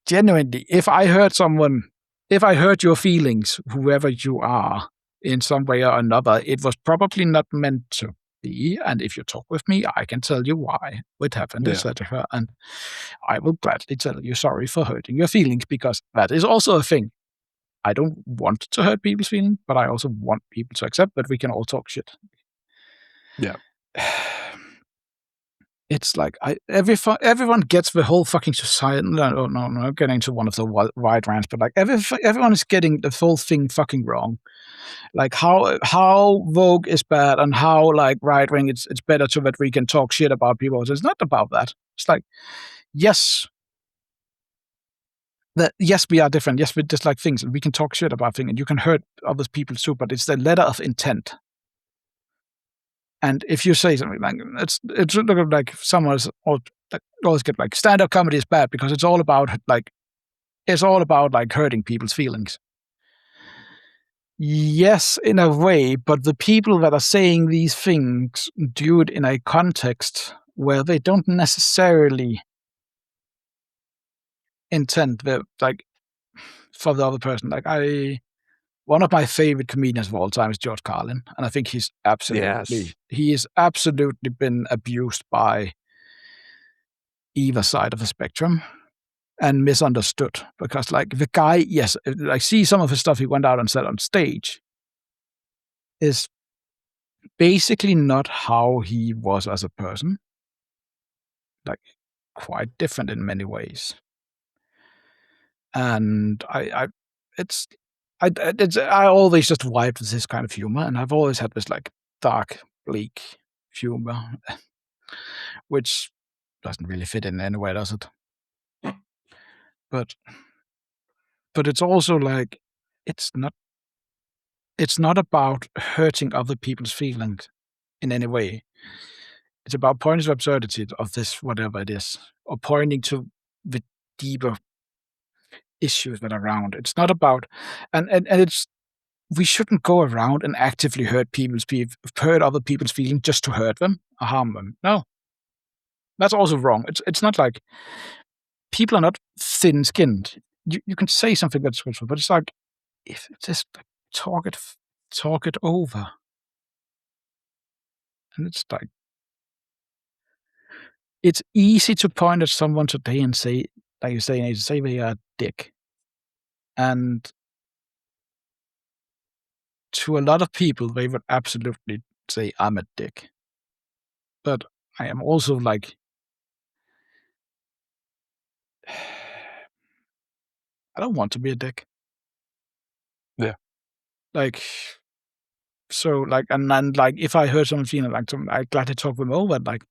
genuinely, if I hurt your feelings, whoever you are, in some way or another, it was probably not meant to be. And if you talk with me, I can tell you why it happened, etc. And I will gladly tell you sorry for hurting your feelings, because that is also a thing. I don't want to hurt people's feelings, but I also want people to accept that we can all talk shit. Yeah. It's like everyone gets the whole fucking society. No, I'm getting into one of the wide rants, but like everyone is getting the whole thing fucking wrong. Like how Vogue is bad and how like right wing it's better so that we can talk shit about people. It's not about that. It's like, yes, we are different. Yes, we dislike things, and we can talk shit about things, and you can hurt other people too. But it's the letter of intent. And if you say something like it's like someone's always get like stand-up comedy is bad because it's all about like hurting people's feelings. Yes, in a way, but the people that are saying these things do it in a context where they don't necessarily intend like for the other person. Like one of my favorite comedians of all time is George Carlin, and I think he has absolutely been abused by either side of the spectrum and misunderstood, because like the guy, yes, like see some of his stuff he went out and said on stage is basically not how he was as a person, like quite different in many ways. And I always just vibed with this kind of humor, and I've always had this like dark, bleak humor, which doesn't really fit in anywhere, does it? But it's also like it's not about hurting other people's feelings in any way. It's about pointing to the absurdity of this, whatever it is, or pointing to the deeper issues that are around. It's not about, and it's, we shouldn't go around and actively hurt other people's feelings just to hurt them or harm them. No, that's also wrong. It's not like people are not thin-skinned. You can say something that's truthful, but it's like, if it's just like, talk it over. And it's like, it's easy to point at someone today and say, like you say they are a dick. And to a lot of people, they would absolutely say I'm a dick. But I am also like, I don't want to be a dick. Yeah. Like, so like, and then like, if I heard someone feeling like something, I gladly talk them over. Like,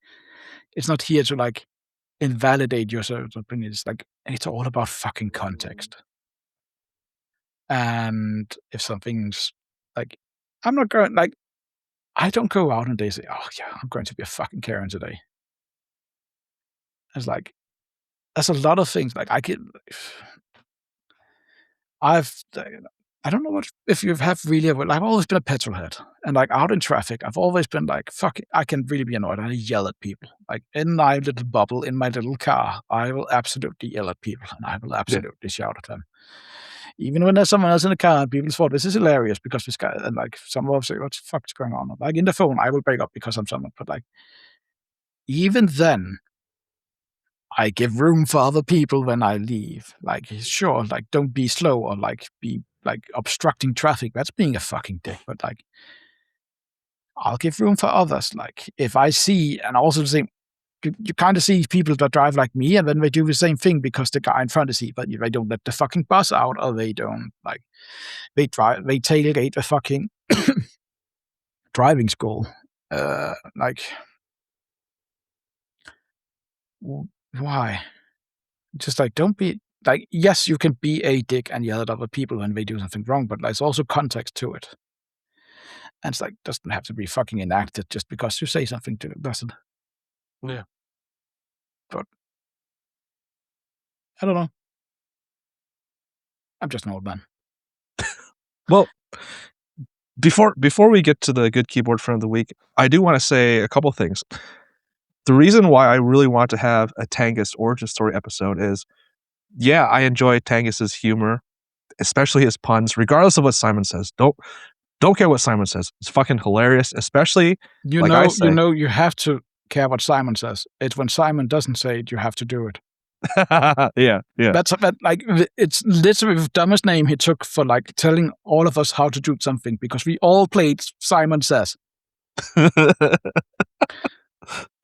it's not here to like invalidate your certain opinions. Like, it's all about fucking context. And if something's like, I'm not going, like, I don't go out and they say, oh yeah, I'm going to be a fucking Karen today. It's like, there's a lot of things, like, I don't know what, if you have really, I've always been a petrol head. And like out in traffic, I've always been like, fuck it, I can really be annoyed. I yell at people. Like in my little bubble, in my little car, I will absolutely yell at people and I will absolutely shout at them. Even when there's someone else in the car and people thought this is hilarious because this guy, and like someone will say, what the fuck is going on? Like in the phone, I will break up because I'm someone, but like, even then, I give room for other people when I leave. Like, sure, like don't be slow or like be like obstructing traffic. That's being a fucking dick. But like, I'll give room for others. Like if I see, and also the same, you kind of see people that drive like me and then they do the same thing because the guy in front of you, but they don't let the fucking bus out or they don't like, they tailgate the fucking driving school. Like, why? Just like, don't be like, yes, you can be a dick and yell at other people when they do something wrong, but there's also context to it. And it's like, doesn't have to be fucking enacted just because you say something to it, doesn't. Yeah. But I don't know. I'm just an old man. Well, before we get to the good keyboard friend of the week, I do want to say a couple things. The reason why I really want to have a Tanghus origin story episode is, yeah, I enjoy Tanghus's humor, especially his puns, regardless of what Simon says. Don't care what Simon says. It's fucking hilarious, especially you have to care what Simon says. It's when Simon doesn't say it, you have to do it. Yeah. That's like, it's literally the dumbest name he took for like telling all of us how to do something because we all played Simon Says.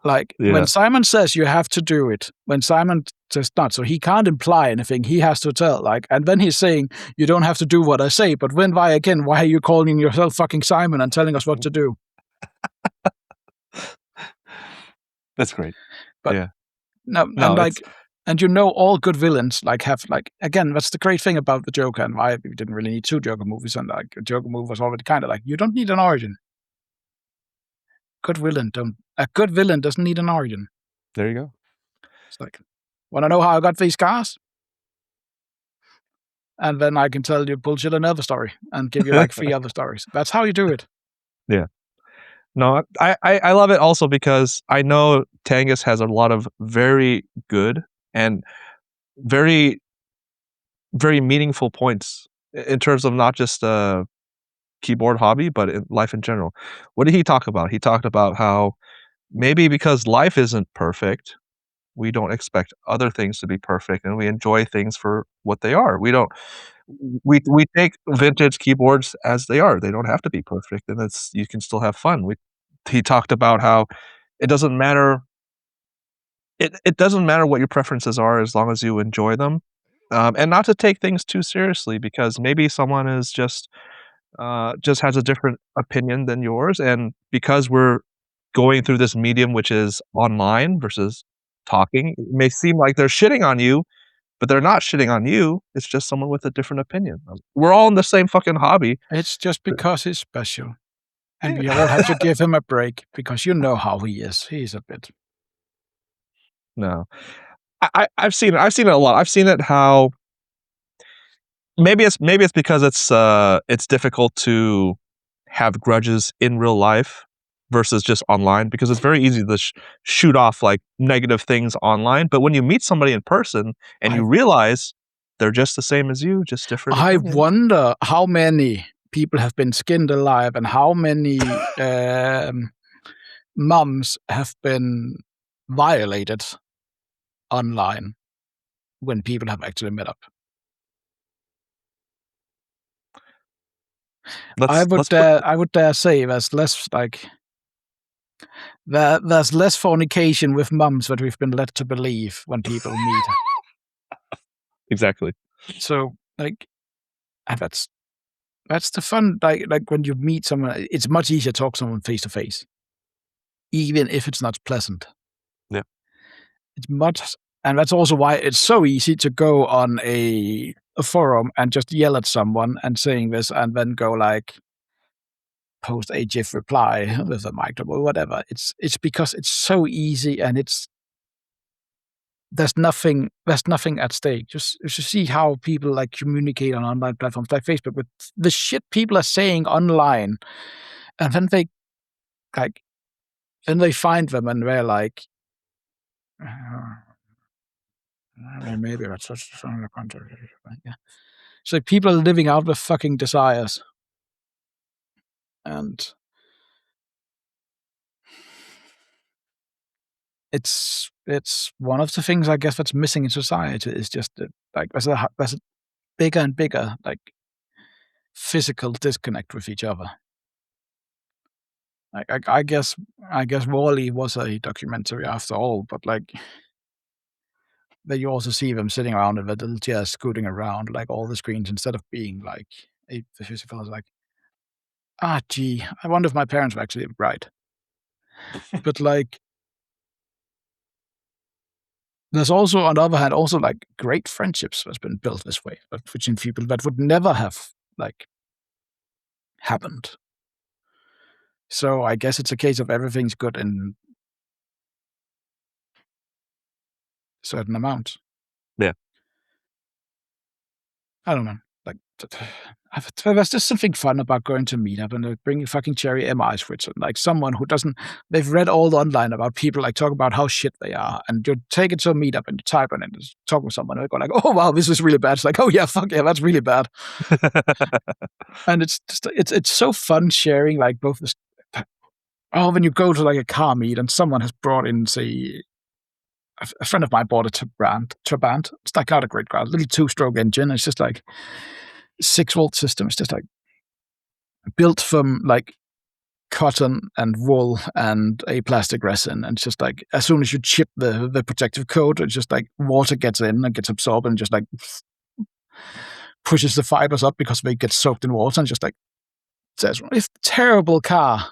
Like when Simon says you have to do it, when Simon says not, so he can't imply anything. He has to tell, like, and then he's saying you don't have to do what I say. But why are you calling yourself fucking Simon and telling us what to do? That's great. But yeah. No, and like, and all good villains like have like, again, that's the great thing about the Joker and why we didn't really need 2 Joker movies, and like a Joker movie was already kind of like, you don't need an origin. A good villain doesn't need an origin. There you go. It's like, want to know how I got these cars? And then I can tell you bullshit another story and give you like 3 other stories. That's how you do it. Yeah. No, I love it also because I know Tanghus has a lot of very good and very, very meaningful points in terms of not just a keyboard hobby, but in life in general. What did he talk about? He talked about how maybe because life isn't perfect, we don't expect other things to be perfect, and we enjoy things for what they are. We take vintage keyboards as they are. They don't have to be perfect, and you can still have fun. He talked about how it doesn't matter. It doesn't matter what your preferences are as long as you enjoy them, and not to take things too seriously because maybe someone is just has a different opinion than yours, and because we're going through this medium which is online versus talking, it may seem like they're shitting on you, but they're not shitting on you. It's just someone with a different opinion. We're all in the same fucking hobby. It's just because he's special. And we all have to give him a break because you know how he is. He's a bit. No. I've seen it a lot. I've seen it how maybe it's because it's difficult to have grudges in real life versus just online, because it's very easy to shoot off like negative things online, but when you meet somebody in person and you realize they're just the same as you, just different opinions. Wonder how many people have been skinned alive and how many moms have been violated online when people have actually met up. I would dare say there's less like there's less fornication with mums that we've been led to believe when people meet. Exactly. So like, and that's the fun. Like when you meet someone, it's much easier to talk to someone face to face, even if it's not pleasant. Yeah. much, and that's also why it's so easy to go on a forum and just yell at someone and saying this, and then go like post a GIF reply with a microphone or whatever. It's because it's so easy, and there's nothing at stake. Just see how people like communicate on online platforms like Facebook with the shit people are saying online, and then they find them and they're like, maybe that's such a country. Yeah. So people are living out their fucking desires, and it's one of the things I guess that's missing in society is just that, like there's a bigger and bigger like physical disconnect with each other. Like I guess Wall-E was a documentary after all, but like then you also see them sitting around in their little chairs, scooting around like all the screens instead of being like the physical is like, gee, I wonder if my parents were actually right. But like, there's also, on the other hand, also like great friendships that's been built this way, but between people that would never have like happened. So I guess it's a case of everything's good in certain amounts. Yeah. I don't know. Like, there's just something fun about going to meetup and bringing fucking cherry MIs with it. Like someone who doesn't, they've read all online about people like talk about how shit they are, and you take it to a meetup and you type on it and talk with someone and they go like, oh wow, this is really bad. It's like, oh yeah, fuck yeah, that's really bad. And it's just, it's so fun sharing like both this. Oh, when you go to like a car meet and someone has brought in, say, a friend of mine bought a Trabant. It's like not a great car, a little 2-stroke engine. It's just like 6-volt system. It's just like built from like cotton and wool and a plastic resin. And it's just like as soon as you chip the protective coat, it's just like water gets in and gets absorbed and just like pushes the fibers up because they get soaked in water, and just like it's a terrible car.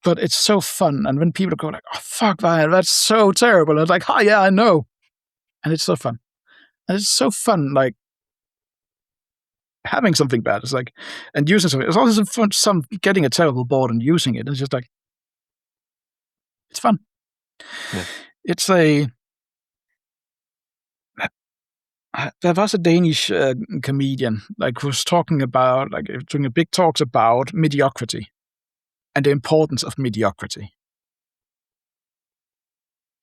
But it's so fun, and when people go like, "Oh fuck, man, that's so terrible," and it's like, "Oh yeah, I know," and it's so fun, and it's so fun, like having something bad. It's like, and using something. It's also fun. Some getting a terrible board and using it. It's just like, it's fun. Yeah. It's a. There was a Danish comedian like who was talking about like doing a big talks about mediocrity and the importance of mediocrity.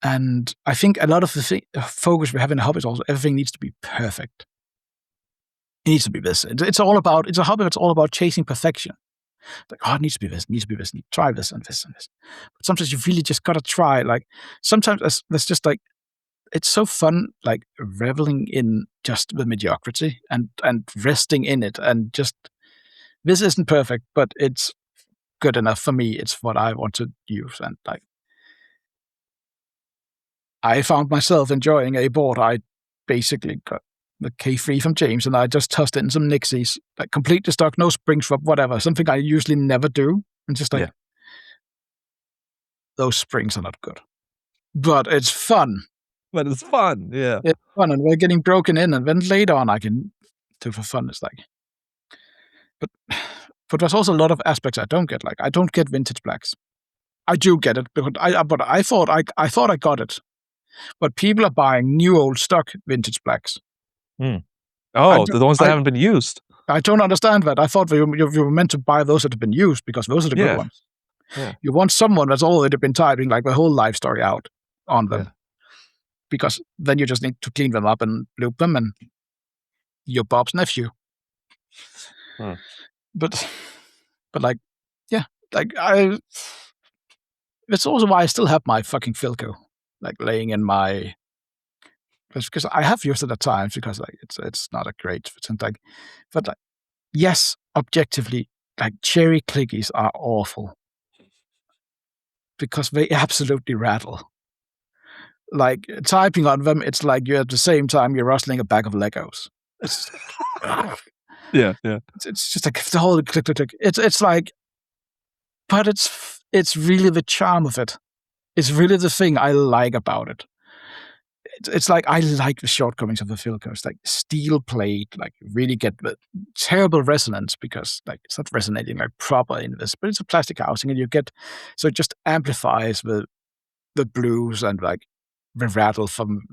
And I think a lot of the focus we have in the hobby is also everything needs to be perfect. It needs to be this. It's a hobby that's all about chasing perfection. Like, oh, it needs to be this, try this and this and this. But sometimes you really just gotta try. Like sometimes that's just like, it's so fun, like reveling in just the mediocrity and resting in it, and just, this isn't perfect, but it's good enough for me. It's what I want to use. And like, I found myself enjoying a board. I basically got the K3 from James, and I just tossed in some Nixies, like completely stock, no spring swap, whatever. Something I usually never do. And just like, those springs are not good. But it's fun. But it's fun, yeah. It's fun, and we're getting broken in, and then later on I can do for fun. It's like, but there's also a lot of aspects I don't get. Like, I don't get vintage blacks. I do get it, but I thought I got it. But people are buying new old stock vintage blacks. Oh, the ones that haven't been used. I don't understand that. I thought you were meant to buy those that have been used, because those are the good ones. Yeah. You want someone that's already been typing like the whole life story out on them. Yeah. Because then you just need to clean them up and loop them, and you're Bob's nephew. But like, yeah, like it's also why I still have my fucking Philco, like laying in my, because I have used it at times, because like it's not a great, like, but like, yes, objectively, like cherry clickies are awful because they absolutely rattle. Like typing on them, it's like you're at the same time you're rustling a bag of Legos. It's yeah. It's just like the whole click. It's like, but it's really the charm of it. It's really the thing I like about it. it's like I like the shortcomings of the Filco. It's like steel plate, like really get the terrible resonance because like it's not resonating like proper in this, but it's a plastic housing and you get so it just amplifies the blues and like the rattle from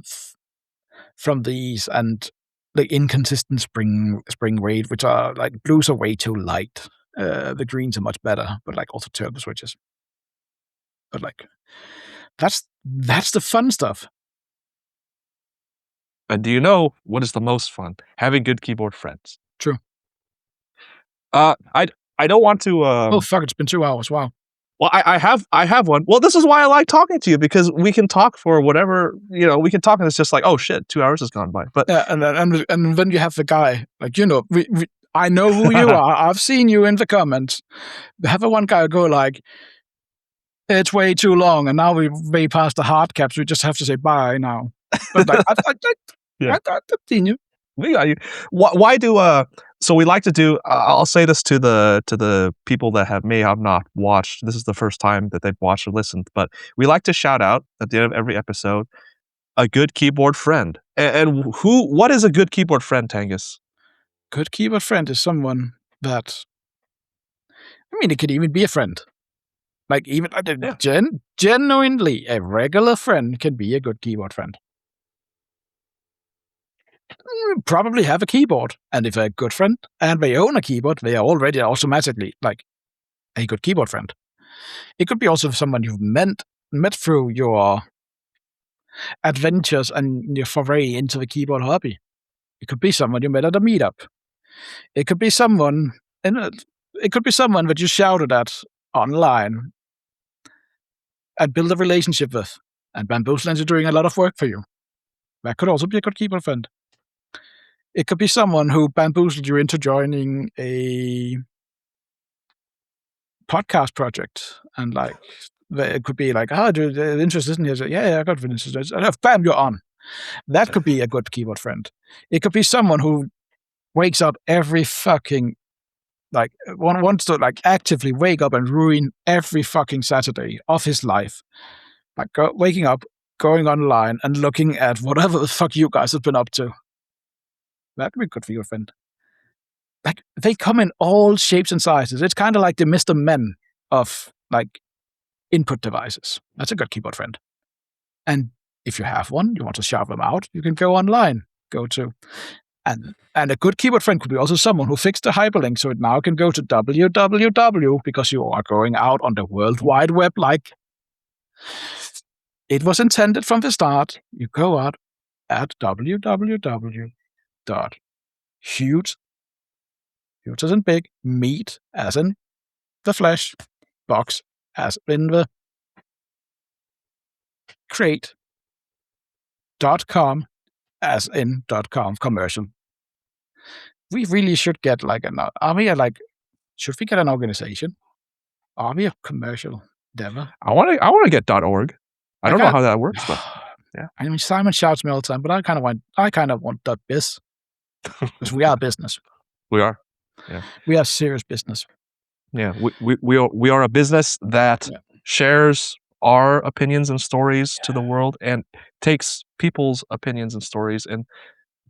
these and the inconsistent spring rate, which are like blues are way too light. The greens are much better, but like also turbo switches. But like that's the fun stuff. And do you know what is the most fun? Having good keyboard friends. True. I don't want to. Oh fuck! It's been 2 hours. Wow. Well, I have one. Well, this is why I like talking to you because we can talk for whatever we can talk, and it's just like, oh shit, 2 hours has gone by. But yeah, and then you have the guy like I know who you are. I've seen you in the comments. Have one guy go like, it's way too long, and now we're way past the hard caps. We just have to say bye now. But like, I've seen you. We got you. Why do so we like to do? I'll say this to the people that may have not watched. This is the first time that they've watched or listened, but we like to shout out at the end of every episode a good keyboard friend. And what is a good keyboard friend, Tanghus? Good keyboard friend is someone that, I mean, it could even be a friend. Like even genuinely, a regular friend can be a good keyboard friend. Probably have a keyboard, and if they're a good friend and they own a keyboard, they are already automatically like a good keyboard friend. It could be also someone you've met through your adventures and your foray into the keyboard hobby. It could be someone you met at a meetup. It could be someone that you shouted at online and build a relationship with, and bamboozle into doing a lot of work for you. That could also be a good keyboard friend. It could be someone who bamboozled you into joining a podcast project, and like it could be like, oh, dude, interest isn't here. So, yeah, I got interest. Bam, you're on. That could be a good keyboard friend. It could be someone who wakes up every fucking wants to like actively wake up and ruin every fucking Saturday of his life. Like waking up, going online and looking at whatever the fuck you guys have been up to. That could be good for your friend. Like they come in all shapes and sizes. It's kind of like the Mr. Men of like input devices. That's a good keyboard friend. And if you have one, you want to shout them out, you can go online, and a good keyboard friend could be also someone who fixed the hyperlink so it now can go to www because you are going out on the World Wide Web like it was intended from the start. You go out at www. Huge as in big, meat as in the flesh, box as in the crate.com as in .com commercial. We really should get like should we get an organization? Are we a commercial endeavor? I want to get .org. I don't know how that works, but yeah. I mean, Simon shouts me all the time, but I kind of want .biz because we are business. We are. Yeah. We are serious business. Yeah. We are a business that shares our opinions and stories to the world and takes people's opinions and stories and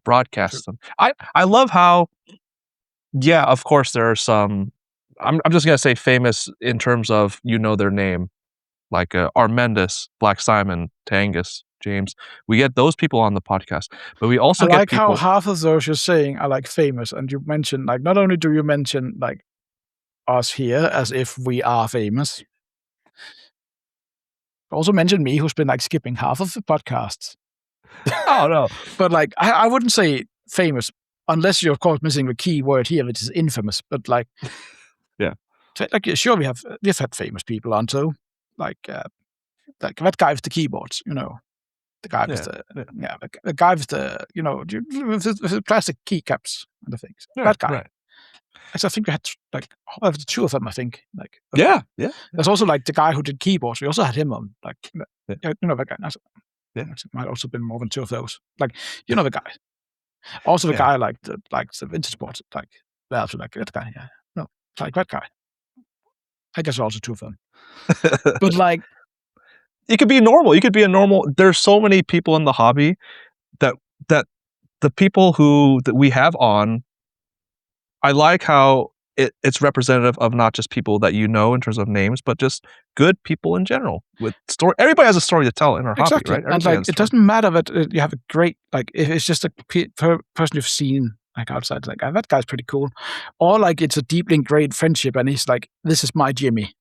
broadcasts them. I love how, yeah, of course there are some, I'm just going to say famous in terms of their name, like Armendus, Black Simon, Tanghus, James. We get those people on the podcast, but we also get people. How half of those you're saying are like famous, and you mention like not only do you mention like us here as if we are famous, you also mention me who's been like skipping half of the podcasts. Oh no, but like I wouldn't say famous unless you're of course missing the key word here, which is infamous. But like, yeah, like sure we've had famous people on too, like that guy with the keyboards, the guy with the guy with the with the plastic keycaps and the things. Yeah, that guy. Right. So I think we had like the two of them. I think like yeah. There's also like the guy who did keyboards. We also had him on like that guy. Yeah, it might also been more than two of those. Like the guy. Also the guy like the vintage sports like that guy. Yeah, no, like that guy. I guess also two of them. But like, you could be normal. You could be a normal. There's so many people in the hobby that the people that we have on, I like how it's representative of not just people that you know in terms of names, but just good people in general with story. Everybody has a story to tell in our hobby, right? And like, it doesn't matter that you have a great, like, if it's just a person you've seen like outside, like, that guy's pretty cool, or like it's a deeply ingrained friendship, and he's like, this is my Jimmy.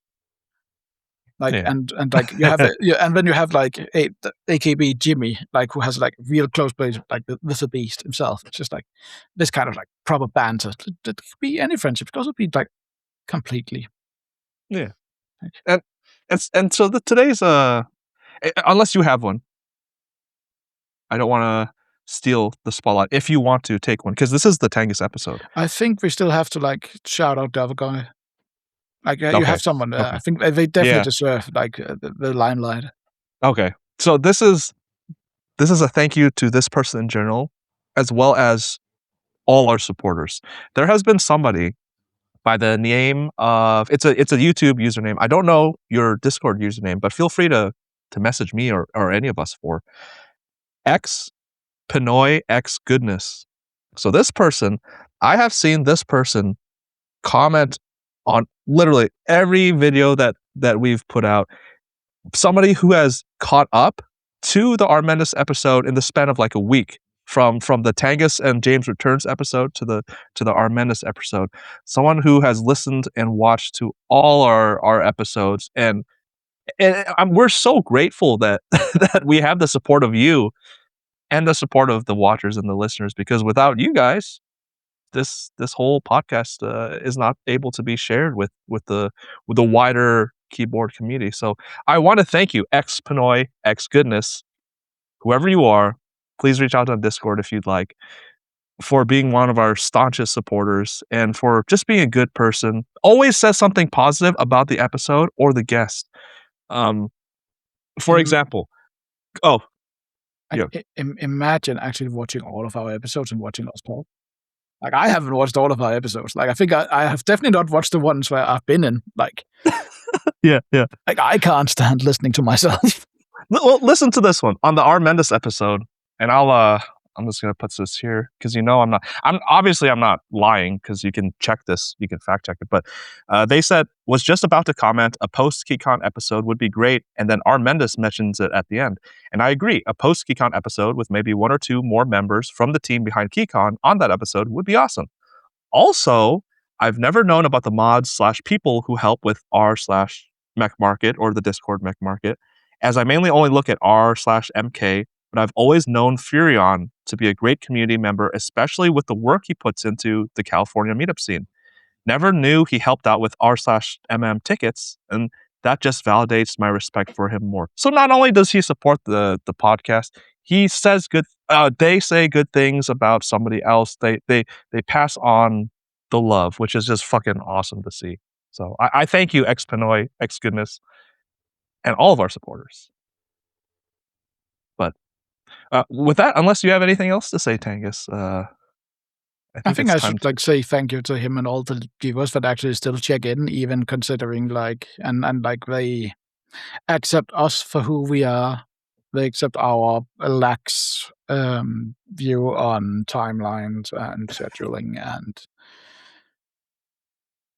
Like, and like you have, and then you have like AKB Jimmy, like, who has like real close place, like with the beast himself. It's just like this kind of like proper banter. It could be any friendship. It could also be like completely. Yeah. And so today's unless you have one, I don't want to steal the spotlight. If you want to take one, because this is the Tanghus episode. I think we still have to like shout out the other guy. Like, you have someone. Okay. I think they definitely deserve like the limelight. Okay, so this is a thank you to this person in general, as well as all our supporters. There has been somebody by the name of it's a YouTube username. I don't know your Discord username, but feel free to message me or any of us for xpinoyxgoodness. So this person, I have seen this person comment on literally every video that we've put out. Somebody who has caught up to the Armendus episode in the span of like a week, from the Tanghus and James Returns episode to the Armendus episode. Someone who has listened and watched to all our episodes, and we're so grateful that that we have the support of you and the support of the watchers and the listeners, because without you guys, this whole podcast is not able to be shared with the wider keyboard community. So I want to thank you, xpinoyxgoodness, whoever you are. Please reach out on Discord if you'd like, for being one of our staunchest supporters and for just being a good person. Always says something positive about the episode or the guest. For example, imagine actually watching all of our episodes and watching us talk. Like, I haven't watched all of our episodes. Like, I think I have definitely not watched the ones where I've been in. Like, yeah. Like, I can't stand listening to myself. Well, listen to this one on the Armendus episode, and I'm just gonna put this here because I'm not lying, because you can check this, you can fact check it. But they said, was just about to comment, a post KeyCon episode would be great, and then Armendus mentions it at the end. And I agree, a post KeyCon episode with maybe one or two more members from the team behind KeyCon on that episode would be awesome. Also, I've never known about the mods / people who help with r/mech market or the Discord mech market, as I mainly only look at r/mk, but I've always known Furion to be a great community member, especially with the work he puts into the California meetup scene. Never knew he helped out with r/mm tickets, and that just validates my respect for him more. So not only does he support the podcast, he says they say good things about somebody else. They pass on the love, which is just fucking awesome to see. So I thank you, xpinoyxgoodness, and all of our supporters. But with that, unless you have anything else to say, Tanghus, I think I should like say thank you to him and all the viewers that actually still check in, even considering like and like they accept us for who we are. They accept our lax view on timelines and scheduling, and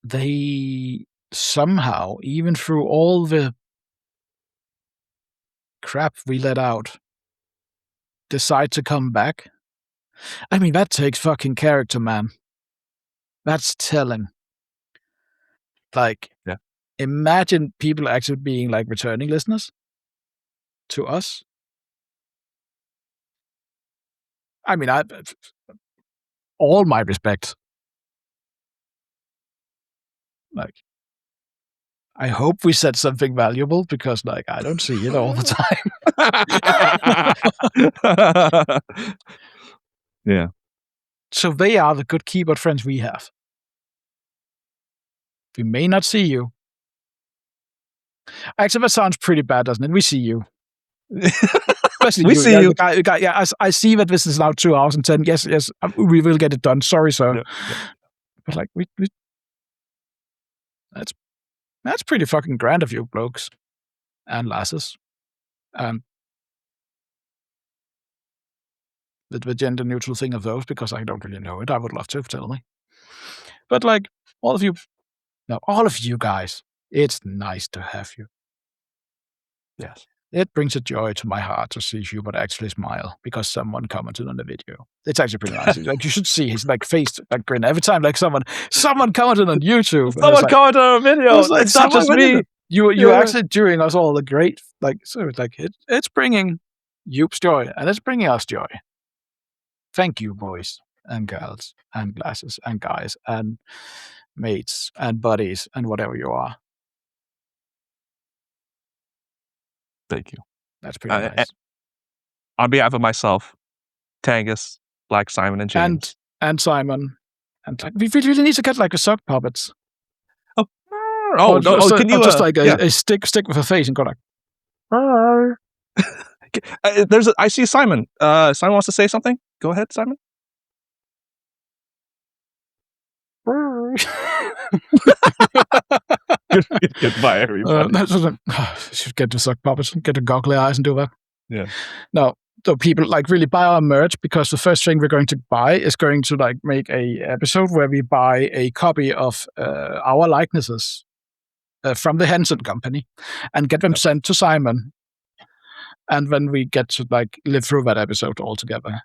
they somehow, even through all the crap we let out, decide to come back. I mean, that takes fucking character, man. That's telling. Like, imagine people actually being like returning listeners to us. I mean, all my respect. Like, I hope we said something valuable, because like I don't see it all the time. Yeah. So they are the good keyboard friends we have. We may not see you. Actually, that sounds pretty bad, doesn't it? We see you. Especially we see you. I see that this is now 2 hours and 10. Yes, we will get it done. Sorry, sir. Yeah. But like, we that's pretty fucking grand of you, blokes and lasses. the gender neutral thing of those, because I don't really know it. I would love to, tell me. But like all of you guys, it's nice to have you. Yes. It brings a joy to my heart to see Hubert actually smile because someone commented on the video. It's actually pretty nice. Like, you should see his like face like grin every time like someone commented on YouTube. Someone commented on a video. Like, It's not just me. You're actually doing us all a great so it's like it's bringing Hube's joy and it's bringing us joy. Thank you, boys and girls and glasses and guys and mates and buddies and whatever you are. Thank you. That's pretty nice. On behalf of myself, Tanghus, Black Simon, and James. And Simon. And we really need to get like a sock puppets. Oh, no. Can you just like a stick with a face and go like I see Simon. Simon wants to say something. Go ahead, Simon. Goodbye, everybody. Should get the sock puppets, get the goggly eyes and do that. Yeah. No, so people like really buy our merch, because the first thing we're going to buy is going to like make a episode where we buy a copy of our likenesses from the Henson Company and get them sent to Simon. And then we get to like live through that episode all together.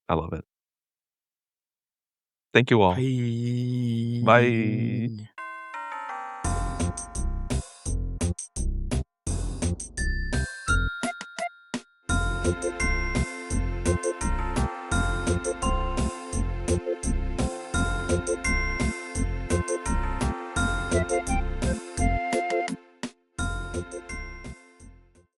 I love it. Thank you all. Bye. Bye.